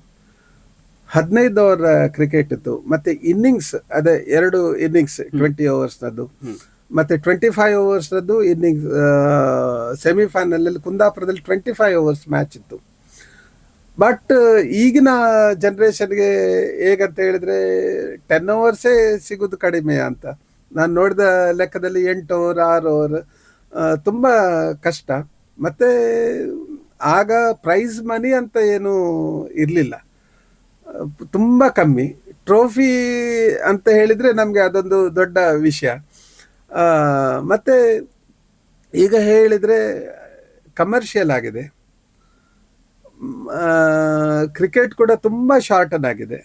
Speaker 2: 15 ಓವರ್ ಕ್ರಿಕೆಟ್ ಇತ್ತು, ಮತ್ತೆ ಇನ್ನಿಂಗ್ಸ್ ಅದೇ 2 ಇನ್ನಿಂಗ್ಸ್ 20 ಓವರ್ಸ್ನದ್ದು, ಮತ್ತೆ 25 ಓವರ್ಸ್ನದ್ದು ಇನ್ನಿಂಗ್ಸ್. ಸೆಮಿಫೈನಲ್ ಅಲ್ಲಿ ಕುಂದಾಪುರದಲ್ಲಿ 25 ಓವರ್ಸ್ ಮ್ಯಾಚ್ ಇತ್ತು. ಬಟ್ ಈಗಿನ ಜನರೇಷನ್ಗೆ ಹೇಗಂತ ಹೇಳಿದ್ರೆ 10 ಓವರ್ಸೇ ಸಿಗೋದು ಕಡಿಮೆ ಅಂತ ನಾನು ನೋಡಿದ ಲೆಕ್ಕದಲ್ಲಿ. 8 ಓವರ್ 6 ಓವರ್ ತುಂಬ ಕಷ್ಟ. ಮತ್ತೆ ಆಗ ಪ್ರೈಸ್ ಮನಿ ಅಂತ ಏನು ಇರಲಿಲ್ಲ, ತುಂಬ ಕಮ್ಮಿ. ಟ್ರೋಫಿ ಅಂತ ಹೇಳಿದರೆ ನಮಗೆ ಅದೊಂದು ದೊಡ್ಡ ವಿಷಯ. ಮತ್ತೆ ಈಗ ಹೇಳಿದರೆ ಕಮರ್ಷಿಯಲ್ ಆಗಿದೆ, ಕ್ರಿಕೆಟ್ ಕೂಡ ತುಂಬ ಶಾರ್ಟನ್ ಆಗಿದೆ.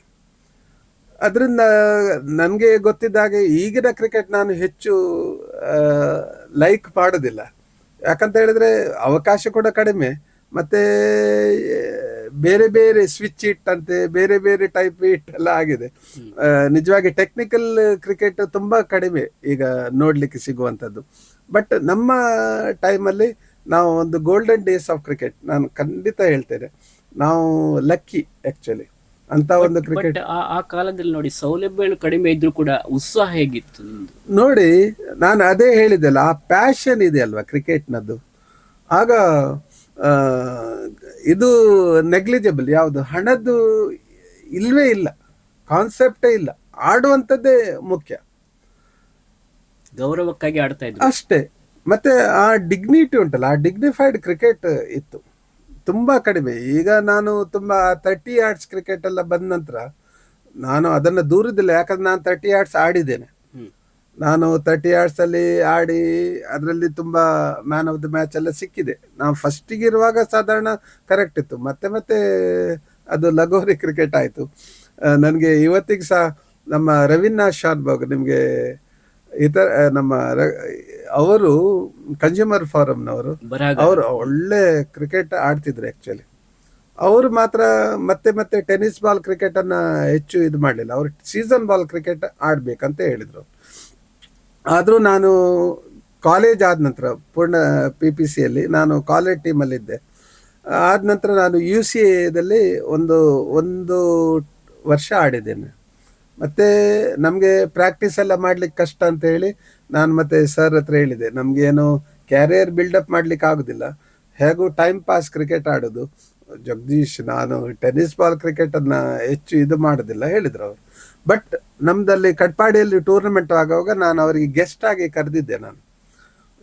Speaker 2: ಅದರಿಂದ ನನಗೆ ಗೊತ್ತಿದ್ದ ಹಾಗೆ ಈಗಿನ ಕ್ರಿಕೆಟ್ ನಾನು ಹೆಚ್ಚು ಲೈಕ್ ಮಾಡೋದಿಲ್ಲ. ಯಾಕಂತ ಹೇಳಿದ್ರೆ ಅವಕಾಶ ಕೂಡ ಕಡಿಮೆ, ಮತ್ತೆ ಬೇರೆ ಬೇರೆ ಸ್ವಿಚ್ ಇಟ್ ಅಂತೆ, ಬೇರೆ ಬೇರೆ ಟೈಪ್ ಇಟ್ ಎಲ್ಲ ಆಗಿದೆ. ನಿಜವಾಗಿ ಟೆಕ್ನಿಕಲ್ ಕ್ರಿಕೆಟ್ ತುಂಬ ಕಡಿಮೆ ಈಗ ನೋಡ್ಲಿಕ್ಕೆ ಸಿಗುವಂಥದ್ದು. ಬಟ್ ನಮ್ಮ ಟೈಮಲ್ಲಿ ನಾವು ಒಂದು ಗೋಲ್ಡನ್ ಡೇಸ್ ಆಫ್ ಕ್ರಿಕೆಟ್, ನಾನು ಖಂಡಿತ ಹೇಳ್ತೇನೆ, ನಾವು ಲಕ್ಕಿ ಆಕ್ಚುಲಿ ಅಂತ ಒಂದು ಕ್ರಿಕೆಟ್.
Speaker 1: ಆ ಕಾಲದಲ್ಲಿ ನೋಡಿ, ಸೌಲಭ್ಯಗಳು ಕಡಿಮೆ ಇದ್ರೂ ಕೂಡ ಉತ್ಸಾಹ ಹೇಗಿತ್ತು
Speaker 2: ನೋಡಿ. ನಾನು ಅದೇ ಹೇಳಿದೆಲ್ಲ, ಆ ಪ್ಯಾಷನ್ ಇದೆ ಅಲ್ವಾ ಕ್ರಿಕೆಟ್ನದ್ದು. ಆಗ ಇದು ನೆಗ್ಲಿಜಿಬಲ್, ಯಾವುದು ಹಣದ್ದು ಇಲ್ವೇ ಇಲ್ಲ, ಕಾನ್ಸೆಪ್ಟೇ ಇಲ್ಲ. ಆಡುವಂಥದ್ದೇ ಮುಖ್ಯ,
Speaker 1: ಗೌರವಕ್ಕಾಗಿ ಆಡ್ತಾ ಇದ್ರು
Speaker 2: ಅಷ್ಟೇ. ಮತ್ತೆ ಆ ಡಿಗ್ನಿಟಿ ಉಂಟಲ್ಲ, ಆ ಡಿಗ್ನಿಫೈಡ್ ಕ್ರಿಕೆಟ್ ಇತ್ತು, ತುಂಬ ಕಡಿಮೆ. ಈಗ ನಾನು ತುಂಬ 30 ಯಾರ್ಡ್ಸ್ ಕ್ರಿಕೆಟ್ ಎಲ್ಲ ಬಂದ ನಂತರ ನಾನು ಅದನ್ನು ದೂರದಿಲ್ಲ, ಯಾಕಂದ್ರೆ ನಾನು 30 ಯಾರ್ಡ್ಸ್ ಆಡಿದ್ದೇನೆ. ನಾನು 30 ಯಾರ್ಡ್ಸ್ ಅಲ್ಲಿ ಆಡಿ ಅದರಲ್ಲಿ ತುಂಬ ಮ್ಯಾನ್ ಆಫ್ ದ ಮ್ಯಾಚ್ ಎಲ್ಲ ಸಿಕ್ಕಿದೆ. ನಾವು ಫಸ್ಟಿಗೆ ಇರುವಾಗ ಸಾಧಾರಣ ಕರೆಕ್ಟ್ ಇತ್ತು, ಮತ್ತೆ ಮತ್ತೆ ಅದು ಲಗೋರಿ ಕ್ರಿಕೆಟ್ ಆಯಿತು. ನನಗೆ ಇವತ್ತಿಗೆ ಸಹ ನಮ್ಮ ರವೀಂದ್ರ ಶಾನ್ಭೋಗ್, ನಿಮಗೆ ಇತರ ನಮ್ಮ ಅವರು ಕನ್ಸ್ಯೂಮರ್ ಫಾರಮ್ನವರು, ಅವರು ಒಳ್ಳೆ ಕ್ರಿಕೆಟ್ ಆಡ್ತಿದ್ರು ಆ್ಯಕ್ಚುಲಿ. ಅವರು ಮಾತ್ರ ಮತ್ತೆ ಮತ್ತೆ ಟೆನ್ನಿಸ್ ಬಾಲ್ ಕ್ರಿಕೆಟನ್ನು ಹೆಚ್ಚು ಇದು ಮಾಡಲಿಲ್ಲ, ಅವರು ಸೀಸನ್ ಬಾಲ್ ಕ್ರಿಕೆಟ್ ಆಡಬೇಕಂತ ಹೇಳಿದರು. ಆದರೂ ನಾನು ಕಾಲೇಜ್ ಆದ ನಂತರ ಪೂರ್ಣ PPCಯಲ್ಲಿ ನಾನು ಕಾಲೇಜ್ ಟೀಮಲ್ಲಿದ್ದೆ. ಆದ ನಂತರ ನಾನು UCAದಲ್ಲಿ ಒಂದು ವರ್ಷ ಆಡಿದ್ದೇನೆ. ಮತ್ತು ನಮಗೆ ಪ್ರಾಕ್ಟೀಸ್ ಎಲ್ಲ ಮಾಡ್ಲಿಕ್ಕೆ ಕಷ್ಟ ಅಂತ ಹೇಳಿ ನಾನು ಮತ್ತೆ ಸರ್ ಹತ್ರ ಹೇಳಿದೆ, ನಮಗೇನು ಕ್ಯಾರಿಯರ್ ಬಿಲ್ಡಪ್ ಮಾಡ್ಲಿಕ್ಕೆ ಆಗೋದಿಲ್ಲ, ಹೇಗೂ ಟೈಮ್ ಪಾಸ್ ಕ್ರಿಕೆಟ್ ಆಡೋದು. ಜಗದೀಶ್, ನಾನು ಟೆನ್ನಿಸ್ ಬಾಲ್ ಕ್ರಿಕೆಟನ್ನು ಹೆಚ್ಚು ಇದು ಮಾಡೋದಿಲ್ಲ ಹೇಳಿದ್ರು ಅವರು. ಬಟ್ ನಮ್ಮದಲ್ಲಿ ಕಟ್ಪಾಡಿಯಲ್ಲಿ ಟೂರ್ನಮೆಂಟ್ ಆಗುವಾಗ ನಾನು ಅವರಿಗೆ ಗೆಸ್ಟ್ ಆಗಿ ಕರೆದಿದ್ದೆ. ನಾನು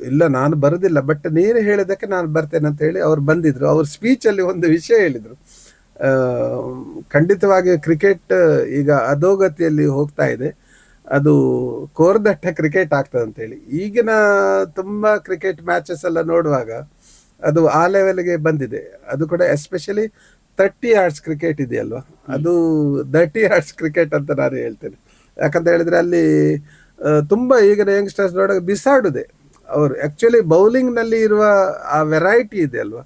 Speaker 2: ಇಲ್ಲ, ನಾನು ಬರೋದಿಲ್ಲ, ಬಟ್ ನೀನು ಹೇಳಿದ್ದಕ್ಕೆ ನಾನು ಬರ್ತೇನೆ ಅಂತ ಹೇಳಿ ಅವ್ರು ಬಂದಿದ್ರು. ಅವ್ರ ಸ್ಪೀಚಲ್ಲಿ ಒಂದು ವಿಷಯ ಹೇಳಿದರು, ಖಂಡಿತವಾಗಿ ಕ್ರಿಕೆಟ್ ಈಗ ಅಧೋಗತಿಯಲ್ಲಿ ಹೋಗ್ತಾ ಇದೆ, ಅದು ಕೋರ್ದಟ್ಟ ಕ್ರಿಕೆಟ್ ಆಗ್ತದೆ ಅಂತೇಳಿ. ಈಗಿನ ತುಂಬ ಕ್ರಿಕೆಟ್ ಮ್ಯಾಚಸ್ ಎಲ್ಲ ನೋಡುವಾಗ ಅದು ಆ ಲೆವೆಲ್ಗೆ ಬಂದಿದೆ. ಅದು ಕೂಡ ಎಸ್ಪೆಷಲಿ 30 ಯಾರ್ಡ್ಸ್ ಕ್ರಿಕೆಟ್ ಇದೆಯಲ್ವಾ, ಅದು 30 ಯಾರ್ಡ್ಸ್ ಕ್ರಿಕೆಟ್ ಅಂತ ನಾನು ಹೇಳ್ತೇನೆ. ಯಾಕಂತ ಹೇಳಿದ್ರೆ ಅಲ್ಲಿ ತುಂಬ ಈಗಿನ ಯಂಗ್ಸ್ಟರ್ಸ್ ನೋಡೋಕೆ ಬಿಸಾಡುದೆ. ಅವರು ಆ್ಯಕ್ಚುಲಿ ಬೌಲಿಂಗ್ನಲ್ಲಿ ಇರುವ ಆ ವೆರೈಟಿ ಇದೆ ಅಲ್ವಾ,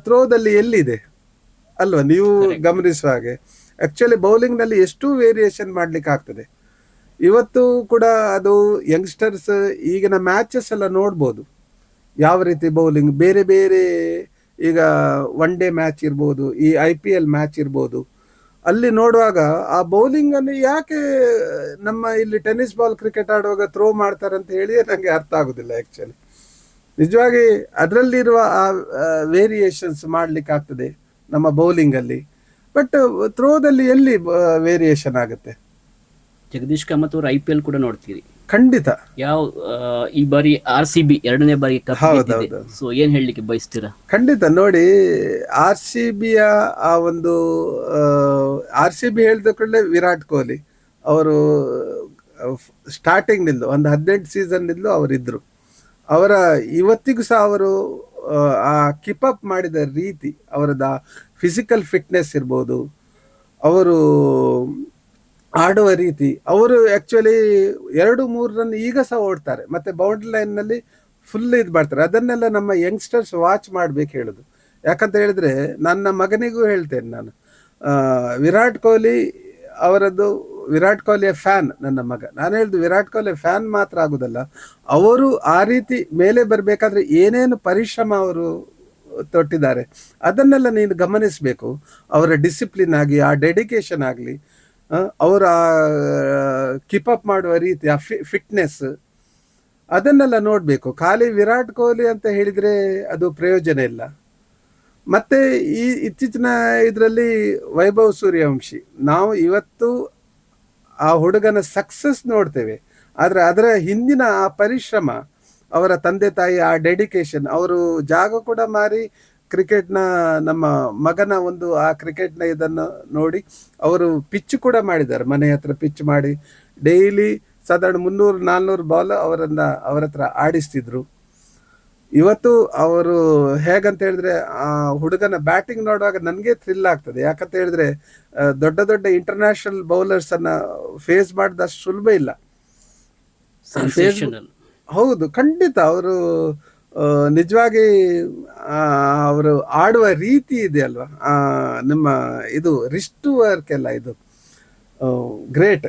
Speaker 2: ಥ್ರೋದಲ್ಲಿ ಎಲ್ಲಿದೆ ಅಲ್ವಾ, ನೀವು ಗಮನಿಸುವ ಹಾಗೆ ಆ್ಯಕ್ಚುಲಿ ಬೌಲಿಂಗ್ನಲ್ಲಿ ಎಷ್ಟು ವೇರಿಯೇಷನ್ ಮಾಡಲಿಕ್ಕೆ ಆಗ್ತದೆ. ಇವತ್ತು ಕೂಡ ಅದು ಯಂಗ್ಸ್ಟರ್ಸ್ ಈಗಿನ ಮ್ಯಾಚಸ್ ಎಲ್ಲ ನೋಡ್ಬೋದು, ಯಾವ ರೀತಿ ಬೌಲಿಂಗ್ ಬೇರೆ ಬೇರೆ. ಈಗ ಒನ್ ಡೇ ಮ್ಯಾಚ್ ಇರ್ಬೋದು, ಈ IPL ಮ್ಯಾಚ್ ಇರ್ಬೋದು, ಅಲ್ಲಿ ನೋಡುವಾಗ ಆ ಬೌಲಿಂಗನ್ನು ಯಾಕೆ ನಮ್ಮ ಇಲ್ಲಿ ಟೆನ್ನಿಸ್ ಬಾಲ್ ಕ್ರಿಕೆಟ್ ಆಡುವಾಗ ಥ್ರೋ ಮಾಡ್ತಾರೆ ಅಂತ ಹೇಳಿ ನನಗೆ ಅರ್ಥ ಆಗೋದಿಲ್ಲ ಆ್ಯಕ್ಚುಲಿ. ನಿಜವಾಗಿ ಅದರಲ್ಲಿರುವ ಆ ವೇರಿಯೇಷನ್ಸ್ ಮಾಡಲಿಕ್ಕೆ ಆಗ್ತದೆ ನಮ್ಮ ಬೌಲಿಂಗಲ್ಲಿ, ಬಟ್ ಥ್ರೋದಲ್ಲಿ ಎಲ್ಲಿ ವೇರಿಯೇಷನ್ ಆಗುತ್ತೆ?
Speaker 1: ಜಗದೀಶ್ ಕಾಮತ್ ಅವರು IPL ಕೂಡ ನೋಡ್ತೀರಿ.
Speaker 2: ಖಂಡಿತ.
Speaker 1: ಯಾವ ಈ ಬಾರಿ RCB ಎರಡನೇ ಬಾರಿ ಕಪ್ ಗೆದ್ದಿದೆ.
Speaker 2: ಹೌದೌದು.
Speaker 1: ಸೊ ಏನ್ ಹೇಳಲಿಕ್ಕೆ ಬಯಸ್ತೀರಾ?
Speaker 2: ಖಂಡಿತ. ನೋಡಿ, RCBಯ ಆ ಒಂದು RCB ಹೇಳಿದ ಕೂಡಲೇ ವಿರಾಟ್ ಕೊಹ್ಲಿ ಅವರು ಸ್ಟಾರ್ಟಿಂಗ್ನಿಂದಲೂ ಒಂದು 18 ಸೀಸನ್ನಿಂದಲೂ ಅವರಿದ್ದರು. ಅವರ ಇವತ್ತಿಗೂ ಸಹ ಅವರು ಆ ಕೀಪ್ ಅಪ್ ಮಾಡಿದ ರೀತಿ, ಅವರದ ಫಿಸಿಕಲ್ ಫಿಟ್ನೆಸ್ ಇರ್ಬೋದು, ಅವರು ಆಡುವ ರೀತಿ, ಅವರು ಆ್ಯಕ್ಚುಲಿ 2-3 ರನ್ ಈಗ ಸಹ ಓಡ್ತಾರೆ, ಮತ್ತು ಬೌಂಡ್ರಿ ಲೈನ್ನಲ್ಲಿ ಫುಲ್ ಇದು ಮಾಡ್ತಾರೆ. ಅದನ್ನೆಲ್ಲ ನಮ್ಮ ಯಂಗ್ಸ್ಟರ್ಸ್ ವಾಚ್ ಮಾಡ್ಬೇಕು ಹೇಳೋದು. ಯಾಕಂತ ಹೇಳಿದ್ರೆ ನನ್ನ ಮಗನಿಗೂ ಹೇಳ್ತೇನೆ ನಾನು, ವಿರಾಟ್ ಕೊಹ್ಲಿ ಅವರದ್ದು, ವಿರಾಟ್ ಕೊಹ್ಲಿಯ ಫ್ಯಾನ್ ನನ್ನ ಮಗ. ನಾನು ಹೇಳಿದ್ದು ವಿರಾಟ್ ಕೊಹ್ಲಿ ಫ್ಯಾನ್ ಮಾತ್ರ ಆಗುದಲ್ಲ, ಅವರು ಆ ರೀತಿ ಮೇಲೆ ಬರಬೇಕಾದ್ರೆ ಏನೇನು ಪರಿಶ್ರಮ ಅವರು ತೊಟ್ಟಿದ್ದಾರೆ ಅದನ್ನೆಲ್ಲ ನೀನು ಗಮನಿಸಬೇಕು. ಅವರ ಡಿಸಿಪ್ಲಿನ್ ಆಗಿ, ಆ ಡೆಡಿಕೇಶನ್ ಆಗಲಿ, ಅವರ ಕೀಪ್ ಅಪ್ ಮಾಡುವ ರೀತಿ, ಆ ಫಿಟ್ನೆಸ್, ಅದನ್ನೆಲ್ಲ ನೋಡಬೇಕು. ಖಾಲಿ ವಿರಾಟ್ ಕೊಹ್ಲಿ ಅಂತ ಹೇಳಿದರೆ ಅದು ಪ್ರಯೋಜನ ಇಲ್ಲ. ಮತ್ತು ಈ ಇತ್ತೀಚಿನ ಇದರಲ್ಲಿ ವೈಭವ್ ಸೂರ್ಯವಂಶಿ, ನಾವು ಇವತ್ತು ಆ ಹುಡುಗನ ಸಕ್ಸಸ್ ನೋಡ್ತೇವೆ, ಆದರೆ ಅದರ ಹಿಂದಿನ ಆ ಪರಿಶ್ರಮ, ಅವರ ತಂದೆ ತಾಯಿ ಆ ಡೆಡಿಕೇಶನ್, ಅವರು ಜಾಗ ಕೂಡ ಮಾರಿ ಕ್ರಿಕೆಟ್ನ, ನಮ್ಮ ಮಗನ ಒಂದು ಆ ಕ್ರಿಕೆಟ್ನ ಇದನ್ನು ನೋಡಿ ಅವರು ಪಿಚ್ ಕೂಡ ಮಾಡಿದ್ದಾರೆ. ಮನೆ ಹತ್ರ ಪಿಚ್ ಮಾಡಿ ಡೈಲಿ ಸಾಧಾರಣ 300-400 ಬಾಲ್ ಅವರ ಹತ್ರ ಆಡಿಸ್ತಿದ್ರು. ಇವತ್ತು ಅವರು ಹೇಗಂತ ಹೇಳಿದ್ರೆ, ಆ ಹುಡುಗನ ಬ್ಯಾಟಿಂಗ್ ನೋಡುವಾಗ ನನಗೆ ಥ್ರಿಲ್ ಆಗ್ತದೆ. ಯಾಕಂತ ಹೇಳಿದ್ರೆ ದೊಡ್ಡ ದೊಡ್ಡ ಇಂಟರ್ನ್ಯಾಷನಲ್ ಬೌಲರ್ಸನ್ನು ಫೇಸ್ ಮಾಡಿದಷ್ಟು ಸುಲಭ ಇಲ್ಲ. ಹೌದು, ಖಂಡಿತ. ಅವರು ನಿಜವಾಗಿ ಅವರು ಆಡುವ ರೀತಿ ಇದೆ ಅಲ್ವಾ, ನಿಮ್ಮ ಇದು ರಿಸ್ಟ್ ವರ್ಕ್ ಎಲ್ಲ, ಇದು ಗ್ರೇಟ್.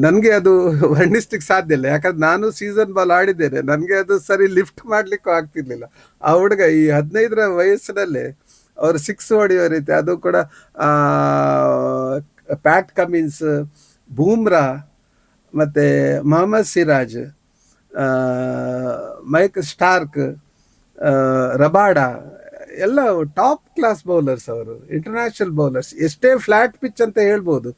Speaker 2: ನನಗೆ ಅದು ವರ್ಣಿಸ್ಲಿಕ್ಕೆ ಸಾಧ್ಯ ಇಲ್ಲ. ಯಾಕಂದ್ರೆ ನಾನು ಸೀಸನ್ ಬಾಲ್ ಆಡಿದ್ದೇನೆ, ನನಗೆ ಅದು ಸರಿ ಲಿಫ್ಟ್ ಮಾಡಲಿಕ್ಕೂ ಆಗ್ತಿರ್ಲಿಲ್ಲ. ಆ ಹುಡುಗ ಈ 15ರ ವಯಸ್ಸಿನಲ್ಲೇ ಅವರು 6 ಹೊಡೆಯೋ ರೀತಿ, ಅದು ಕೂಡ ಪ್ಯಾಟ್ ಕಮಿನ್ಸ್, ಬೂಮ್ರಾ, ಮತ್ತು Mohammed Siraj, Mike Starc, Rabada ಎಲ್ಲ ಟಾಪ್ ಕ್ಲಾಸ್ ಬೌಲರ್ಸ್. ಅವರು ಇಂಟರ್ನ್ಯಾಷನಲ್ ಬೌಲರ್ಸ್. ಎಷ್ಟೇ ಫ್ಲ್ಯಾಟ್ ಪಿಚ್ ಅಂತ ಹೇಳ್ಬೋದು,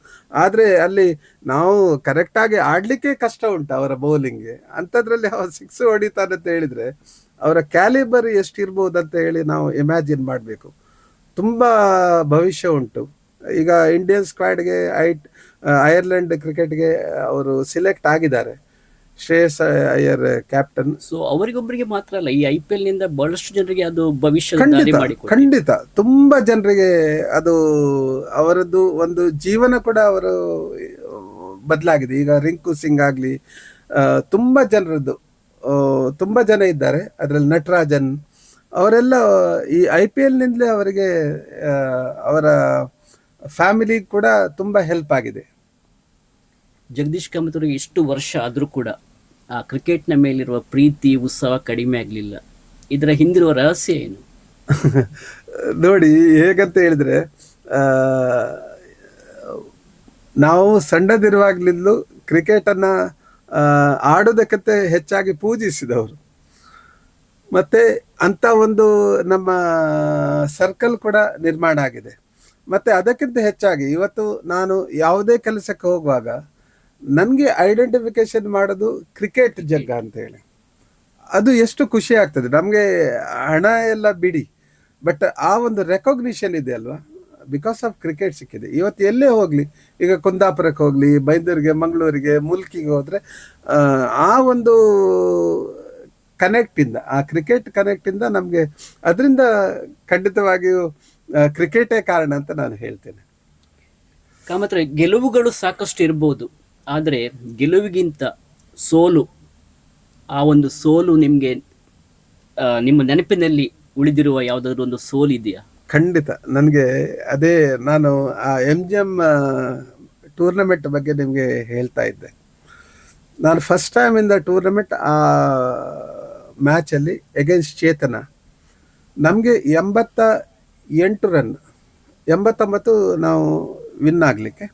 Speaker 2: ಆದರೆ ಅಲ್ಲಿ ನಾವು ಕರೆಕ್ಟಾಗಿ ಆಡಲಿಕ್ಕೆ ಕಷ್ಟ ಉಂಟು ಅವರ ಬೌಲಿಂಗ್ಗೆ. ಅಂಥದ್ರಲ್ಲಿ ಅವ್ರು 6 ಹೊಡಿತಾನೆ ಅಂತ ಹೇಳಿದರೆ ಅವರ ಕ್ಯಾಲಿಬರ್ ಎಷ್ಟಿರ್ಬೋದು ಅಂತ ಹೇಳಿ ನಾವು ಇಮ್ಯಾಜಿನ್ ಮಾಡಬೇಕು. ತುಂಬ ಭವಿಷ್ಯ ಉಂಟು. ಈಗ ಇಂಡಿಯನ್ ಸ್ಕ್ವಾಡ್ಗೆ ಐರ್ಲೆಂಡ್ ಕ್ರಿಕೆಟ್ಗೆ ಅವರು ಸಿಲೆಕ್ಟ್ ಆಗಿದ್ದಾರೆ, ಶ್ರೇಯಸ್ ಅಯ್ಯರ್ ಕ್ಯಾಪ್ಟನ್.
Speaker 1: ಸೊ ಅವರಿಗೊಬ್ಬರಿಗೆ ಮಾತ್ರ ಅಲ್ಲ, ಈ IPL ನಿಂದ ಬಹಳಷ್ಟು ಜನರಿಗೆ ಅದು ಭವಿಷ್ಯ
Speaker 2: ಖಂಡಿತ ತುಂಬಾ ಜನರಿಗೆ ಅದು ಅವರದ್ದು ಒಂದು ಜೀವನ ಕೂಡ ಅವರು ಬದಲಾಗಿದೆ. ಈಗ ರಿಂಕು ಸಿಂಗ್ ಆಗಲಿ, ತುಂಬಾ ಜನರದ್ದು, ತುಂಬಾ ಜನ ಇದ್ದಾರೆ. ಅದರಲ್ಲಿ ನಟರಾಜನ್ ಅವರೆಲ್ಲ ಈ IPL ನಿಂದಲೇ ಅವರಿಗೆ, ಅವರ ಫ್ಯಾಮಿಲಿ ಕೂಡ ತುಂಬ ಹೆಲ್ಪ್ ಆಗಿದೆ.
Speaker 1: ಜಗದೀಶ್ ಕಾಮತ್ ಅವರಿಗೆ ಇಷ್ಟು ವರ್ಷ ಆದರೂ ಕೂಡ ಆ ಕ್ರಿಕೆಟ್ನ ಮೇಲಿರುವ ಪ್ರೀತಿ ಉತ್ಸಾಹ ಕಡಿಮೆ ಆಗಲಿಲ್ಲ. ಇದರ ಹಿಂದಿರುವ ರಹಸ್ಯ ಏನು?
Speaker 2: ನೋಡಿ, ಹೇಗಂತ ಹೇಳಿದ್ರೆ, ನಾವು ಸಣ್ಣದಿರುವಾಗಲಿಂದಲೂ ಕ್ರಿಕೆಟನ್ನು ಆಡೋದಕ್ಕಿಂತ ಹೆಚ್ಚಾಗಿ ಪೂಜಿಸಿದವರು. ಮತ್ತು ಅಂಥ ಒಂದು ನಮ್ಮ ಸರ್ಕಲ್ ಕೂಡ ನಿರ್ಮಾಣ ಆಗಿದೆ. ಮತ್ತು ಅದಕ್ಕಿಂತ ಹೆಚ್ಚಾಗಿ ಇವತ್ತು ನಾನು ಯಾವುದೇ ಕೆಲಸಕ್ಕೆ ಹೋಗುವಾಗ ನನಗೆ ಐಡೆಂಟಿಫಿಕೇಶನ್ ಮಾಡೋದು ಕ್ರಿಕೆಟ್ ಜಗ್ಗ ಅಂತೇಳಿ. ಅದು ಎಷ್ಟು ಖುಷಿ ಆಗ್ತದೆ ನಮಗೆ. ಹಣ ಎಲ್ಲ ಬಿಡಿ, ಬಟ್ ಆ ಒಂದು ರೆಕಾಗ್ನಿಷನ್ ಇದೆ ಅಲ್ವಾ, ಬಿಕಾಸ್ ಆಫ್ ಕ್ರಿಕೆಟ್ ಸಿಕ್ಕಿದೆ. ಇವತ್ತು ಎಲ್ಲೇ ಹೋಗಲಿ, ಈಗ ಕುಂದಾಪುರಕ್ಕೆ ಹೋಗಲಿ, ಬೈಂದೂರಿಗೆ, ಮಂಗಳೂರಿಗೆ, ಮುಲ್ಕಿಗೆ ಹೋದರೆ ಆ ಒಂದು ಕನೆಕ್ಟಿಂದ, ಆ ಕ್ರಿಕೆಟ್ ಕನೆಕ್ಟಿಂದ ನಮಗೆ, ಅದರಿಂದ ಖಂಡಿತವಾಗಿಯೂ ಕ್ರಿಕೆಟೇ ಕಾರಣ ಅಂತ ನಾನು ಹೇಳ್ತೇನೆ.
Speaker 1: ಕಾಮತ್, ಗೆಲುವುಗಳು ಸಾಕಷ್ಟು ಇರ್ಬೋದು, ಆದರೆ ಗೆಲುವಿಗಿಂತ ಸೋಲು, ಆ ಒಂದು ಸೋಲು ನಿಮಗೆ ನಿಮ್ಮ ನೆನಪಿನಲ್ಲಿ ಉಳಿದಿರುವ ಯಾವುದಾದ್ರೂ ಒಂದು ಸೋಲು ಇದೆಯಾ?
Speaker 2: ಖಂಡಿತ. ನನಗೆ ಅದೇ, ನಾನು ಆ MGM ಟೂರ್ನಮೆಂಟ್ ಬಗ್ಗೆ ನಿಮಗೆ ಹೇಳ್ತಾ ಇದ್ದೆ. ನಾನು first time in the tournament, ಆ ಮ್ಯಾಚಲ್ಲಿ ಎಗೇನ್ಸ್ಟ್ ಚೇತನ, ನಮಗೆ 88 ರನ್, 89 ನಾವು ವಿನ್ ಆಗಲಿಕ್ಕೆ,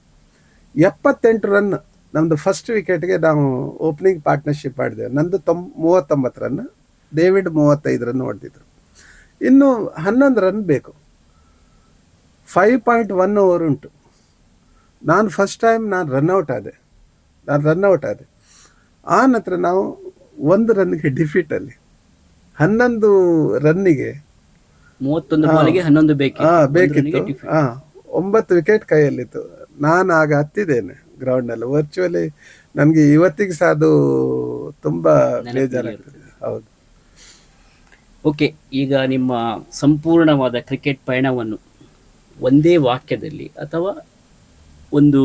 Speaker 2: 78 ರನ್ ನಮ್ಮದು ಫಸ್ಟ್ ವಿಕೆಟ್ಗೆ ನಾವು ಓಪನಿಂಗ್ ಪಾರ್ಟ್ನರ್ಶಿಪ್ ಆಡಿದೆವು. ನಂದು 39 ರನ್, ಡೇವಿಡ್ 35 ರನ್ ಹೊಡೆದಿದ್ರು. ಇನ್ನು 11 ರನ್ ಬೇಕು. 5.1 ಓವರ್ ಉಂಟು. ನಾನು ಫಸ್ಟ್ ಟೈಮ್ ನಾನು ರನ್ಔಟ್ ಆದೆ. ಆ ನಂತರ ನಾವು 1 ರನ್ಗೆ ಡಿಫೀಟಲ್ಲಿ 11 ರನ್ನಿಗೆ
Speaker 1: 31 ಬಾಲಿಗೆ 11
Speaker 2: ಬೇಕಿತ್ತು. 9 ವಿಕೆಟ್ ಕೈಯಲ್ಲಿತ್ತು. ನಾನು ಆಗ ಹತ್ತಿದ್ದೇನೆ ಗ್ರೌಂಡ್ನಲ್ಲಿ. ವರ್ಚುವಲಿ ನನಗೆ ಇವತ್ತಿಗೆ ಸಹ ಅದು ತುಂಬ ಬೇಜಾರಾಗ್ತದೆ. ಹೌದು.
Speaker 1: ಓಕೆ, ಈಗ ನಿಮ್ಮ ಸಂಪೂರ್ಣವಾದ ಕ್ರಿಕೆಟ್ ಪಯಣವನ್ನು ಒಂದೇ ವಾಕ್ಯದಲ್ಲಿ ಅಥವಾ ಒಂದು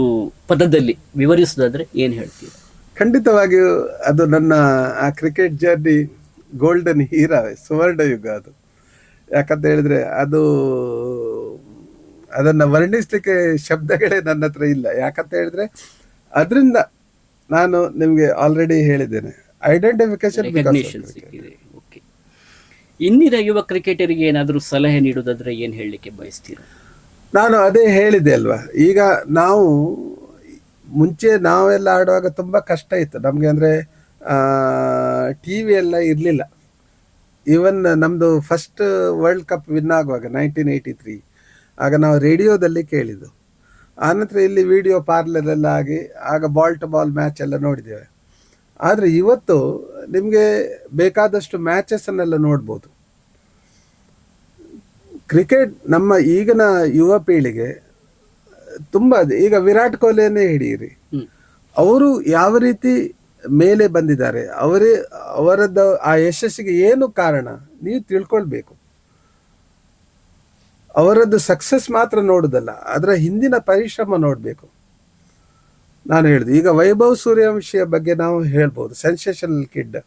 Speaker 1: ಪದದಲ್ಲಿ ವಿವರಿಸೋದಾದ್ರೆ ಏನು ಹೇಳ್ತೀರಾ?
Speaker 2: ಖಂಡಿತವಾಗಿಯೂ ಅದು ನನ್ನ ಆ ಕ್ರಿಕೆಟ್ ಜರ್ನಿ ಗೋಲ್ಡನ್ ಹೀರಾ, ಸುವರ್ಣ ಯುಗ ಅದು. ಯಾಕಂತ ಹೇಳಿದ್ರೆ ಅದನ್ನು ವರ್ಣಿಸ್ಲಿಕ್ಕೆ ಶಬ್ದಗಳೇ ನನ್ನ ಹತ್ರ ಇಲ್ಲ. ಯಾಕಂತ ಹೇಳಿದ್ರೆ ಅದರಿಂದ ನಾನು ನಿಮಗೆ ಆಲ್ರೆಡಿ ಹೇಳಿದ್ದೇನೆ, ಐಡೆಂಟಿಫಿಕೇಶನ್.
Speaker 1: ರೆಕಗ್ನಿಷನ್ ಸಿಕ್ಕಿದೆ. ಓಕೆ, ಇಂದಿನ ಯುವ ಕ್ರಿಕೆಟರಿಗೆ ಏನಾದರೂ ಸಲಹೆ ನೀಡೋದಾದ್ರೆ ಏನು ಹೇಳಲಿಕ್ಕೆ ಬಯಸ್ತೀರಾ?
Speaker 2: ನಾನು ಅದೇ ಹೇಳಿದೆ ಅಲ್ವಾ, ಈಗ ನಾವು ಮುಂಚೆ ನಾವೆಲ್ಲ ಆಡುವಾಗ ತುಂಬ ಕಷ್ಟ ಇತ್ತು ನಮಗೆ. ಅಂದರೆ ಟಿ ವಿ ಎಲ್ಲ ಇರಲಿಲ್ಲ. ಈವನ್ ನಮ್ಮದು ಫಸ್ಟ್ ವರ್ಲ್ಡ್ ಕಪ್ ವಿನ್ ಆಗುವಾಗ 1983, ಆಗ ನಾವು ರೇಡಿಯೋದಲ್ಲಿ ಕೇಳಿದ್ದು. ಆನಂತರ ಇಲ್ಲಿ ವಿಡಿಯೋ ಪಾರ್ಲರೆಲ್ಲ ಆಗಿ ಆಗ ಬಾಲ್ ಟು ಬಾಲ್ ಮ್ಯಾಚ್ ಎಲ್ಲ ನೋಡಿದ್ದೇವೆ. ಆದರೆ ಇವತ್ತು ನಿಮಗೆ ಬೇಕಾದಷ್ಟು ಮ್ಯಾಚಸ್ಸನ್ನೆಲ್ಲ ನೋಡ್ಬೋದು. ಕ್ರಿಕೆಟ್ ನಮ್ಮ ಈಗಿನ ಯುವ ಪೀಳಿಗೆ ತುಂಬ ಈಗ ವಿರಾಟ್ ಕೊಹ್ಲಿಯನ್ನೇ ಹಿಡಿಯಿರಿ, ಅವರು ಯಾವ ರೀತಿ ಮೇಲೆ ಬಂದಿದ್ದಾರೆ, ಅವರದ್ದು ಆ ಯಶಸ್ಸಿಗೆ ಏನು ಕಾರಣ ನೀವು ತಿಳ್ಕೊಳ್ಬೇಕು. ಅವರದ್ದು ಸಕ್ಸಸ್ ಮಾತ್ರ ನೋಡುದಲ್ಲ, ಅದರ ಹಿಂದಿನ ಪರಿಶ್ರಮ ನೋಡಬೇಕು. ನಾನು ಹೇಳಿದೆ, ಈಗ ವೈಭವ್ ಸೂರ್ಯವಂಶಿಯ ಬಗ್ಗೆ ನಾವು ಹೇಳ್ಬೋದು, ಸೆನ್ಸೇಷನಲ್ ಕಿಡ್.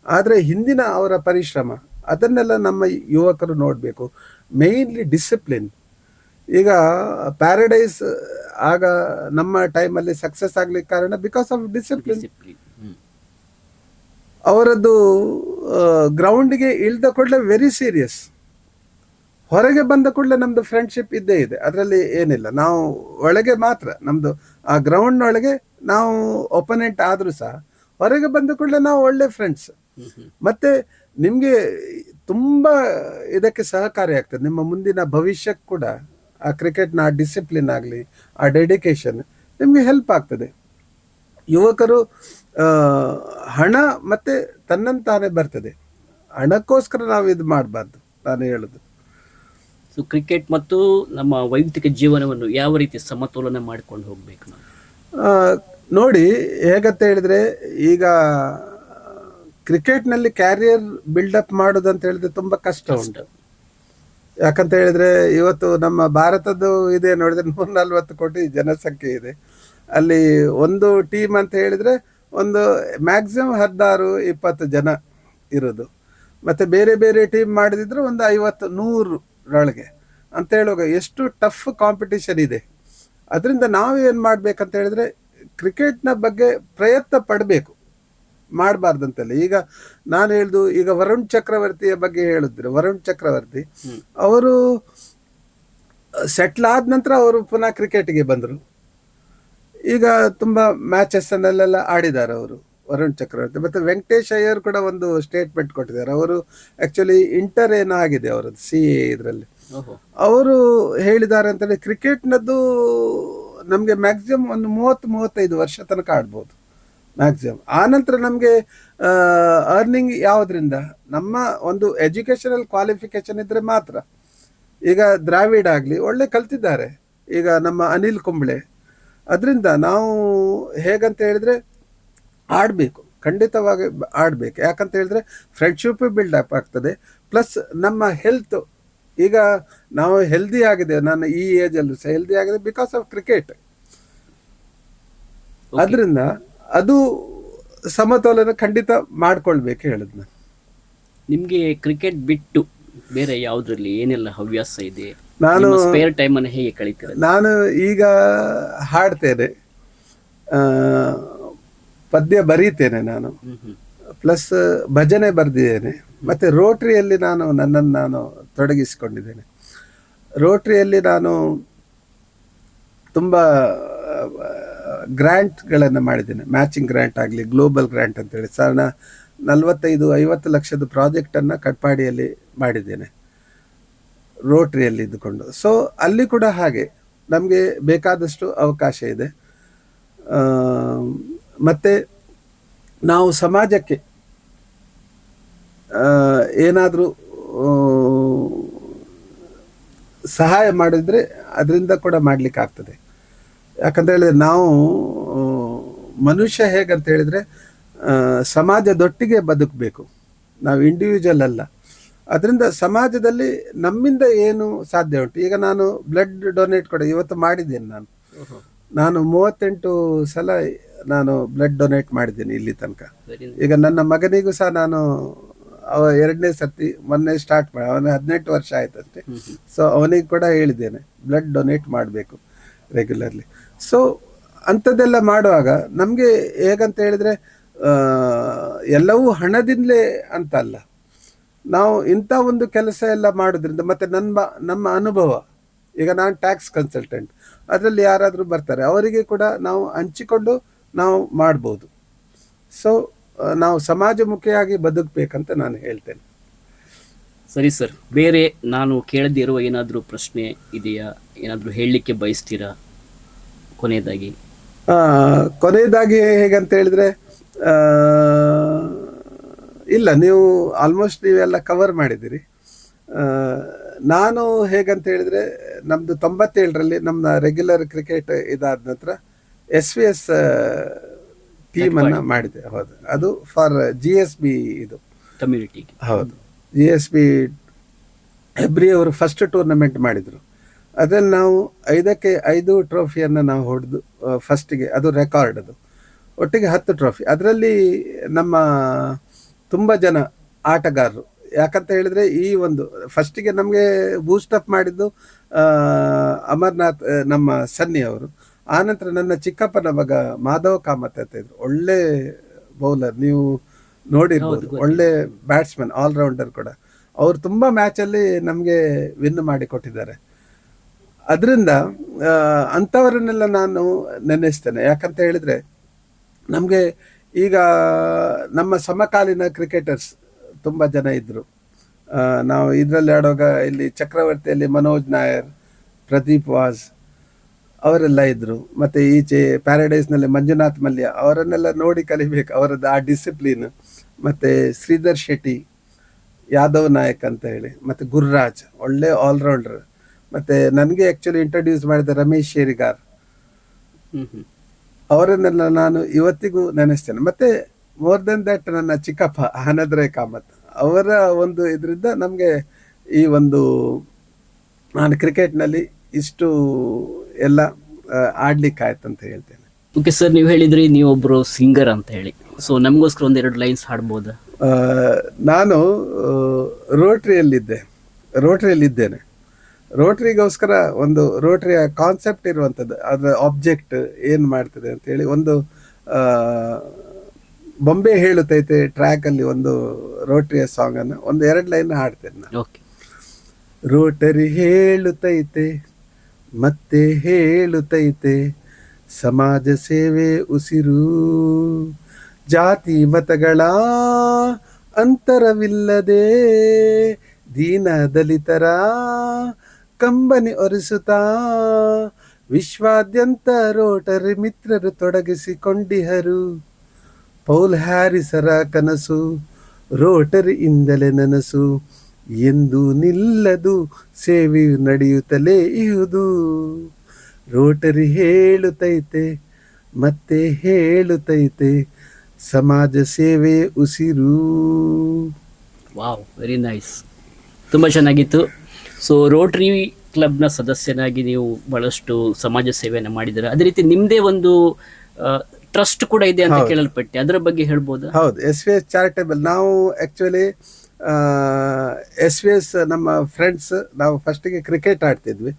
Speaker 2: ಆದರೆ ಹಿಂದಿನ ಅವರ ಪರಿಶ್ರಮ ಅದನ್ನೆಲ್ಲ ನಮ್ಮ ಯುವಕರು ನೋಡಬೇಕು. Mainly discipline. ಈಗ ಪ್ಯಾರಡೈಸ್ ಆಗ ನಮ್ಮ ಟೈಮಲ್ಲಿ ಸಕ್ಸಸ್ ಆಗ್ಲಿಕ್ಕೆ ಕಾರಣ ಬಿಕಾಸ್ ಆಫ್ ಡಿಸಿಪ್ಲಿನ್. ಅವರದ್ದು ಗ್ರೌಂಡಿಗೆ ಇಳಿದ ಕೂಡಲೇ ವೆರಿ ಸೀರಿಯಸ್, ಹೊರಗೆ ಬಂದ ಕೂಡಲೇ ನಮ್ಮದು ಫ್ರೆಂಡ್ಶಿಪ್ ಇದ್ದೇ ಇದೆ, ಅದರಲ್ಲಿ ಏನಿಲ್ಲ. ನಾವು ಒಳಗೆ ಮಾತ್ರ ನಮ್ಮದು ಆ ಗ್ರೌಂಡ್ನೊಳಗೆ ನಾವು ಒಪನೆಂಟ್ ಆದರೂ ಸಹ ಹೊರಗೆ ಬಂದ ಕೂಡಲೇ ನಾವು ಒಳ್ಳೆ ಫ್ರೆಂಡ್ಸ್. ಮತ್ತು ನಿಮಗೆ ತುಂಬ ಇದಕ್ಕೆ ಸಹಕಾರಿ ಆಗ್ತದೆ, ನಿಮ್ಮ ಮುಂದಿನ ಭವಿಷ್ಯಕ್ಕೆ ಕೂಡ ಆ ಕ್ರಿಕೆಟ್ನ ಆ ಡಿಸಿಪ್ಲಿನ್ ಆಗಲಿ, ಆ ಡೆಡಿಕೇಶನ್ ನಿಮಗೆ ಹೆಲ್ಪ್ ಆಗ್ತದೆ. ಯುವಕರು ಹಣ ಮತ್ತು ತನ್ನಂತಾನೆ ಬರ್ತದೆ, ಹಣಕ್ಕೋಸ್ಕರ ನಾವು ಇದು ಮಾಡಬಾರ್ದು ನಾನು ಹೇಳೋದು.
Speaker 1: ಸೊ ಕ್ರಿಕೆಟ್ ಮತ್ತು ನಮ್ಮ ವೈಯಕ್ತಿಕ ಜೀವನವನ್ನು ಯಾವ ರೀತಿ ಸಮತೋಲನ ಮಾಡಿಕೊಂಡು ಹೋಗಬೇಕು ನಾವು?
Speaker 2: ನೋಡಿ, ಹೇಗಂತ ಹೇಳಿದ್ರೆ, ಈಗ ಕ್ರಿಕೆಟ್ನಲ್ಲಿ ಕ್ಯಾರಿಯರ್ ಬಿಲ್ಡಪ್ ಮಾಡೋದಂತ ಹೇಳಿದ್ರೆ ತುಂಬ ಕಷ್ಟ ಉಂಟು. ಯಾಕಂತ ಹೇಳಿದ್ರೆ ಇವತ್ತು ನಮ್ಮ ಭಾರತದ್ದು ಇದೆ ನೋಡಿದ್ರೆ 140 ಕೋಟಿ ಜನಸಂಖ್ಯೆ ಇದೆ. ಅಲ್ಲಿ ಒಂದು ಟೀಮ್ ಅಂತ ಹೇಳಿದ್ರೆ ಒಂದು ಮ್ಯಾಕ್ಸಿಮಮ್ 16-20 ಜನ ಇರೋದು. ಮತ್ತು ಬೇರೆ ಬೇರೆ ಟೀಮ್ ಮಾಡಿದಿದ್ರೆ ಒಂದು 50-100 ಅಂತ ಹೇಳುವಾಗ ಎಷ್ಟು ಟಫ್ ಕಾಂಪಿಟಿಷನ್ ಇದೆ. ಅದರಿಂದ ನಾವು ಏನು ಮಾಡಬೇಕಂತ ಹೇಳಿದ್ರೆ ಕ್ರಿಕೆಟ್ನ ಬಗ್ಗೆ ಪ್ರಯತ್ನ ಪಡಬೇಕು, ಮಾಡಬಾರ್ದಂತಲ್ಲ. ಈಗ ನಾನು ಹೇಳ್ದು, ಈಗ ವರುಣ್ ಚಕ್ರವರ್ತಿಯ ಬಗ್ಗೆ ಹೇಳಿದ್ರೆ, ವರುಣ್ ಚಕ್ರವರ್ತಿ ಅವರು ಸೆಟ್ಲ್ ಆದ ನಂತರ ಅವರು ಪುನಃ ಕ್ರಿಕೆಟ್ಗೆ ಬಂದರು. ಈಗ ತುಂಬ ಮ್ಯಾಚಸ್ಸನ್ನೆಲ್ಲ ಆಡಿದ್ದಾರೆ ಅವರು, ವರುಣ್ ಚಕ್ರವರ್ತಿ. ಮತ್ತು ವೆಂಕಟೇಶ್ ಅಯ್ಯರ್ ಕೂಡ ಒಂದು ಸ್ಟೇಟ್ಮೆಂಟ್ ಕೊಟ್ಟಿದ್ದಾರೆ. ಅವರು ಆ್ಯಕ್ಚುಲಿ ಇಂಟರ್ ಏನಾಗಿದೆ ಅವರದ್ದು CA ಇದರಲ್ಲಿ, ಅವರು ಹೇಳಿದ್ದಾರೆ ಅಂತೇಳಿ ಕ್ರಿಕೆಟ್ನದ್ದು ನಮಗೆ ಮ್ಯಾಕ್ಸಿಮಮ್ ಒಂದು 30-35 ವರ್ಷ ತನಕ ಆಡ್ಬೋದು ಮ್ಯಾಕ್ಸಿಮಮ್. ಆನಂತರ ನಮಗೆ ಅರ್ನಿಂಗ್ ಯಾವುದರಿಂದ, ನಮ್ಮ ಒಂದು ಎಜುಕೇಷನಲ್ ಕ್ವಾಲಿಫಿಕೇಷನ್ ಇದ್ದರೆ ಮಾತ್ರ. ಈಗ ದ್ರಾವಿಡ್ ಆಗಲಿ ಒಳ್ಳೆ ಕಲ್ತಿದ್ದಾರೆ, ಈಗ ನಮ್ಮ ಅನಿಲ್ ಕುಂಬ್ಳೆ. ಅದರಿಂದ ನಾವು ಹೇಗಂತ ಹೇಳಿದ್ರೆ ಆಡಬೇಕು, ಖಂಡಿತವಾಗಿ ಆಡಬೇಕು. ಯಾಕಂತ ಹೇಳಿದ್ರೆ ಫ್ರೆಂಡ್ಶಿಪ್ ಬಿಲ್ಡಪ್ ಆಗ್ತದೆ, ಪ್ಲಸ್ ನಮ್ಮ ಹೆಲ್ತ್. ಈಗ ನಾವು ಹೆಲ್ದಿ ಆಗಿದೆ, ನಾನು ಈ ಏಜಲ್ಲೂ ಸಹ ಹೆಲ್ದಿ ಆಗಿದೆ ಬಿಕಾಸ್ ಆಫ್ ಕ್ರಿಕೆಟ್. ಅದರಿಂದ ಅದು ಸಮತೋಲನ ಖಂಡಿತ ಮಾಡ್ಕೊಳ್ಬೇಕು ಹೇಳಿದ್ ನಾನು.
Speaker 1: ನಿಮಗೆ ಕ್ರಿಕೆಟ್ ಬಿಟ್ಟು ಬೇರೆ ಯಾವುದರಲ್ಲಿ ಏನೆಲ್ಲ ಹವ್ಯಾಸ ಇದೆ?
Speaker 2: ನಾನು
Speaker 1: ಸ್ಪೇರ್ ಟೈಮ್ ಅನ್ನು ಹೇಗೆ ಕಳೀತೀರ?
Speaker 2: ನಾನು ಈಗ ಹಾಡ್ತೇನೆ, ಪದ್ಯ ಬರೀತೇನೆ ನಾನು, ಪ್ಲಸ್ ಭಜನೆ ಬರೆದಿದ್ದೇನೆ. ಮತ್ತು ರೋಟ್ರಿಯಲ್ಲಿ ನನ್ನನ್ನು ನಾನು ತೊಡಗಿಸಿಕೊಂಡಿದ್ದೇನೆ. ರೋಟ್ರಿಯಲ್ಲಿ ನಾನು ತುಂಬ ಗ್ರ್ಯಾಂಟ್ಗಳನ್ನು ಮಾಡಿದ್ದೇನೆ, ಮ್ಯಾಚಿಂಗ್ ಗ್ರ್ಯಾಂಟ್ ಆಗಲಿ, ಗ್ಲೋಬಲ್ ಗ್ರ್ಯಾಂಟ್ ಅಂತೇಳಿ 45-50 ಲಕ್ಷದ ಪ್ರಾಜೆಕ್ಟನ್ನು ಕಟ್ಪಾಡಿಯಲ್ಲಿ ಮಾಡಿದ್ದೇನೆ ರೋಟ್ರಿಯಲ್ಲಿ ಇದ್ದುಕೊಂಡು. ಸೊ ಅಲ್ಲಿ ಕೂಡ ಹಾಗೆ ನಮಗೆ ಬೇಕಾದಷ್ಟು ಅವಕಾಶ ಇದೆ. ಮತ್ತು ನಾವು ಸಮಾಜಕ್ಕೆ ಏನಾದರೂ ಸಹಾಯ ಮಾಡಿದರೆ ಅದರಿಂದ ಕೂಡ ಮಾಡಲಿಕ್ಕೆ ಆಗ್ತದೆ. ಯಾಕಂತ ಹೇಳಿದ್ರೆ ನಾವು ಮನುಷ್ಯ ಹೇಗಂತ ಹೇಳಿದರೆ ಸಮಾಜದೊಟ್ಟಿಗೆ ಬದುಕಬೇಕು, ನಾವು ಇಂಡಿವಿಜುವಲ್ ಅಲ್ಲ. ಅದರಿಂದ ಸಮಾಜದಲ್ಲಿ ನಮ್ಮಿಂದ ಏನು ಸಾಧ್ಯ ಉಂಟು. ಈಗ ನಾನು ಬ್ಲಡ್ ಡೊನೇಟ್ ಕೂಡ ಇವತ್ತು ಮಾಡಿದ್ದೇನೆ. ನಾನು 38 ಸಲ ನಾನು ಬ್ಲಡ್ ಡೊನೇಟ್ ಮಾಡಿದ್ದೇನೆ ಇಲ್ಲಿ ತನಕ. ಈಗ ನನ್ನ ಮಗನಿಗೂ ಸಹ ನಾನು 2ನೇ ಸರ್ತಿ ಮೊನ್ನೆ ಸ್ಟಾರ್ಟ್ ಮಾಡಿ, ಅವನ 18 ವರ್ಷ ಆಯ್ತಂತೆ. ಸೊ ಅವನಿಗೆ ಕೂಡ ಹೇಳಿದ್ದೇನೆ ಬ್ಲಡ್ ಡೊನೇಟ್ ಮಾಡಬೇಕು ರೆಗ್ಯುಲರ್ಲಿ. ಸೊ ಅಂಥದ್ದೆಲ್ಲ ಮಾಡುವಾಗ ನಮಗೆ ಹೇಗಂತ ಹೇಳಿದರೆ ಎಲ್ಲವೂ ಹಣದಿಂದಲೇ ಅಂತ ಅಲ್ಲ, ನಾವು ಇಂಥ ಒಂದು ಕೆಲಸ ಎಲ್ಲ ಮಾಡೋದ್ರಿಂದ ಮತ್ತು ನಮ್ಮ ಅನುಭವ. ಈಗ ನಾನು ಟ್ಯಾಕ್ಸ್ ಕನ್ಸಲ್ಟೆಂಟ್, ಅದರಲ್ಲಿ ಯಾರಾದರೂ ಬರ್ತಾರೆ, ಅವರಿಗೆ ಕೂಡ ನಾವು ಹಂಚಿಕೊಂಡು ನಾವು ಮಾಡ್ಬೋದು. ಸೊ ನಾವು ಸಮಾಜಮುಖಿಯಾಗಿ ಬದುಕಬೇಕಂತ ನಾನು ಹೇಳ್ತೇನೆ.
Speaker 1: ಸರಿ ಸರ್, ಬೇರೆ ನಾನು ಕೇಳದಿರುವ ಏನಾದರೂ ಪ್ರಶ್ನೆ ಇದೆಯಾ, ಏನಾದರೂ ಹೇಳಲಿಕ್ಕೆ ಬಯಸ್ತೀರಾ ಕೊನೆಯದಾಗಿ?
Speaker 2: ಕೊನೆಯದಾಗಿ ಹೇಗಂತ ಹೇಳಿದರೆ ಇಲ್ಲ, ನೀವು ಆಲ್ಮೋಸ್ಟ್ ನೀವೆಲ್ಲ ಕವರ್ ಮಾಡಿದ್ದೀರಿ. ನಾನು ಹೇಗಂತ ಹೇಳಿದರೆ ನಮ್ಮದು 97ರಲ್ಲಿ ನಮ್ಮ ರೆಗ್ಯುಲರ್ ಕ್ರಿಕೆಟ್ ಇದಾದ ನಂತರ SVS ಟೀಮನ್ನು ಮಾಡಿದೆ. ಹೌದು, ಅದು ಫಾರ್ GSB ಇದು
Speaker 1: ಕಮ್ಯುನಿಟಿ.
Speaker 2: ಹೌದು, GSB ಹೆಬ್ರಿ ಅವರು ಫಸ್ಟ್ ಟೂರ್ನಮೆಂಟ್ ಮಾಡಿದರು. ಅದರಲ್ಲಿ ನಾವು 5ಕ್ಕೆ 5 ಟ್ರೋಫಿಯನ್ನು ನಾವು ಹೊಡೆದು ಫಸ್ಟಿಗೆ, ಅದು ರೆಕಾರ್ಡ್. ಅದು ಒಟ್ಟಿಗೆ 10 ಟ್ರೋಫಿ. ಅದರಲ್ಲಿ ನಮ್ಮ ತುಂಬ ಜನ ಆಟಗಾರರು, ಯಾಕಂತ ಹೇಳಿದರೆ ಈ ಒಂದು ಫಸ್ಟಿಗೆ ನಮಗೆ ಬೂಸ್ಟಪ್ ಮಾಡಿದ್ದು ಅಮರ್ನಾಥ್ ನಮ್ಮ ಸನ್ನಿ ಅವರು. ಆನಂತರ ನನ್ನ ಚಿಕ್ಕಪ್ಪನ ಮಗ ಮಾಧವ್ ಕಾಮತ್ ಅಂತ ಇದ್ರು, ಒಳ್ಳೆ ಬೌಲರ್, ನೀವು ನೋಡಿರ್ಬೋದು, ಒಳ್ಳೆ ಬ್ಯಾಟ್ಸ್ಮನ್, ಆಲ್ರೌಂಡರ್ ಕೂಡ. ಅವರು ತುಂಬ ಮ್ಯಾಚಲ್ಲಿ ನಮಗೆ ವಿನ್ ಮಾಡಿ ಕೊಟ್ಟಿದ್ದಾರೆ. ಅದರಿಂದ ಅಂಥವರನ್ನೆಲ್ಲ ನಾನು ನೆನೆಸ್ತೇನೆ. ಯಾಕಂತ ಹೇಳಿದರೆ ನಮಗೆ ಈಗ ನಮ್ಮ ಸಮಕಾಲೀನ ಕ್ರಿಕೆಟರ್ಸ್ ತುಂಬ ಜನ ಇದ್ದರು. ನಾವು ಇದರಲ್ಲಿ ಆಡುವಾಗ ಇಲ್ಲಿ ಚಕ್ರವರ್ತಿಯಲ್ಲಿ ಮನೋಜ್ ನಾಯರ್, ಪ್ರದೀಪ್ ವಾಸ್ ಅವರೆಲ್ಲ ಇದ್ದರು. ಮತ್ತು ಈಚೆ ಪ್ಯಾರಡೈಸ್ನಲ್ಲಿ ಮಂಜುನಾಥ್ ಮಲ್ಯ, ಅವರನ್ನೆಲ್ಲ ನೋಡಿ ಕಲಿಬೇಕು, ಅವರದ್ದು ಆ ಡಿಸಿಪ್ಲಿನ್. ಮತ್ತು ಶ್ರೀಧರ್ ಶೆಟ್ಟಿ, ಯಾದವ್ ನಾಯಕ್ ಅಂತ ಹೇಳಿ, ಮತ್ತು ಗುರುರಾಜ್ ಒಳ್ಳೆ ಆಲ್ರೌಂಡರ್. ಮತ್ತು ನನಗೆ ಆ್ಯಕ್ಚುಲಿ ಇಂಟ್ರೊಡ್ಯೂಸ್ ಮಾಡಿದ ರಮೇಶ್ ಶೇರಿಗಾರ್, ಅವರನ್ನೆಲ್ಲ ನಾನು ಇವತ್ತಿಗೂ ನೆನೆಸ್ತೇನೆ. ಮತ್ತು ಮೋರ್ ದೆನ್ ದಟ್ ನನ್ನ ಚಿಕ್ಕಪ್ಪ ಆನಂದ್ ಕಾಮತ್, ಅವರ ಒಂದು ಇದರಿಂದ ನಮಗೆ ಈ ಒಂದು ನಾನು ಕ್ರಿಕೆಟ್ನಲ್ಲಿ ಇಷ್ಟು ಎಲ್ಲ ಆಡ್ಲಿಕ್ಕೆ ಆಯ್ತು ಅಂತ ಹೇಳ್ತೇನೆ.
Speaker 1: ಓಕೆ ಸರ್, ನೀವು ಹೇಳಿದ್ರಿ ನೀವೊಬ್ಬರು ಸಿಂಗರ್ ಅಂತ ಹೇಳಿ. ಸೊ ನಮಗೋಸ್ಕರ 1-2 ಲೈನ್ಸ್ ಹಾಡ್ಬೋದಾ?
Speaker 2: ನಾನು ರೋಟ್ರಿಯಲ್ಲಿದ್ದೇನೆ. ರೋಟ್ರಿಗೋಸ್ಕರ ಒಂದು ರೋಟ್ರಿಯ ಕಾನ್ಸೆಪ್ಟ್ ಇರುವಂಥದ್ದು, ಅದರ ಆಬ್ಜೆಕ್ಟ್ ಏನು ಮಾಡ್ತದೆ ಅಂತೇಳಿ ಒಂದು ಬೊಂಬೆ ಹೇಳುತ್ತೈತೆ ಟ್ರ್ಯಾಕಲ್ಲಿ ಒಂದು ರೋಟ್ರಿಯ ಸಾಂಗನ್ನು 1-2 ಲೈನ್ ಹಾಡ್ತೇನೆ ನಾನು.
Speaker 1: ಓಕೆ.
Speaker 2: ರೋಟರಿ ಹೇಳುತ್ತೈತೆ ಮತ್ತೆ ಹೇಳುತ್ತೈತೆ, ಸಮಾಜ ಸೇವೆ ಉಸಿರು, ಜಾತಿ ಮತಗಳ ಅಂತರವಿಲ್ಲದೆ ದೀನ ದಲಿತರ ಕಂಬನಿ ಒರೆಸುತ್ತಾ, ವಿಶ್ವಾದ್ಯಂತ ರೋಟರಿ ಮಿತ್ರರು ತೊಡಗಿಸಿಕೊಂಡಿಹರು. ಪೌಲ್ ಹ್ಯಾರಿಸರ ಕನಸು ರೋಟರಿಯಿಂದಲೇ ನನಸು, ಎಂದು ನಿಲ್ಲದು ಸೇವೆಯು ನಡೆಯುತ್ತಲೇ ಇಹುದು. ರೋಟರಿ ಹೇಳುತ್ತೈತೆ ಮತ್ತೆ ಹೇಳುತ್ತೈತೆ, ಸಮಾಜ ಸೇವೆ ಉಸಿರು.
Speaker 1: ವಾವ್, ವೆರಿ ನೈಸ್, ತುಂಬ ಚೆನ್ನಾಗಿತ್ತು. ಸೊ ರೋಟರಿ ಕ್ಲಬ್ನ ಸದಸ್ಯನಾಗಿ ನೀವು ಬಹಳಷ್ಟು ಸಮಾಜ ಸೇವೆಯನ್ನು ಮಾಡಿದ್ದೀರಾ. ಅದೇ ರೀತಿ ನಿಮ್ಮದೇ ಒಂದು ಟ್ರಸ್ಟ್ ಕೂಡ ಇದೆ ಅಂತ ಕೇಳಲ್ಪಟ್ಟೆ, ಅದರ ಬಗ್ಗೆ ಹೇಳ್ಬೋದಾ?
Speaker 2: ಹೌದು, SVS ಚಾರಿಟೇಬಲ್. ನಾವು ಆ್ಯಕ್ಚುಲಿ SVS ನಮ್ಮ ಫ್ರೆಂಡ್ಸ್, ನಾವು ಫಸ್ಟಿಗೆ ಕ್ರಿಕೆಟ್ ಆಡ್ತಿದ್ವಿ.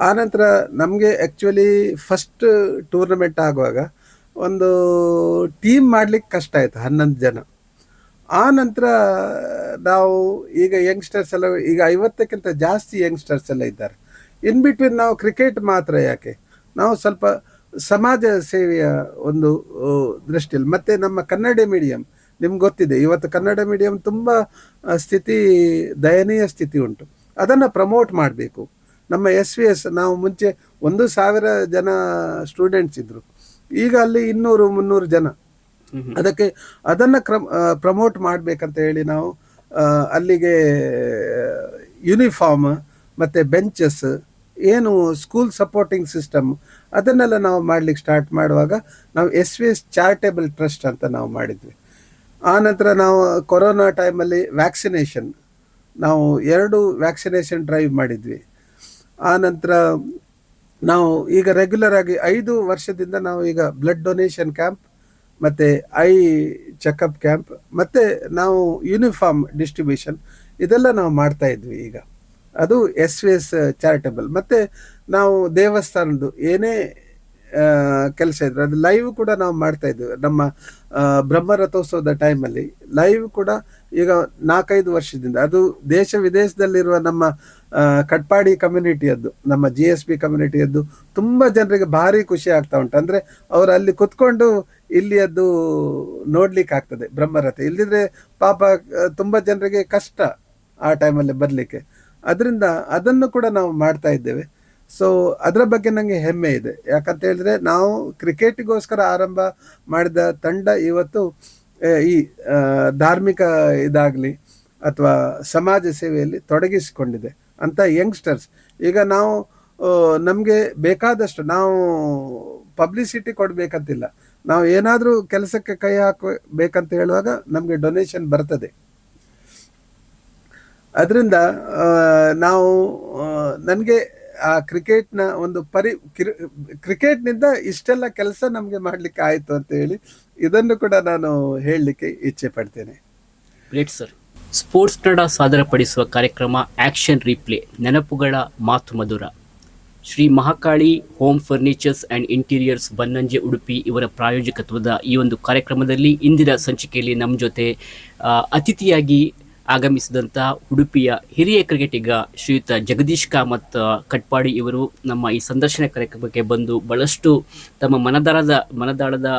Speaker 2: ಆನಂತರ ನಮಗೆ ಆ್ಯಕ್ಚುಲಿ ಫಸ್ಟ್ ಟೂರ್ನಮೆಂಟ್ ಆಗುವಾಗ ಒಂದು ಟೀಮ್ ಮಾಡಲಿಕ್ಕೆ ಕಷ್ಟ ಆಯಿತು, 11 ಜನ. ಆ ನಂತರ ನಾವು ಈಗ ಯಂಗ್ಸ್ಟರ್ಸ್ ಎಲ್ಲ, ಈಗ 50ಕ್ಕಿಂತ ಜಾಸ್ತಿ ಯಂಗ್ಸ್ಟರ್ಸ್ ಎಲ್ಲ ಇದ್ದಾರೆ. ಇನ್ ಬಿಟ್ವೀನ್ ನಾವು ಕ್ರಿಕೆಟ್ ಮಾತ್ರ ಯಾಕೆ, ನಾವು ಸ್ವಲ್ಪ ಸಮಾಜ ಸೇವೆಯ ಒಂದು ದೃಷ್ಟಿಯಲ್ಲಿ. ಮತ್ತು ನಮ್ಮ ಕನ್ನಡ ಮೀಡಿಯಂ ನಿಮ್ಗೆ ಗೊತ್ತಿದೆ, ಇವತ್ತು ಕನ್ನಡ ಮೀಡಿಯಂ ತುಂಬ ದಯನೀಯ ಸ್ಥಿತಿ ಉಂಟು. ಅದನ್ನು ಪ್ರಮೋಟ್ ಮಾಡಬೇಕು. ನಮ್ಮ SVS ನಾವು ಮುಂಚೆ 1,000 ಜನ ಸ್ಟೂಡೆಂಟ್ಸ್ ಇದ್ದರು, ಈಗ ಅಲ್ಲಿ 200-300 ಜನ. ಅದನ್ನು ಪ್ರಮೋಟ್ ಮಾಡಬೇಕಂತ ಹೇಳಿ ನಾವು ಅಲ್ಲಿಗೆ ಯೂನಿಫಾರ್ಮ್ ಮತ್ತು ಬೆಂಚಸ್, ಏನು ಸ್ಕೂಲ್ ಸಪೋರ್ಟಿಂಗ್ ಸಿಸ್ಟಮ್, ಅದನ್ನೆಲ್ಲ ನಾವು ಮಾಡಲಿಕ್ಕೆ ಸ್ಟಾರ್ಟ್ ಮಾಡುವಾಗ ನಾವು SVS ಚಾರಿಟೇಬಲ್ ಟ್ರಸ್ಟ್ ಅಂತ ನಾವು ಮಾಡಿದ್ವಿ. ಆನಂತರ ನಾವು ಕೊರೋನಾ ಟೈಮಲ್ಲಿ ವ್ಯಾಕ್ಸಿನೇಷನ್, ನಾವು 2 ವ್ಯಾಕ್ಸಿನೇಷನ್ ಡ್ರೈವ್ ಮಾಡಿದ್ವಿ. ಆನಂತರ ನಾವು ಈಗ ರೆಗ್ಯುಲರ್ ಆಗಿ 5 ವರ್ಷದಿಂದ ನಾವು ಈಗ ಬ್ಲಡ್ ಡೊನೇಷನ್ ಕ್ಯಾಂಪ್ ಮತ್ತು ಐ ಚೆಕಪ್ ಕ್ಯಾಂಪ್ ಮತ್ತು ನಾವು ಯೂನಿಫಾರ್ಮ್ ಡಿಸ್ಟ್ರಿಬ್ಯೂಷನ್ ಇದೆಲ್ಲ ನಾವು ಮಾಡ್ತಾ ಇದ್ವಿ. ಈಗ ಅದು SVS ಚಾರಿಟೇಬಲ್. ಮತ್ತು ನಾವು ದೇವಸ್ಥಾನದ್ದು ಏನೇ ಕೆಲಸ ಇದ್ರೆ ಅದು ಲೈವ್ ಕೂಡ ನಾವು ಮಾಡ್ತಾ ಇದ್ವಿ. ನಮ್ಮ ಬ್ರಹ್ಮರಥೋತ್ಸವದ ಟೈಮಲ್ಲಿ ಲೈವ್ ಕೂಡ ಈಗ 4-5 ವರ್ಷದಿಂದ, ಅದು ದೇಶ ವಿದೇಶದಲ್ಲಿರುವ ನಮ್ಮ ಕಟ್ಪಾಡಿ ಕಮ್ಯುನಿಟಿಯದ್ದು, ನಮ್ಮ GSB ಕಮ್ಯುನಿಟಿಯದ್ದು ತುಂಬ ಜನರಿಗೆ ಭಾರಿ ಖುಷಿ ಆಗ್ತಾ ಉಂಟು. ಅಂದರೆ ಅವರು ಅಲ್ಲಿ ಕುತ್ಕೊಂಡು ಇಲ್ಲಿ ಅದು ನೋಡ್ಲಿಕ್ಕೆ ಆಗ್ತದೆ ಬ್ರಹ್ಮರಥ. ಇಲ್ಲದಿದ್ರೆ ಪಾಪ ತುಂಬ ಜನರಿಗೆ ಕಷ್ಟ ಆ ಟೈಮಲ್ಲಿ ಬರಲಿಕ್ಕೆ. ಅದರಿಂದ ಅದನ್ನು ಕೂಡ ನಾವು ಮಾಡ್ತಾ ಇದ್ದೇವೆ. ಸೊ ಅದರ ಬಗ್ಗೆ ನನಗೆ ಹೆಮ್ಮೆ ಇದೆ. ಯಾಕಂತ ಹೇಳಿದ್ರೆ ನಾವು ಕ್ರಿಕೆಟಿಗೋಸ್ಕರ ಆರಂಭ ಮಾಡಿದ ತಂಡ ಇವತ್ತು ಈ ಧಾರ್ಮಿಕ ಇದಾಗಲಿ ಅಥವಾ ಸಮಾಜ ಸೇವೆಯಲ್ಲಿ ತೊಡಗಿಸಿಕೊಂಡಿದೆ ಅಂತ ಯಂಗ್ಸ್ಟರ್ಸ್. ಈಗ ನಾವು ನಮಗೆ ಬೇಕಾದಷ್ಟು ನಾವು ಪಬ್ಲಿಸಿಟಿ ಕೊಡಬೇಕಂತಿಲ್ಲ, ನಾವು ಏನಾದರೂ ಕೆಲಸಕ್ಕೆ ಕೈ ಹಾಕಬೇಕಂತ ಹೇಳುವಾಗ ನಮಗೆ ಡೊನೇಷನ್ ಬರ್ತದೆ. ಅದರಿಂದ ನಾವು ನನಗೆ ಆ ಕ್ರಿಕೆಟ್ನ ಒಂದು ಕ್ರಿಕೆಟ್ನಿಂದ ಇಷ್ಟೆಲ್ಲ ಕೆಲಸ ನಮಗೆ ಮಾಡಲಿಕ್ಕೆ ಆಯಿತು ಅಂತ ಹೇಳಿ ಇದನ್ನು ಕೂಡ ನಾನು ಹೇಳಲಿಕ್ಕೆ ಇಚ್ಛೆ ಪಡ್ತೇನೆ.
Speaker 1: Great sir. ಸ್ಪೋರ್ಟ್ಸ್ ಕನ್ನಡ ಸಾದರಪಡಿಸುವ ಕಾರ್ಯಕ್ರಮ ಆಕ್ಷನ್ ರೀಪ್ಲೇ, ನೆನಪುಗಳ ಮಾತು ಮಧುರ. Shri Mahakali home furnitures and interiors Bannanje Udupi ಇವರ ಪ್ರಾಯೋಜಕತ್ವದ ಈ ಒಂದು ಕಾರ್ಯಕ್ರಮದಲ್ಲಿ ಇಂದಿನ ಸಂಚಿಕೆಯಲ್ಲಿ ನಮ್ಮ ಜೊತೆ ಅತಿಥಿಯಾಗಿ ಆಗಮಿಸಿದಂಥ ಉಡುಪಿಯ ಹಿರಿಯ ಕ್ರಿಕೆಟಿಗ ಶ್ರೀಯುತ ಜಗದೀಶ್ ಕಾಮತ್ ಕಟ್ಪಾಡಿ ಇವರು ನಮ್ಮ ಈ ಸಂದರ್ಶನ ಕಾರ್ಯಕ್ರಮಕ್ಕೆ ಬಂದು ಬಹಳಷ್ಟು ತಮ್ಮ ಮನದಾಳದ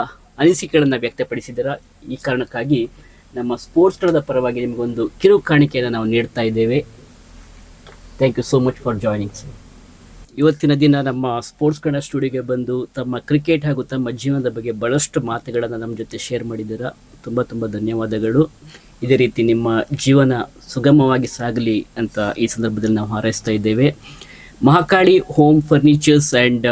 Speaker 1: ಅನಿಸಿಕೆಗಳನ್ನು ವ್ಯಕ್ತಪಡಿಸಿದರ. ಈ ಕಾರಣಕ್ಕಾಗಿ ನಮ್ಮ ಸ್ಪೋರ್ಟ್ಸ್ ಕನ್ನಡದ ಪರವಾಗಿ ನಿಮಗೊಂದು ಕಿರು ಕಾಣಿಕೆಯನ್ನು ನಾವು ನೀಡ್ತಾ ಇದ್ದೇವೆ. Thank you so much for joining sir. ಇವತ್ತಿನ ದಿನ ನಮ್ಮ ಸ್ಪೋರ್ಟ್ಸ್ ಕನ್ನಡ ಸ್ಟುಡಿಯೋಗೆ ಬಂದು ತಮ್ಮ ಕ್ರಿಕೆಟ್ ಹಾಗೂ ತಮ್ಮ ಜೀವನದ ಬಗ್ಗೆ ಬಹಳಷ್ಟು ಮಾತುಗಳನ್ನು ನಮ್ಮ ಜೊತೆ ಶೇರ್ ಮಾಡಿದ್ದೀರಾ. ತುಂಬ ತುಂಬ ಧನ್ಯವಾದಗಳು. ಇದೇ ರೀತಿ ನಿಮ್ಮ ಜೀವನ ಸುಗಮವಾಗಿ ಸಾಗಲಿ ಅಂತ ಈ ಸಂದರ್ಭದಲ್ಲಿ ನಾವು ಹಾರೈಸ್ತಾ ಇದ್ದೇವೆ. Mahakali home furnitures and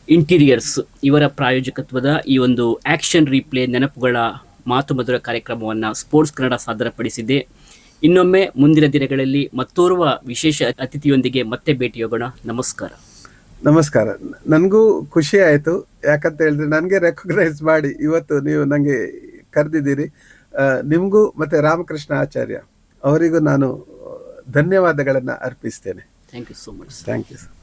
Speaker 1: interiors ಇವರ ಪ್ರಾಯೋಜಕತ್ವದ ಈ ಒಂದು ಆಕ್ಷನ್ ರೀಪ್ಲೇ ನೆನಪುಗಳ ಮಾತು ಮಧುರ ಕಾರ್ಯಕ್ರಮವನ್ನು ಸ್ಪೋರ್ಟ್ಸ್ ಕನ್ನಡ ಸಾದರಪಡಿಸಿದೆ. ಇನ್ನೊಮ್ಮೆ ಮುಂದಿನ ದಿನಗಳಲ್ಲಿ ಮತ್ತೋರ್ವ ವಿಶೇಷ ಅತಿಥಿಯೊಂದಿಗೆ ಮತ್ತೆ ಭೇಟಿಯಾಗೋಣ. ನಮಸ್ಕಾರ.
Speaker 2: ನಮಸ್ಕಾರ. ನನಗೂ ಖುಷಿ ಆಯಿತು. ಯಾಕಂತ ಹೇಳಿದ್ರೆ ನನಗೆ ರೆಕಗ್ನೈಸ್ ಮಾಡಿ ಇವತ್ತು ನೀವು ನನಗೆ ಕರೆದಿದ್ದೀರಿ. ನಿಮಗೂ ಮತ್ತು ರಾಮಕೃಷ್ಣ ಆಚಾರ್ಯ ಅವರಿಗೂ ನಾನು ಧನ್ಯವಾದಗಳನ್ನು ಅರ್ಪಿಸ್ತೇನೆ.
Speaker 1: Thank you so much.
Speaker 2: Thank you sir.